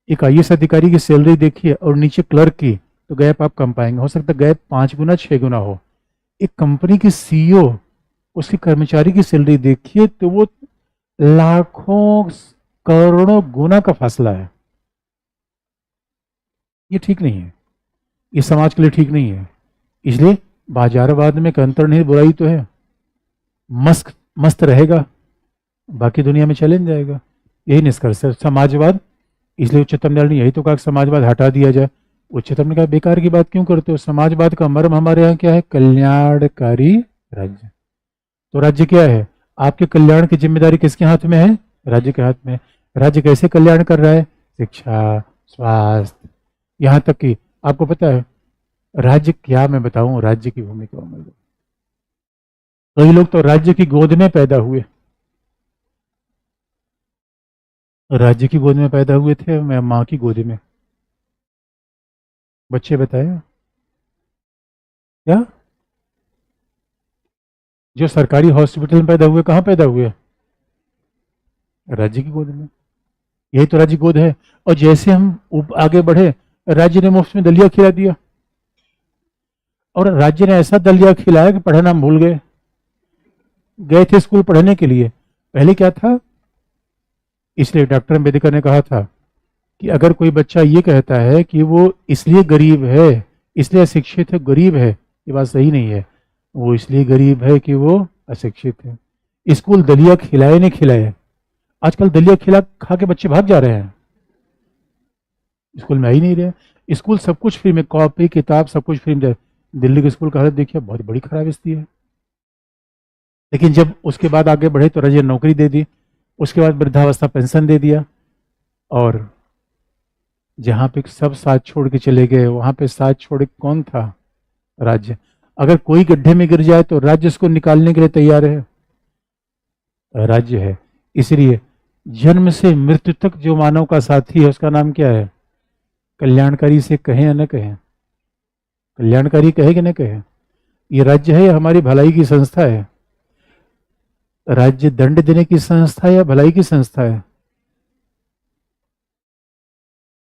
एक आईएएस अधिकारी की सैलरी देखिए और नीचे क्लर्क की, तो गैप आप कम पाएंगे। हो सकता है गैप 5 गुना 6 गुना हो। एक कंपनी की सीईओ, उसके कर्मचारी की सैलरी देखिए तो वो लाखों करोड़ों गुना का फासला है। ये ठीक नहीं है, ये समाज के लिए ठीक नहीं है। इसलिए बाजारवाद में एक अंतर्निहित बुराई तो है। मस्त मस्त रहेगा, बाकी दुनिया में चैलेंज जाएगा। यही निष्कर्ष है समाजवाद। इसलिए उच्चतम न्यायालय ने यही तो कहा कि समाजवाद हटा दिया जाए। उच्चतम ने कहा बेकार की बात क्यों करते हो, समाजवाद का मर्म हमारे यहाँ क्या है, कल्याणकारी राज्य। तो राज्य क्या है, आपके कल्याण की जिम्मेदारी किसके हाथ में है, राज्य के हाथ में। राज्य कैसे कल्याण कर रहा है, शिक्षा, स्वास्थ्य, यहाँ तक कि आपको पता है राज्य क्या, मैं बताऊं राज्य की भूमिका में। कई लोग तो राज्य की गोद में पैदा हुए, राज्य की गोद में पैदा हुए थे, मैं माँ की गोद में। बच्चे बताए क्या, जो सरकारी हॉस्पिटल में पैदा हुए, कहाँ पैदा हुए, राज्य की गोद में। यही तो राज्य गोद है। और जैसे हम आगे बढ़े, राज्य ने मुफ्त में दलिया खिला दिया, और राज्य ने ऐसा दलिया खिलाया कि पढ़ना हम भूल गए। गए थे स्कूल पढ़ने के लिए, पहले क्या था। इसलिए डॉक्टर अम्बेडकर ने कहा था कि अगर कोई बच्चा ये कहता है कि वो इसलिए गरीब है, इसलिए अशिक्षित है, गरीब है, ये बात सही नहीं है। वो इसलिए गरीब है कि वो अशिक्षित है। स्कूल दलिया खिलाए नहीं खिलाए, आजकल दलिया खिला खा के बच्चे भाग जा रहे हैं, स्कूल में आ ही नहीं रहे। स्कूल सब कुछ फ्री में, कॉपी किताब सब कुछ फ्री में। दिल्ली के स्कूल का हालत देखिए, बहुत बड़ी खराब स्थिति है। लेकिन जब उसके बाद आगे बढ़े तो राज्य नौकरी दे दी, उसके बाद वृद्धावस्था पेंशन दे दिया, और जहाँ पे सब साथ छोड़ के चले गए वहां पे साथ छोड़ के कौन था, राज्य। अगर कोई गड्ढे में गिर जाए तो राज्य उसको निकालने के लिए तैयार है, राज्य है। इसलिए जन्म से मृत्यु तक जो मानव का साथी है उसका नाम क्या है, कल्याणकारी। से कहें या न कहें, कल्याणकारी कहे कि न कहे, ये राज्य है या हमारी भलाई की संस्था है। राज्य दंड देने की संस्था है या भलाई की संस्था है।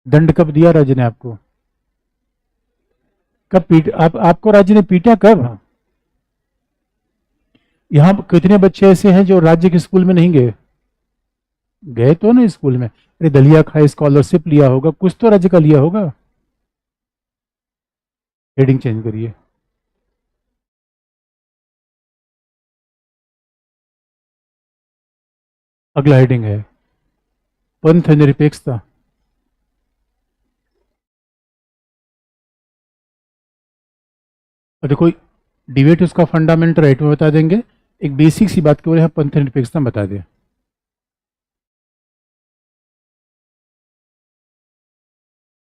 दंड कब दिया राज्य ने आपको, कब पीट आपको राज्य ने पीटा कब। यहां कितने बच्चे ऐसे हैं जो राज्य के स्कूल में नहीं गए, गए तो ना स्कूल में, अरे दलिया खाए, स्कॉलरशिप लिया होगा, कुछ तो राज्य का लिया होगा। हेडिंग चेंज करिए। अगला हेडिंग है पंथ निरपेक्षता। और देखो, डिबेट उसका फंडामेंटल राइट में बता देंगे, एक बेसिक सी बात केवल यहाँ पंथ निरपेक्षता बता दें।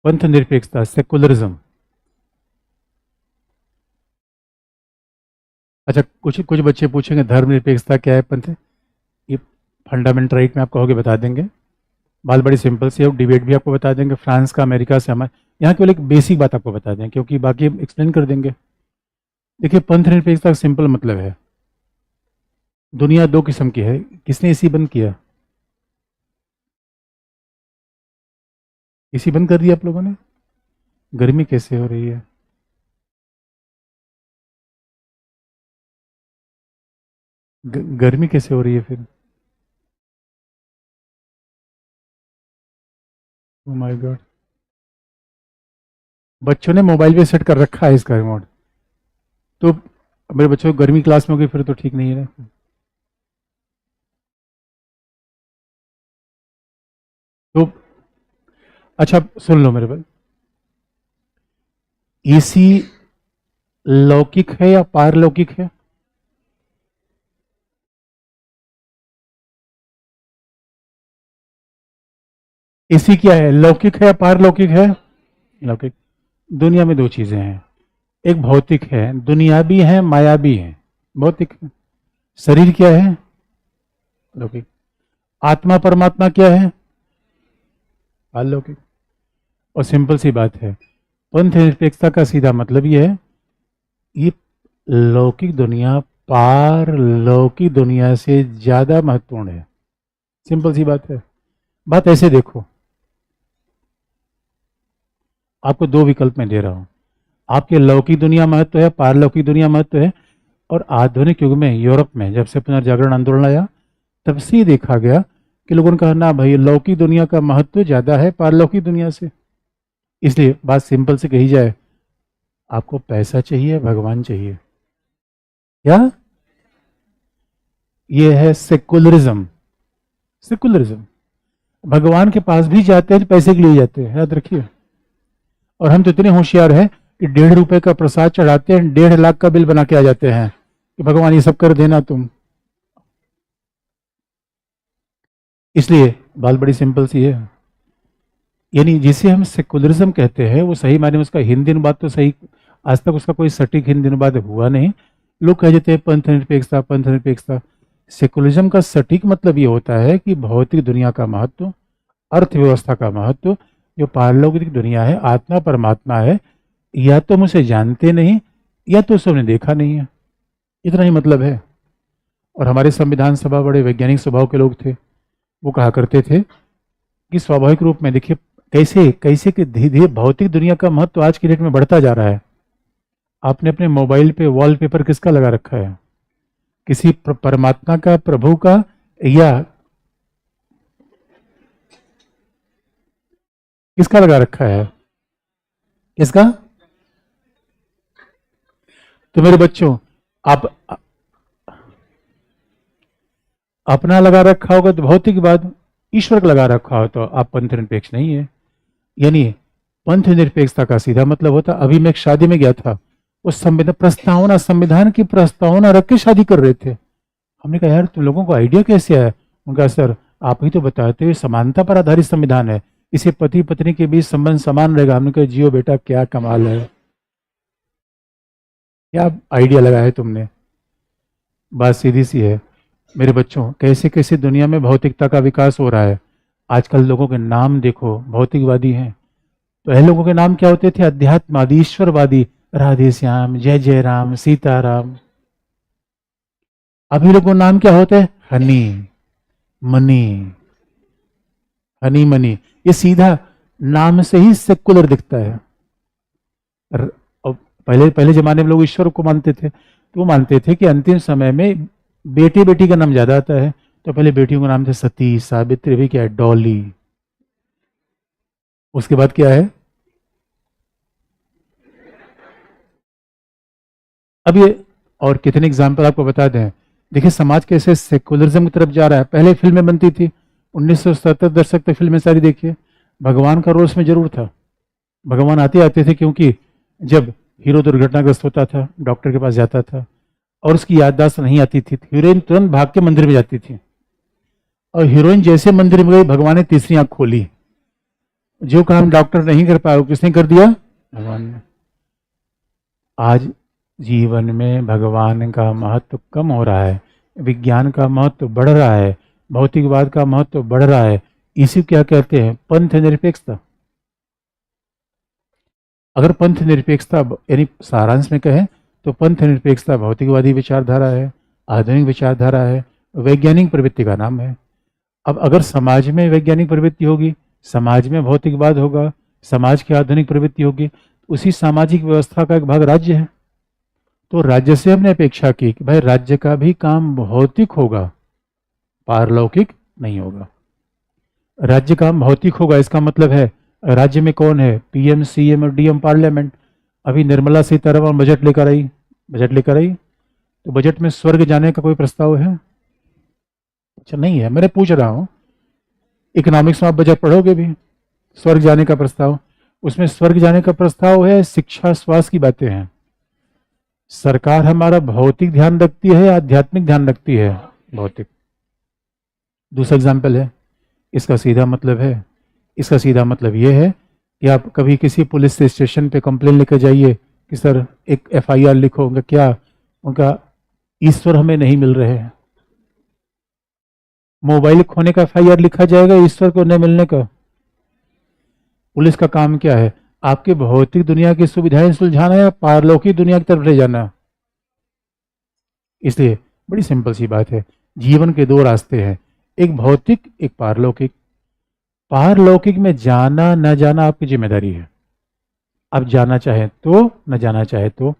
पंथ निरपेक्षता, सेकुलरिज्म। अच्छा, कुछ कुछ बच्चे पूछेंगे धर्मनिरपेक्षता क्या है, पंथ, ये फंडामेंटल राइट में आप कहोगे बता देंगे। बात बड़ी सिंपल सी है, डिबेट भी आपको बता देंगे, फ्रांस का, अमेरिका से, हमारे यहाँ केवल एक बेसिक बात आपको बता दें, क्योंकि बाकी हम एक्सप्लेन कर देंगे। देखिए, पंथ निरपेक्षता का सिंपल मतलब है, दुनिया दो किस्म की है। किसने इसी बंद किया, इसी बंद कर दिया आप लोगों ने। गर्मी कैसे हो रही है, गर्मी कैसे हो रही है फिर, ओ माय गॉड। बच्चों ने मोबाइल पे सेट कर रखा है इसका रिमोट, तो मेरे बच्चों को गर्मी क्लास में होगी फिर तो ठीक नहीं है। तो अच्छा सुन लो मेरे भाई, एसी लौकिक है या पारलौकिक है, एसी क्या है, लौकिक है या पारलौकिक है, लौकिक। दुनिया में दो चीजें हैं, एक भौतिक है, दुनियावी है, मायावी है। भौतिक है। शरीर क्या है? लौकिक। आत्मा परमात्मा क्या है? अलौकिक। और सिंपल सी बात है, पंथ निरपेक्षता का सीधा मतलब ये है, ये लौकिक दुनिया पारलौकिक दुनिया से ज्यादा महत्वपूर्ण है। सिंपल सी बात है। बात ऐसे देखो, आपको दो विकल्प मैं दे रहा हूं, आपके लौकिक दुनिया महत्व है, पारलौकिक दुनिया महत्व है। और आधुनिक युग में यूरोप में जब से पुनर्जागरण आंदोलन आया, तब से ही देखा गया कि लोगों ने कहा ना भाई, लौकिक दुनिया का महत्व ज्यादा है पारलौकिक दुनिया से। इसलिए बात सिंपल से कही जाए, आपको पैसा चाहिए, भगवान चाहिए? क्या? ये है सेकुलरिज्म। सेकुलरिज्म। भगवान के पास भी जाते हैं तो पैसे के लिए जाते हैं, याद रखिए। और हम तो इतने होशियार हैं कि 1.5 रुपए का प्रसाद चढ़ाते हैं, 1.5 लाख का बिल बना के आ जाते हैं कि भगवान ये सब कर देना तुम। इसलिए बात बड़ी सिंपल सी है। यानी जिसे हम सेकुलरिज्म कहते हैं, वो सही मायने में उसका हिंदी अनुवाद तो सही, आज तक उसका कोई सटीक हिंदी अनुवाद हुआ नहीं। लोग कह देते हैं पंथ निरपेक्षता, पंथ निरपेक्षता। सेकुलरिज्म का सटीक मतलब ये होता है कि भौतिक दुनिया का महत्व, अर्थव्यवस्था का महत्व, जो पारलौकिक दुनिया है, आत्मा परमात्मा है, या तो हम उसे जानते नहीं या तो उसे हमने देखा नहीं है। इतना ही मतलब है। और हमारे संविधान सभा बड़े वैज्ञानिक स्वभाव के लोग थे। वो कहा करते थे कि स्वाभाविक रूप में देखिए कैसे कैसे कि धीरे धीरे भौतिक दुनिया का महत्व आज की डेट में बढ़ता जा रहा है। आपने अपने मोबाइल पे वॉलपेपर किसका लगा रखा है? किसी परमात्मा का, प्रभु का, या किसका लगा रखा है? किसका? तो मेरे बच्चों, आप अपना लगा रखा होगा तो भौतिक बात, ईश्वर का लगा रखा हो तो आप पंथ निरपेक्ष नहीं है। यानी पंथ निरपेक्षता का सीधा मतलब होता, अभी मैं एक शादी में गया था, उस संविधान की प्रस्तावना रख के शादी कर रहे थे। हमने कहा यार तुम लोगों को आइडिया कैसे आया? उनका सर आप ही तो बताते हुए समानता पर आधारित संविधान है, इसे पति पत्नी के बीच संबंध समान रहेगा। हमने कहा जियो बेटा, क्या कमाल है, क्या आइडिया लगाया है तुमने। बात सीधी सी है मेरे बच्चों, कैसे कैसे दुनिया में भौतिकता का विकास हो रहा है। आजकल लोगों के नाम देखो, भौतिकवादी हैं। पहले लोगों के नाम क्या होते थे? अध्यात्मवादी, ईश्वरवादी, राधे श्याम, जय जय राम, सीताराम। अभी लोगों के नाम क्या होते हैं? Honey money, Honey money. ये सीधा नाम से ही सेकुलर दिखता है। पहले पहले जमाने में लोग ईश्वर को मानते थे, तो वो मानते थे कि अंतिम समय में बेटी बेटी का नाम ज्यादा आता है। तो पहले बेटियों का नाम थे सती, सावित्री, भी क्या है? डॉली। उसके बाद क्या है? अब ये और कितने एग्जाम्पल आपको बता दें। देखिए समाज कैसे सेकुलरिज्म की तरफ जा रहा है। पहले फिल्में बनती थी, 1970 दशक तक फिल्में सारी देखिए, भगवान का रोल उसमें जरूर था। भगवान आते आते थे, क्योंकि जब हीरो दुर्घटनाग्रस्त होता था, डॉक्टर के पास जाता था और उसकी याददाश्त नहीं आती थी, हीरोइन तुरंत भाग के मंदिर में जाती थी। और हीरोइन जैसे मंदिर में गई, भगवान ने तीसरी आंख खोली। जो काम डॉक्टर नहीं कर पाया, किसने कर दिया? भगवान ने। आज जीवन में भगवान का महत्व कम हो रहा है, विज्ञान का महत्व बढ़ रहा है, भौतिकवाद का महत्व बढ़ रहा है। इसी क्या कहते हैं? पंथ निरपेक्षता। अगर पंथ निरपेक्षता यानी सारांश में कहें तो पंथ निरपेक्षता भौतिकवादी विचारधारा है, आधुनिक विचारधारा है, वैज्ञानिक प्रवृत्ति का नाम है। अब अगर समाज में वैज्ञानिक प्रवृत्ति होगी, समाज में भौतिकवाद होगा, समाज की आधुनिक प्रवृत्ति होगी, उसी सामाजिक व्यवस्था का एक भाग राज्य है। तो राज्य से हमने अपेक्षा की कि भाई राज्य का भी काम भौतिक होगा, पारलौकिक नहीं होगा। राज्य काम भौतिक होगा, इसका मतलब है राज्य में कौन है? पीएम, सीएम और डीएम, पार्लियामेंट। अभी निर्मला सीतारमण बजट लेकर आई, तो बजट में स्वर्ग जाने का कोई प्रस्ताव है? अच्छा नहीं है, मैंने पूछ रहा हूं। इकोनॉमिक्स में आप बजट पढ़ोगे भी, स्वर्ग जाने का प्रस्ताव, उसमें स्वर्ग जाने का प्रस्ताव है, शिक्षा स्वास्थ्य की बातें हैं। सरकार हमारा भौतिक ध्यान रखती है या आध्यात्मिक ध्यान रखती है? भौतिक। दूसरा एग्जाम्पल है, इसका सीधा मतलब यह है कि आप कभी किसी पुलिस स्टेशन पे कंप्लेन लेकर जाइए कि सर एक एफआईआर लिखो, उनका क्या, उनका ईश्वर हमें नहीं मिल रहे हैं। मोबाइल खोने का एफआईआर लिखा जाएगा, ईश्वर को न मिलने का। पुलिस का काम क्या है? आपकी भौतिक दुनिया की सुविधाएं सुलझाना या पारलौकिक दुनिया की तरफ ले जाना। इसलिए बड़ी सिंपल सी बात है, जीवन के दो रास्ते हैं, एक भौतिक एक पारलौकिक। पारलौकिक में जाना न जाना आपकी जिम्मेदारी है। आप जाना चाहें तो, न जाना चाहे तो।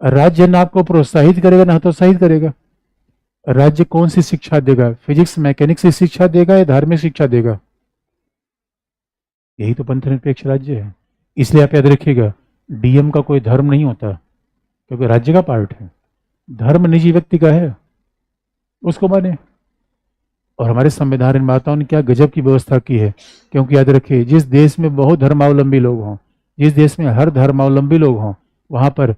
राज्य न आपको प्रोत्साहित करेगा न हतोत्साहित करेगा। राज्य कौन सी शिक्षा देगा? फिजिक्स मैकेनिक्स की शिक्षा देगा या धार्मिक शिक्षा देगा? यही तो पंथ निरपेक्ष राज्य है। इसलिए आप याद रखिएगा, डीएम का कोई धर्म नहीं होता, क्योंकि राज्य का पार्ट है। धर्म निजी व्यक्ति का है, उसको माने। और हमारे संविधान निर्माताओं ने क्या गजब की व्यवस्था की है, क्योंकि याद रखिए, जिस देश में बहुत धर्मावलंबी लोग हों, जिस देश में हर धर्मावलंबी लोग हों, वहां पर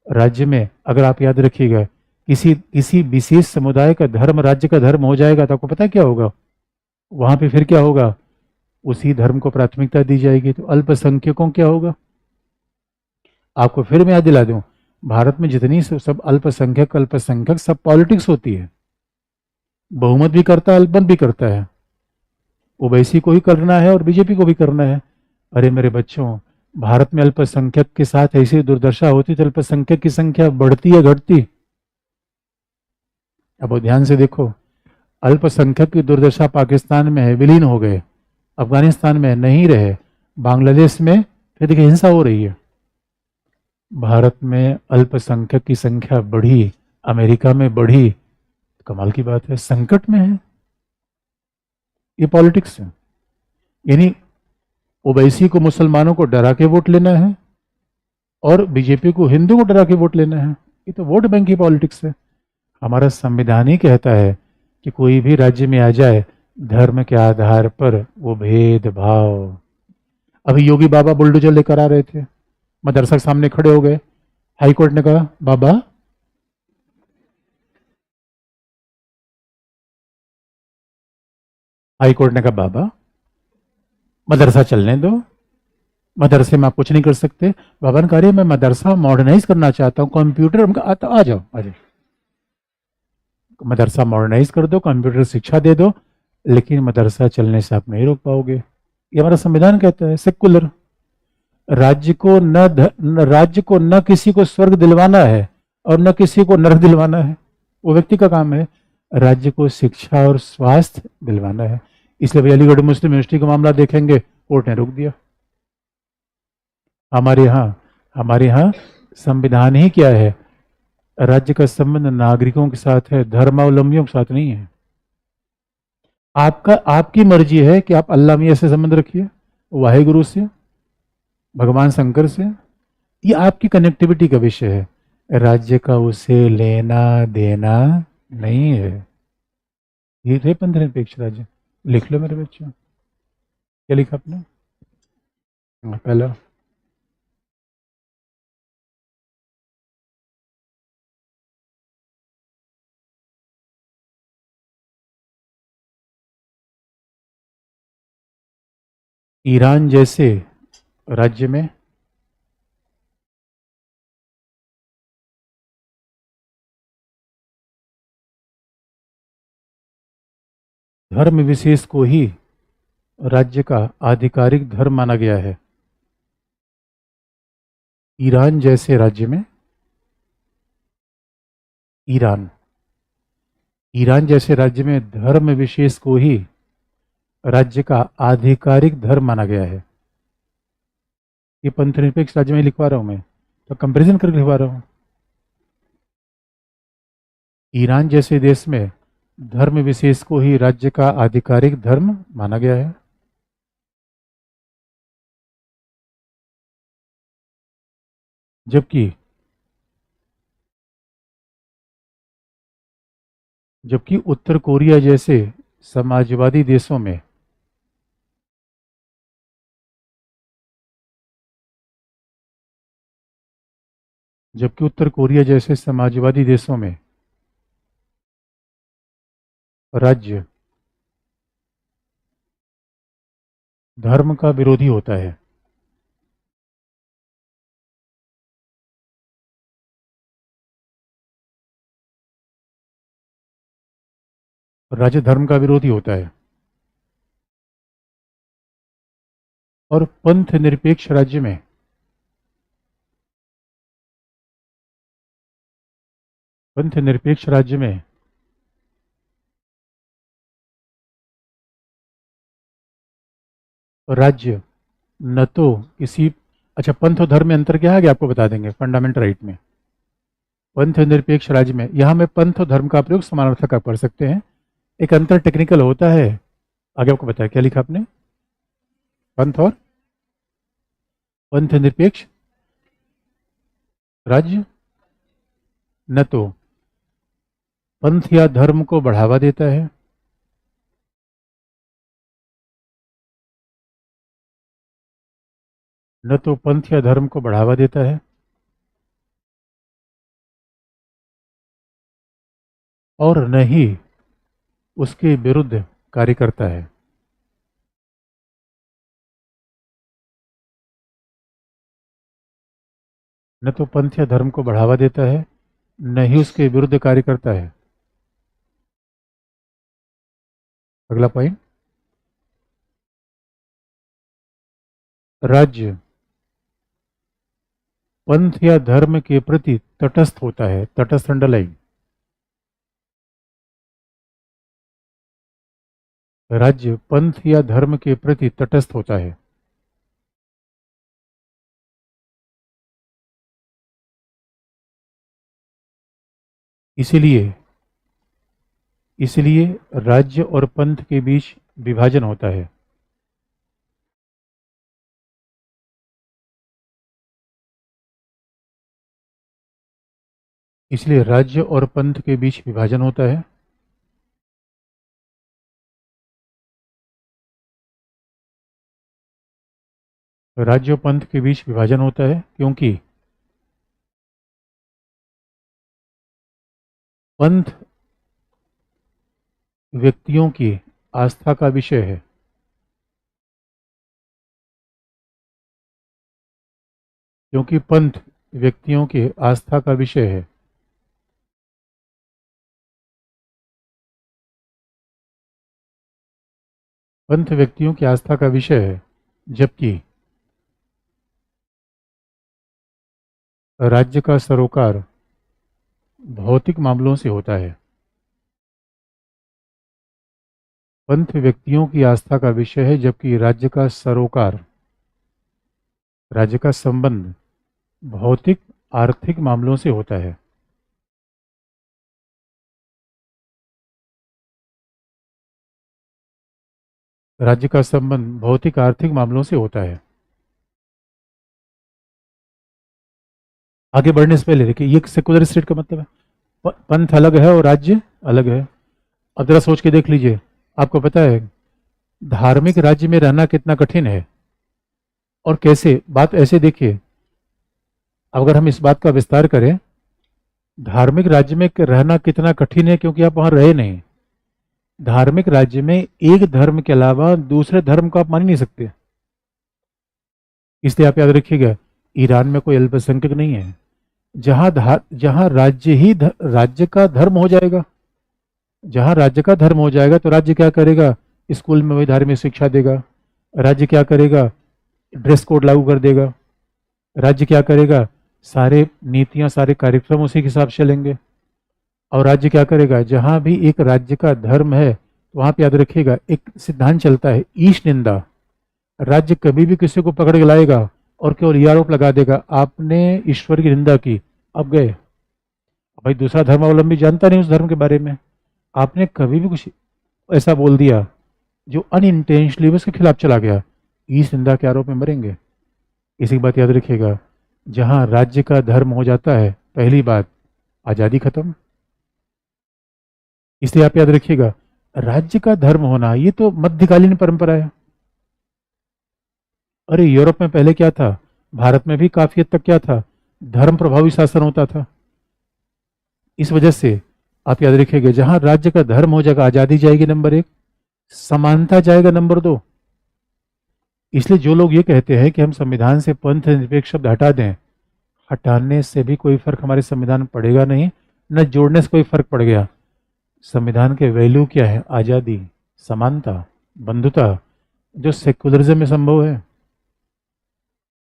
राज्य में, अगर आप याद रखिएगा, किसी किसी विशेष समुदाय का धर्म राज्य का धर्म हो जाएगा तो आपको पता है क्या होगा? वहां पे फिर क्या होगा? उसी धर्म को प्राथमिकता दी जाएगी। तो अल्पसंख्यकों क्या होगा? आपको फिर मैं याद दिला दूं, भारत में जितनी सब अल्पसंख्यक अल्पसंख्यक सब पॉलिटिक्स होती है। बहुमत भी करता है, अल्पमत भी करता है। ओवैसी को ही करना है और बीजेपी को भी करना है। अरे मेरे बच्चों, भारत में अल्पसंख्यक के साथ ऐसी दुर्दशा होती तो अल्पसंख्यक की संख्या बढ़ती या घटती? अब ध्यान से देखो, अल्पसंख्यक की दुर्दशा पाकिस्तान में है, विलीन हो गए। अफगानिस्तान में नहीं रहे, बांग्लादेश में फिर देखिए हिंसा हो रही है। भारत में अल्पसंख्यक की संख्या बढ़ी, अमेरिका में बढ़ी। कमाल की बात है, संकट में है। ये पॉलिटिक्स है। यानी ओवैसी को मुसलमानों को डरा के वोट लेना है और बीजेपी को हिंदू को डरा के वोट लेना है। ये तो वोट बैंक की पॉलिटिक्स है। हमारा संविधान ही कहता है कि कोई भी राज्य में आ जाए, धर्म के आधार पर वो भेदभाव। अभी योगी बाबा बुलडोजर लेकर आ रहे थे, मदरसा के सामने खड़े हो गए। हाईकोर्ट ने कहा, बाबा हाईकोर्ट ने कहा बाबा मदरसा चलने दो, मदरसे में आप कुछ नहीं कर सकते। बाबा ने कहा, अरे मैं मदरसा मॉडर्नाइज करना चाहता हूँ, कंप्यूटर। आ जाओ आ जाओ, मदरसा मॉडर्नाइज कर दो, कंप्यूटर शिक्षा दे दो, लेकिन मदरसा चलने से आप नहीं रोक पाओगे। ये हमारा संविधान कहता है, सेकुलर। राज्य को न किसी को स्वर्ग दिलवाना है और न किसी को नरक दिलवाना है, वो व्यक्ति का काम है। राज्य को शिक्षा और स्वास्थ्य दिलवाना है। इसलिए भाई अलीगढ़ मुस्लिम यूनिवर्सिटी का मामला देखेंगे, कोर्ट ने रोक दिया। हमारे यहाँ संविधान ही क्या है? राज्य का संबंध नागरिकों के साथ है, धर्मावलंबियों के साथ नहीं है। आपकी मर्जी है कि आप अल्लाह मियाँ से संबंध रखिए, वाहेगुरु से, भगवान शंकर से। ये आपकी कनेक्टिविटी का विषय है, राज्य का उसे लेना देना नहीं है। ये थे पंथ निरपेक्ष राज्य। लिख लो मेरे बच्चों, क्या लिखा आपने? पहला, ईरान जैसे राज्य में धर्म विशेष को ही राज्य का आधिकारिक धर्म माना गया है। ईरान जैसे राज्य में, ईरान ईरान जैसे राज्य में धर्म विशेष को ही राज्य का आधिकारिक धर्म माना गया है। ये पंथ निरपेक्ष राज्य में लिखवा रहा हूं मैं, तो कंपैरिजन करके लिखवा रहा हूं। ईरान जैसे देश में धर्म विशेष को ही राज्य का आधिकारिक धर्म माना गया है। जबकि जबकि उत्तर कोरिया जैसे समाजवादी देशों में जबकि उत्तर कोरिया जैसे समाजवादी देशों में राज्य धर्म का विरोधी होता है। राज्य धर्म का विरोधी होता है। और पंथ निरपेक्ष राज्य में राज्य न तो किसी, अच्छा, पंथ और धर्म में अंतर क्या है आगे आपको बता देंगे फंडामेंटल राइट में। पंथ निरपेक्ष राज्य में यहाँ में पंथ और धर्म का प्रयोग समानार्थक आप कर सकते हैं। एक अंतर टेक्निकल होता है, आगे आपको बताया क्या लिखा आपने, पंथ निरपेक्ष राज्य न तो पंथ या धर्म को बढ़ावा देता है, न तो पंथ या धर्म को बढ़ावा देता है और न ही उसके विरुद्ध कार्य करता है। न तो पंथ या धर्म को बढ़ावा देता है, न ही उसके विरुद्ध कार्य करता है। अगला पॉइंट, राज्य पंथ या धर्म के प्रति तटस्थ होता है, तटस्थ अंडरलाइन। राज्य पंथ या धर्म के प्रति तटस्थ होता है। इसलिए राज्य और पंथ के बीच विभाजन होता है। इसलिए राज्य और पंथ के बीच विभाजन होता है। राज्य और पंथ के बीच विभाजन होता है क्योंकि पंथ व्यक्तियों की आस्था का विषय है। क्योंकि पंथ व्यक्तियों की आस्था का विषय है। पंथ व्यक्तियों की आस्था का विषय है, जबकि राज्य का सरोकार भौतिक मामलों से होता है। पंथ व्यक्तियों की आस्था का विषय है, जबकि राज्य का सरोकार, राज्य का संबंध भौतिक आर्थिक मामलों से होता है। राज्य का संबंध भौतिक आर्थिक मामलों से होता है। आगे बढ़ने से पहले देखिए, ये सेकुलर स्टेट का मतलब है पंथ अलग है और राज्य अलग है। अब जरा सोच के देख लीजिए, आपको पता है धार्मिक राज्य में रहना कितना कठिन है और कैसे, बात ऐसे देखिए, अगर हम इस बात का विस्तार करें, धार्मिक राज्य में रहना कितना कठिन है क्योंकि आप वहां रहे नहीं। धार्मिक राज्य में एक धर्म के अलावा दूसरे धर्म को आप मान ही नहीं सकते। इसलिए आप याद रखिएगा, ईरान में कोई अल्पसंख्यक नहीं है। जहां राज्य का धर्म हो जाएगा, जहां राज्य का धर्म हो जाएगा तो राज्य क्या करेगा, स्कूल में वही धार्मिक शिक्षा देगा। राज्य क्या करेगा, ड्रेस कोड लागू कर देगा। राज्य क्या करेगा, सारे नीतियां सारे कार्यक्रम उसी के हिसाब से चलेंगे। और राज्य क्या करेगा, जहां भी एक राज्य का धर्म है वहां पे याद रखिएगा एक सिद्धांत चलता है, ईश निंदा। राज्य कभी भी किसी को पकड़ के लाएगा और केवल ये आरोप लगा देगा आपने ईश्वर की निंदा की, अब गए। भाई दूसरा धर्मावलंबी जानता नहीं उस धर्म के बारे में, आपने कभी भी कुछ ऐसा बोल दिया जो अनइंटेंशनली उसके खिलाफ चला गया, ईश निंदा के आरोप में मरेंगे। इसी बात याद रखिएगा, जहां राज्य का धर्म हो जाता है, पहली बात आज़ादी खत्म। इसलिए आप याद रखिएगा, राज्य का धर्म होना ये तो मध्यकालीन परंपरा है। अरे यूरोप में पहले क्या था, भारत में भी काफी हद तक क्या था, धर्म प्रभावी शासन होता था। इस वजह से आप याद रखिएगा, जहां राज्य का धर्म हो जाएगा आजादी जाएगी नंबर एक, समानता जाएगा नंबर दो। इसलिए जो लोग ये कहते हैं कि हम संविधान से पंथ निरपेक्ष शब्द हटा दें, हटाने से भी कोई फर्क हमारे संविधान में पड़ेगा नहीं, न जोड़ने से कोई फर्क पड़ गया। संविधान के वैल्यू क्या है? आज़ादी, समानता, बंधुता, जो सेक्युलरिज्म में संभव है।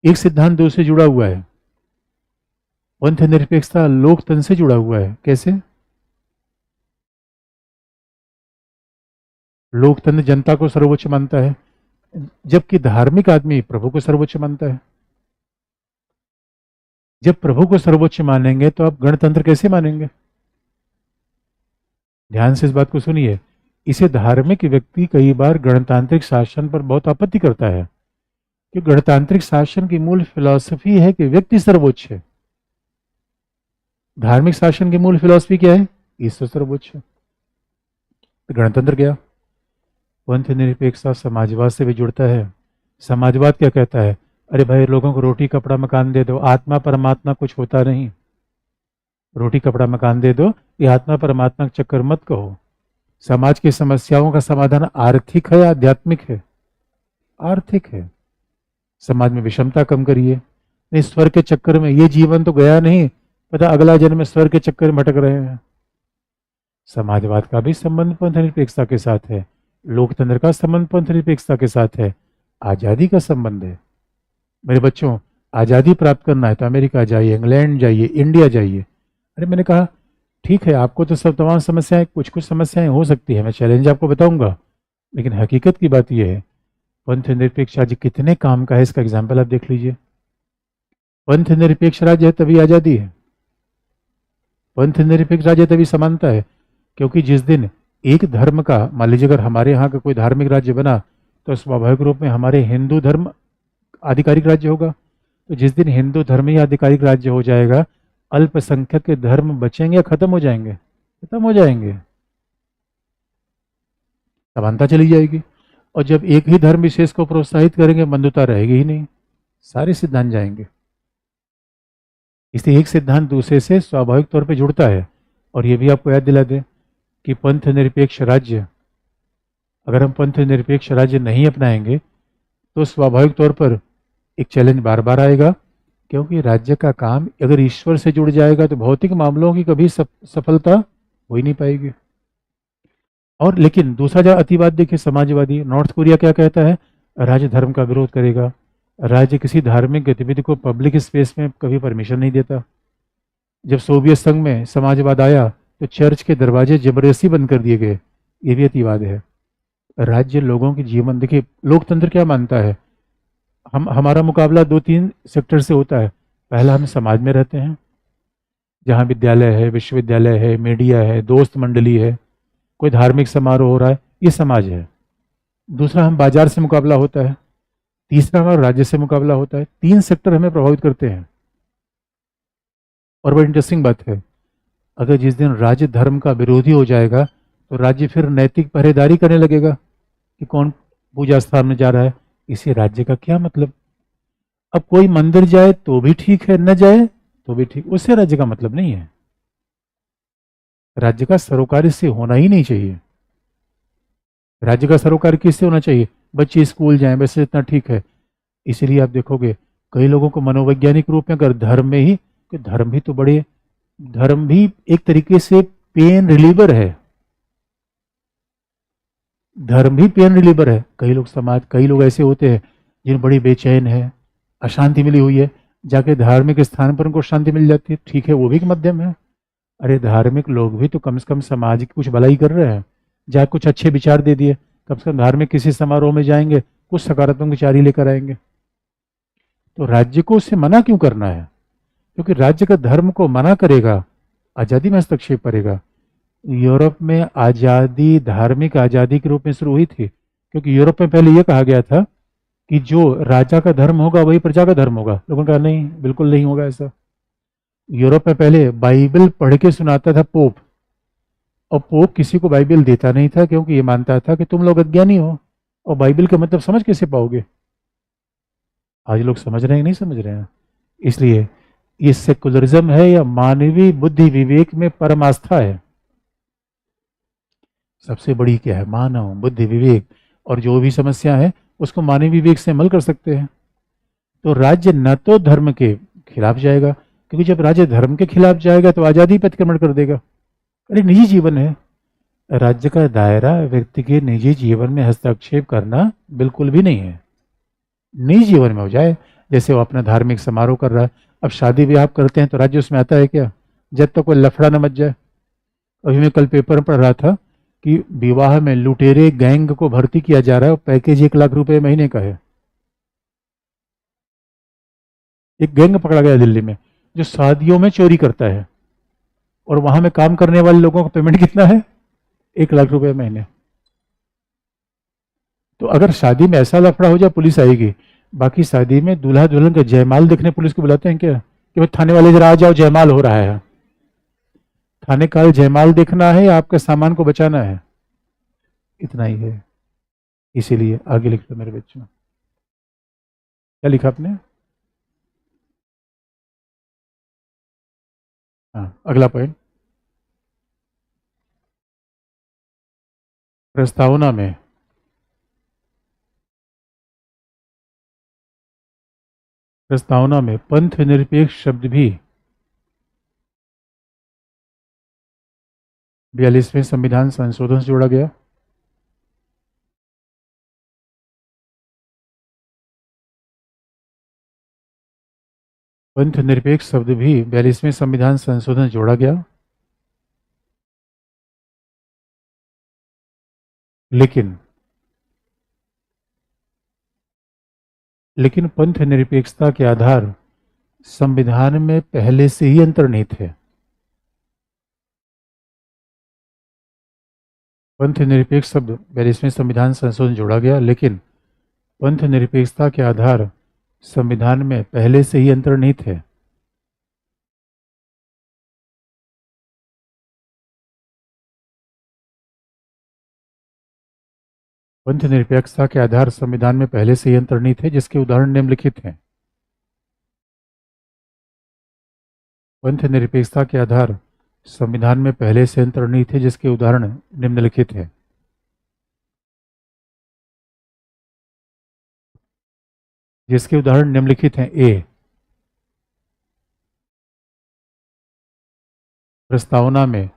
एक सिद्धांत दो से जुड़ा हुआ है। पंथ निरपेक्षता लोकतंत्र से जुड़ा हुआ है। कैसे? लोकतंत्र जनता को सर्वोच्च मानता है, जबकि धार्मिक आदमी प्रभु को सर्वोच्च मानता है। जब प्रभु को सर्वोच्च मानेंगे तो आप गणतंत्र कैसे मानेंगे? ध्यान से इस बात को सुनिए। इसे धार्मिक व्यक्ति कई बार गणतांत्रिक शासन पर बहुत आपत्ति करता है कि गणतांत्रिक शासन की मूल फिलॉसफी है कि व्यक्ति सर्वोच्च है। धार्मिक शासन की मूल फिलॉसफी क्या है? ईश्वर सर्वोच्च है। तो गणतंत्र क्या? पंथ निरपेक्षता समाजवाद से भी जुड़ता है। समाजवाद क्या कहता है? अरे भाई, लोगों को रोटी कपड़ा मकान दे दो, आत्मा परमात्मा कुछ होता नहीं। रोटी कपड़ा मकान दे दो, ये आत्मा परमात्मा का चक्कर मत कहो। समाज की समस्याओं का समाधान आर्थिक है या आध्यात्मिक है? आर्थिक है। समाज में विषमता कम करिए। नहीं, स्वर्ग के चक्कर में ये जीवन तो गया नहीं, पता अगला जन्म में स्वर्ग के चक्कर में भटक रहे हैं। समाजवाद का भी संबंध पंथ निरपेक्षता के साथ है। लोकतंत्र का संबंध पंथ निरपेक्षता के साथ है। आज़ादी का संबंध है। मेरे बच्चों, आज़ादी प्राप्त करना है तो अमेरिका जाइए, इंग्लैंड जाइए, इंडिया जाइए। अरे मैंने कहा ठीक है, आपको तो सब तमाम समस्याएं, कुछ कुछ समस्याएं हो सकती है, मैं चैलेंज आपको बताऊंगा, लेकिन हकीकत की बात यह है पंथ निरपेक्ष राज्य कितने काम का है, इसका एग्जाम्पल आप देख लीजिए। पंथ निरपेक्ष राज्य है तभी आज़ादी है। पंथ निरपेक्ष राज्य तभी समानता है, क्योंकि जिस दिन एक धर्म का, मान लीजिए अगर हमारे यहाँ का कोई धार्मिक राज्य बना तो स्वाभाविक रूप में हमारे हिंदू धर्म आधिकारिक राज्य होगा। तो जिस दिन हिंदू धर्म ही आधिकारिक राज्य हो जाएगा, अल्पसंख्यक के धर्म बचेंगे या खत्म हो जाएंगे? खत्म हो जाएंगे। समानता चली जाएगी। और जब एक ही धर्म विशेष को प्रोत्साहित करेंगे, बंधुता रहेगी ही नहीं, सारे सिद्धांत जाएंगे। इसलिए एक सिद्धांत दूसरे से स्वाभाविक तौर पे जुड़ता है। और ये भी आपको याद दिला दें कि पंथ निरपेक्ष राज्य, अगर हम पंथ निरपेक्ष राज्य नहीं अपनाएंगे तो स्वाभाविक तौर पर एक चैलेंज बार बार आएगा, क्योंकि राज्य का काम अगर ईश्वर से जुड़ जाएगा तो भौतिक मामलों की कभी सफलता हो ही नहीं पाएगी। और लेकिन दूसरा जो अतिवाद देखिए, समाजवादी, नॉर्थ कोरिया क्या कहता है? राज्य धर्म का विरोध करेगा। राज्य किसी धार्मिक गतिविधि को पब्लिक स्पेस में कभी परमिशन नहीं देता। जब सोवियत संघ में समाजवाद आया तो चर्च के दरवाजे जबरदस्ती बंद कर दिए गए। ये भी अतिवाद है। राज्य लोगों के जीवन, देखिए लोकतंत्र क्या मानता है? हमारा मुकाबला दो तीन सेक्टर से होता है। पहला, हम समाज में रहते हैं जहाँ विद्यालय है, विश्वविद्यालय है, मीडिया है, दोस्त मंडली है, कोई धार्मिक समारोह हो रहा है, ये समाज है। दूसरा, हम बाजार से मुकाबला होता है। तीसरा, हमारा राज्य से मुकाबला होता है। तीन सेक्टर हमें प्रभावित करते हैं। और बड़ी इंटरेस्टिंग बात है, अगर जिस दिन राज्य धर्म का विरोधी हो जाएगा तो राज्य फिर नैतिक पहरेदारी करने लगेगा कि कौन पूजा स्थान में जा रहा है। इसे राज्य का क्या मतलब? अब कोई मंदिर जाए तो भी ठीक है, न जाए तो भी ठीक, उससे राज्य का मतलब नहीं है। राज्य का सरोकार इससे होना ही नहीं चाहिए। राज्य का सरोकार किससे होना चाहिए? बच्चे स्कूल जाएं, वैसे इतना ठीक है। इसीलिए आप देखोगे कई लोगों को मनोवैज्ञानिक रूप में अगर धर्म में ही, कि धर्म भी तो बड़े, धर्म भी एक तरीके से पेन रिलीवर है। धर्म भी पेन रिलीवर है। कई लोग ऐसे होते हैं जिन्हें बड़ी बेचैन है, अशांति मिली हुई है, जाके धार्मिक स्थान पर उनको शांति मिल जाती है। ठीक है, वो भी एक माध्यम है। अरे धार्मिक लोग भी तो कम से कम समाज की कुछ भलाई कर रहे हैं। जहाँ कुछ अच्छे विचार दे दिए, कम से कम धार्मिक किसी समारोह में जाएंगे, कुछ सकारात्मक विचार ही लेकर आएंगे। तो राज्य को उससे मना क्यों करना है? क्योंकि राज्य का धर्म को मना करेगा, आज़ादी में हस्तक्षेप करेगा। यूरोप में आज़ादी धार्मिक आज़ादी के रूप में शुरू हुई थी, क्योंकि यूरोप में पहले यह कहा गया था कि जो राजा का धर्म होगा वही प्रजा का धर्म होगा। लोगों ने कहा नहीं, बिल्कुल नहीं होगा ऐसा। यूरोप में पहले बाइबल पढ़ के सुनाता था पोप, और पोप किसी को बाइबल देता नहीं था, क्योंकि ये मानता था कि तुम लोग अज्ञानी हो और बाइबल का मतलब समझ कैसे पाओगे। आज लोग समझ रहे हैं, नहीं समझ रहे हैं। इसलिए ये सेकुलरिज्म है या मानवीय बुद्धि विवेक में परम आस्था है। सबसे बड़ी क्या है? मानव बुद्धि विवेक। और जो भी समस्या है उसको मानवीय विवेक से हल कर सकते हैं। तो राज्य न तो धर्म के खिलाफ जाएगा, क्योंकि जब राज्य धर्म के खिलाफ जाएगा तो आज़ादी पर अतिक्रमण कर देगा। अरे निजी जीवन है, राज्य का दायरा व्यक्ति के निजी जीवन में हस्तक्षेप करना बिल्कुल भी नहीं है। निजी जीवन में हो जाए, जैसे वो अपना धार्मिक समारोह कर रहा है, अब शादी ब्याह आप करते हैं तो राज्य उसमें आता है क्या? जब तक कोई लफड़ा न मच जाए। अभी मैं कल पेपर में पढ़ रहा था कि विवाह में लुटेरे गैंग को भर्ती किया जा रहा है और पैकेज 1 लाख रुपए महीने का है। एक गैंग पकड़ा गया दिल्ली में जो शादियों में चोरी करता है, और वहां में काम करने वाले लोगों का पेमेंट कितना है? 1 लाख रुपए महीने। तो अगर शादी में ऐसा लफड़ा हो जाए पुलिस आएगी। बाकी शादी में दूल्हा दुल्हन का जयमाल देखने पुलिस को बुलाते हैं क्या कि भाई थाने वाले जरा आ जाओ जयमाल हो रहा है? थाने का जयमाल देखना है या आपके सामान को बचाना है? इतना ही है। इसीलिए आगे लिख लो मेरे बच्चों। क्या लिखा आपने? हाँ, अगला पॉइंट। प्रस्तावना में पंथ निरपेक्ष शब्द भी 42वें संविधान संशोधन से जोड़ा गया। पंथ निरपेक्ष शब्द भी 42वें संविधान संशोधन से जोड़ा गया। लेकिन पंथ निरपेक्षता के आधार संविधान में पहले से ही अंतर्निहित है। पंथ निरपेक्ष शब्द 42वें संविधान संशोधन जोड़ा गया, लेकिन पंथ निरपेक्षता के आधार संविधान में पहले से ही अंतर्निहित है। पंथ निरपेक्षता के आधार संविधान में पहले से ही अंतर्निहित है, जिसके उदाहरण निम्नलिखित हैं। पंथ निरपेक्षता के आधार संविधान में पहले से अंतर्निहित है, जिसके उदाहरण निम्नलिखित हैं। जिसके उदाहरण निम्नलिखित हैं। ए, प्रस्तावना में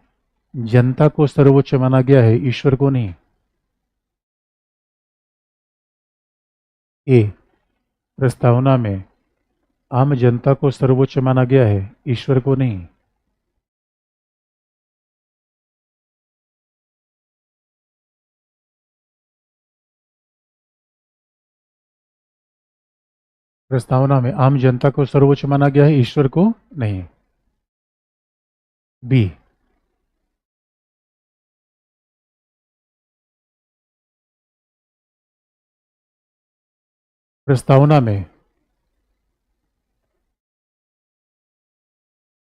जनता को सर्वोच्च माना गया है, ईश्वर को नहीं। ए, प्रस्तावना में आम जनता को सर्वोच्च माना गया है, ईश्वर को नहीं। प्रस्तावना में आम जनता को सर्वोच्च माना गया है, ईश्वर को नहीं। बी, प्रस्तावना में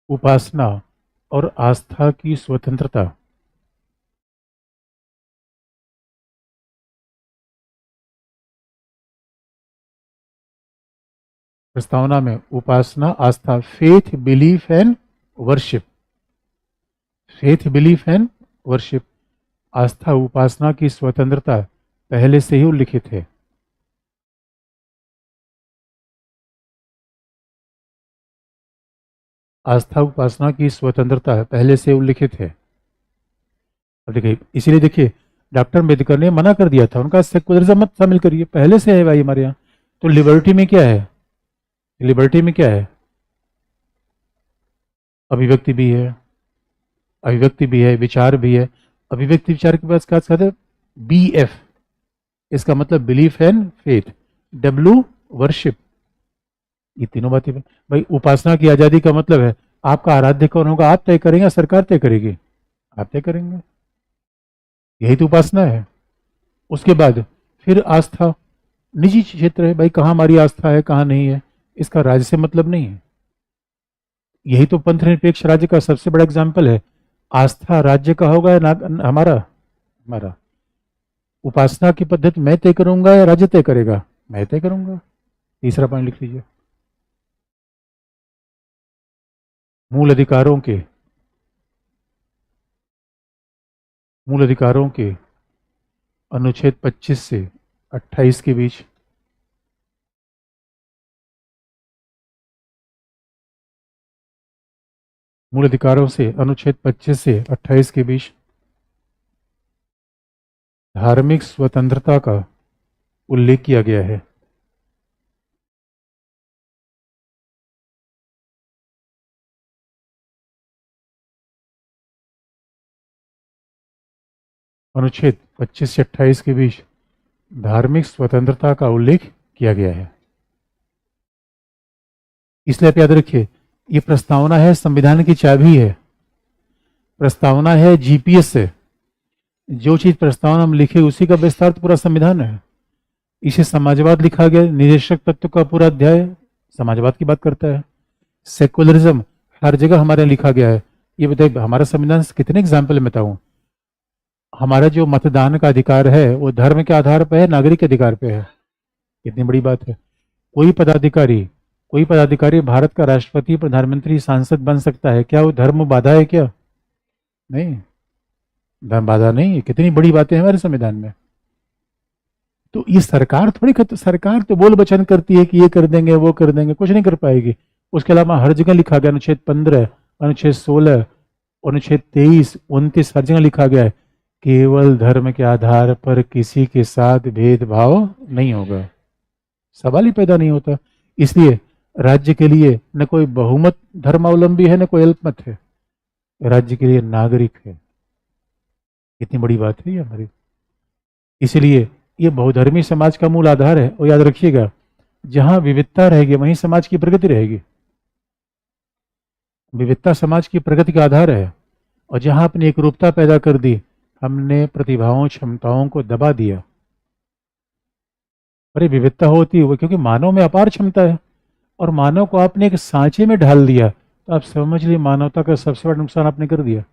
उपासना और आस्था की स्वतंत्रता प्रस्तावना में उपासना आस्था, faith belief and worship, faith belief and worship, आस्था उपासना की स्वतंत्रता पहले से ही उल्लिखित है। आस्था उपासना की स्वतंत्रता पहले से उल्लिखित है। अब देखिए, इसीलिए देखिए डॉक्टर अम्बेडकर ने मना कर दिया था, उनका सेकुलरिज्म मत शामिल करिए, पहले से है भाई हमारे यहाँ। तो लिबर्टी में क्या है? लिबर्टी में क्या है? अभिव्यक्ति भी है, अभिव्यक्ति भी है, विचार भी है। अभिव्यक्ति विचार के पास क्या कहते हैं? बी एफ, इसका मतलब belief and faith. W, worship. ये तीनों बातें भाई। उपासना की आजादी का मतलब है आपका आराध्य कौन होगा आप तय करेंगे, सरकार तय करेगी? आप तय करेंगे, यही तो उपासना है। उसके बाद फिर आस्था, निजी क्षेत्र है भाई, कहाँ हमारी आस्था है कहाँ नहीं है, इसका राज्य से मतलब नहीं है। यही तो पंथ निरपेक्ष राज्य का सबसे बड़ा एग्जाम्पल है। आस्था राज्य का होगा या हमारा? हमारा। उपासना की पद्धति मैं तय करूंगा या राज्य तय करेगा? मैं तय करूंगा। तीसरा पॉइंट लिख लीजिए। मूल अधिकारों के अनुच्छेद 25 से 28 के बीच मूल अधिकारों से अनुच्छेद 25 से 28 के बीच धार्मिक स्वतंत्रता का उल्लेख किया गया है। अनुच्छेद 25 से 28 के बीच धार्मिक स्वतंत्रता का उल्लेख किया गया है। इसलिए आप याद रखिए, ये प्रस्तावना है, संविधान की चाबी है। प्रस्तावना है जीपीएस से, जो चीज प्रस्तावना में लिखी उसी का विस्तार तो पूरा संविधान है। इसे समाजवाद लिखा गया, निदेशक तत्व का पूरा अध्याय समाजवाद की बात करता है। सेकुलरिज्म हर जगह हमारे यहाँ लिखा गया है। ये बताइए, हमारा संविधान से कितने एग्जाम्पल बताऊं? हमारा जो मतदान का अधिकार है वो धर्म के आधार पर है, नागरिक के अधिकार पे है। कितनी बड़ी बात है। कोई पदाधिकारी कोई पदाधिकारी भारत का राष्ट्रपति, प्रधानमंत्री, सांसद बन सकता है। क्या वो धर्म बाधा है क्या? नहीं, धर्म बाधा नहीं है। कितनी बड़ी बातें हैं हमारे संविधान में। तो ये सरकार थोड़ी सरकार तो बोल बचन करती है कि ये कर देंगे वो कर देंगे, कुछ नहीं कर पाएगी। उसके अलावा हर जगह लिखा गया, अनुच्छेद 15, अनुच्छेद 16, अनुच्छेद 23, 29, हर जगह लिखा गया है केवल धर्म के आधार पर किसी के साथ भेदभाव नहीं होगा। सवाल ही पैदा नहीं होता। इसलिए राज्य के लिए न कोई बहुमत धर्मावलंबी है, न कोई अल्पमत है। राज्य के लिए नागरिक है। कितनी बड़ी बात है ये हमारी। इसलिए ये बहुधर्मी समाज का मूल आधार है। और याद रखिएगा, जहां विविधता रहेगी वहीं समाज की प्रगति रहेगी। विविधता समाज की प्रगति का आधार है। और जहां अपनी एकरूपता पैदा कर दी, हमने प्रतिभाओं क्षमताओं को दबा दिया। अरे विविधता होती है वो, क्योंकि मानव में अपार क्षमता है और मानव को आपने एक सांचे में ढाल दिया, तो आप समझ लीजिए मानवता का सबसे बड़ा नुकसान आपने कर दिया।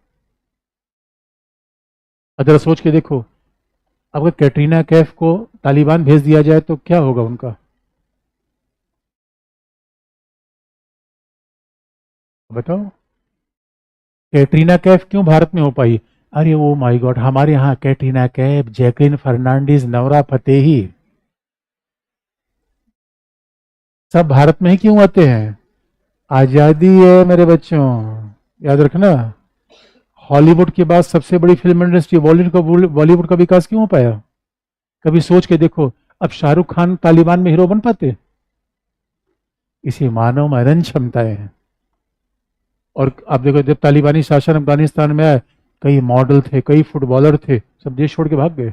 अगर सोच के देखो, अगर कैटरीना कैफ को तालिबान भेज दिया जाए तो क्या होगा उनका? बताओ, कैटरीना कैफ क्यों भारत में हो पाई? अरे ओ माय गॉड, हमारे यहाँ कैटरीना कैफ, जैकलिन फर्नांडिस, नवरा फतेही सब भारत में ही क्यों आते हैं? आजादी है मेरे बच्चों, याद रखना। हॉलीवुड के बाद सबसे बड़ी फिल्म इंडस्ट्री बॉलीवुड का विकास क्यों हो पाया? कभी सोच के देखो, अब शाहरुख खान तालिबान में हीरो बन पाते? इसी मानव में अनंत क्षमताएं हैं। और आप देखो, जब तालिबानी शासन अफगानिस्तान में आया, कई मॉडल थे, कई फुटबॉलर थे, सब देश छोड़ के भाग गए।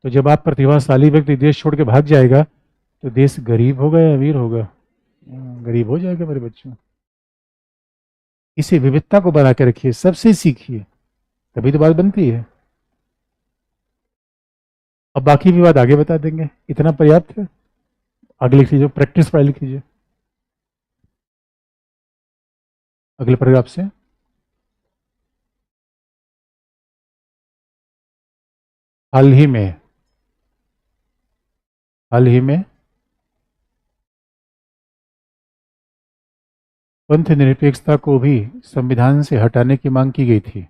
तो जब आप प्रतिभाशाली व्यक्ति देश छोड़ के भाग जाएगा, तो देश गरीब होगा या अमीर होगा? गरीब हो जाएगा मेरे बच्चों। इसी विविधता को बना के रखिए, सबसे सीखिए, तभी तो बात बनती है। अब बाकी विवाद आगे बता देंगे, इतना पर्याप्त है। आगे लिख लीजिए, प्रैक्टिस पढ़ाई लिख लीजिए अगले पैराग्राफ से। हाल ही में हाल ही में पंथ निरपेक्षता को भी संविधान से हटाने की मांग की गई थी।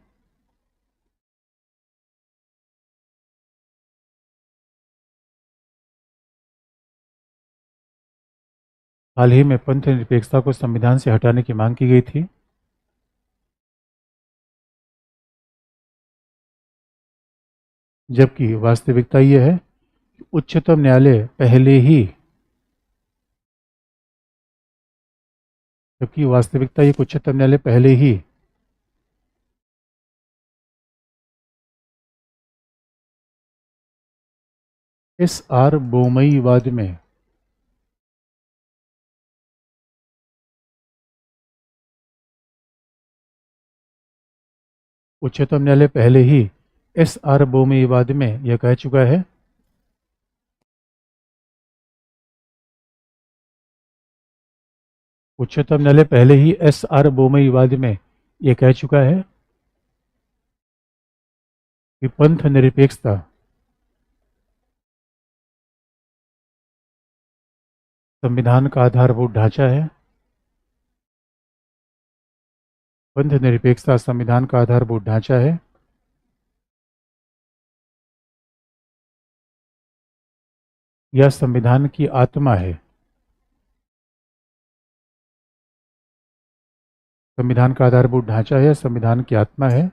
हाल ही में पंथ निरपेक्षता को संविधान से हटाने की मांग की गई थी। जबकि वास्तविकता यह है कि उच्चतम न्यायालय पहले ही जबकि वास्तविकता ये उच्चतम न्यायालय पहले ही एस आर बोमई वाद में उच्चतम न्यायालय पहले ही एस आर बोमई वाद में यह कह चुका है उच्चतम न्यायालय पहले ही एस आर बोमई वाद में यह कह चुका है कि पंथ निरपेक्षता संविधान का आधारभूत ढांचा है। पंथ निरपेक्षता संविधान का आधारभूत ढांचा है। यह संविधान की आत्मा है। संविधान का आधारभूत ढांचा है, संविधान की आत्मा है,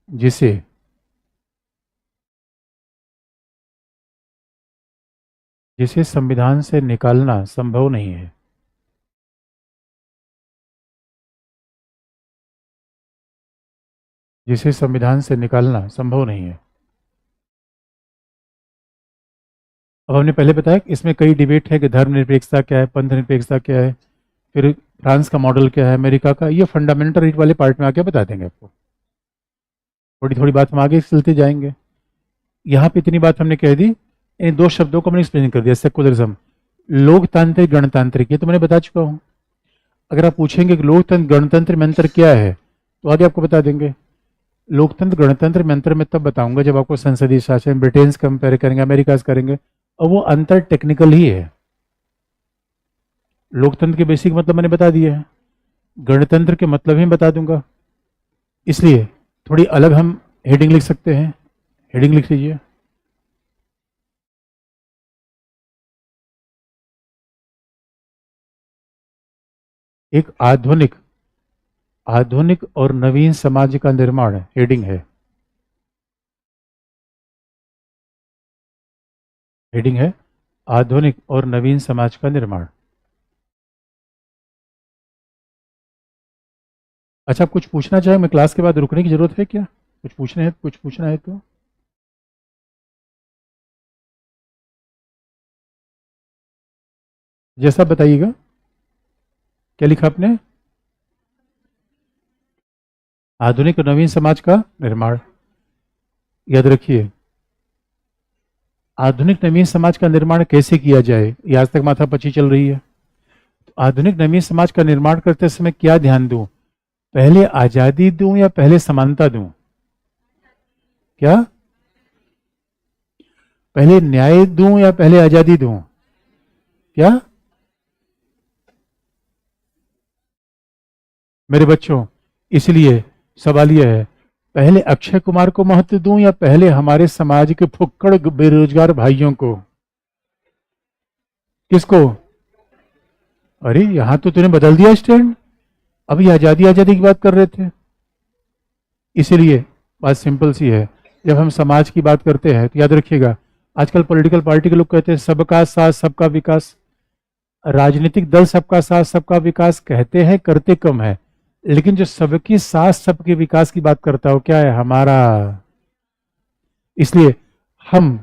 जिसे जिसे संविधान से निकालना संभव नहीं है। जिसे संविधान से निकालना संभव नहीं है। अब हमने पहले बताया कि इसमें कई डिबेट है कि धर्मनिरपेक्षता क्या है, पंथ निरपेक्षता क्या है, फिर फ्रांस का मॉडल क्या है, अमेरिका का। ये फंडामेंटल राइट वाले पार्ट में आके बता देंगे आपको। थोड़ी थोड़ी बात हम आगे चलते जाएंगे। यहाँ पे इतनी बात हमने कह दी, इन दो शब्दों को मैंने एक्सप्लेन कर दिया, सेकुलरिज्म, लोकतांत्रिक गणतांत्रिक, ये तो मैंने बता चुका हूँ। अगर आप पूछेंगे कि लोकतंत्र गणतंत्र में अंतर क्या है, तो आगे आपको बता देंगे। लोकतंत्र गणतंत्र में अंतर मैं तब बताऊंगा जब आपको संसदीय शासन ब्रिटेन से कंपेयर करेंगे, अमेरिका से करेंगे, और वो अंतर टेक्निकल ही है। लोकतंत्र के बेसिक मतलब मैंने बता दिए हैं, गणतंत्र के मतलब ही बता दूंगा। इसलिए थोड़ी अलग हम हेडिंग लिख सकते हैं। हेडिंग लिख लीजिए, एक आधुनिक और नवीन समाज का निर्माण, हेडिंग है। हेडिंग है आधुनिक और नवीन समाज का निर्माण। अच्छा, आप कुछ पूछना चाहे? मैं क्लास के बाद रुकने की जरूरत है क्या? कुछ पूछना है तो जैसा बताइएगा। क्या लिखा आपने? आधुनिक और नवीन समाज का निर्माण। याद रखिए, आधुनिक नवीन समाज का निर्माण कैसे किया जाए, ये आज तक माथापच्ची चल रही है। तो आधुनिक नवीन समाज का निर्माण करते समय क्या ध्यान दूं? पहले आजादी दूं या पहले समानता दूं? क्या पहले न्याय दूं या पहले आजादी दूं? क्या मेरे बच्चों, इसलिए सवाल यह है, पहले अक्षय कुमार को महत्व दूं या पहले हमारे समाज के फुक्कड़ बेरोजगार भाइयों को? किसको? अरे यहां तो तूने बदल दिया स्टैंड, अभी आजादी आजादी की बात कर रहे थे। इसीलिए बात सिंपल सी है, जब हम समाज की बात करते हैं तो याद रखिएगा, आजकल पॉलिटिकल पार्टी के लोग कहते हैं सबका साथ सबका विकास। राजनीतिक दल सबका साथ सबका विकास कहते हैं, करते कम है, लेकिन जो सबकी साथ सबके विकास की बात करता है वो क्या है? हमारा। इसलिए हम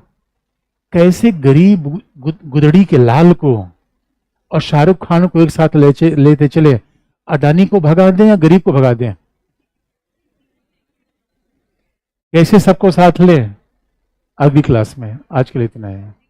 कैसे गरीब गुदड़ी के लाल को और शाहरुख खान को एक साथ लेते चले, अडानी को भगा दें या गरीब को भगा दें? कैसे सबको साथ लें? अगली क्लास में। आज के लिए इतना है।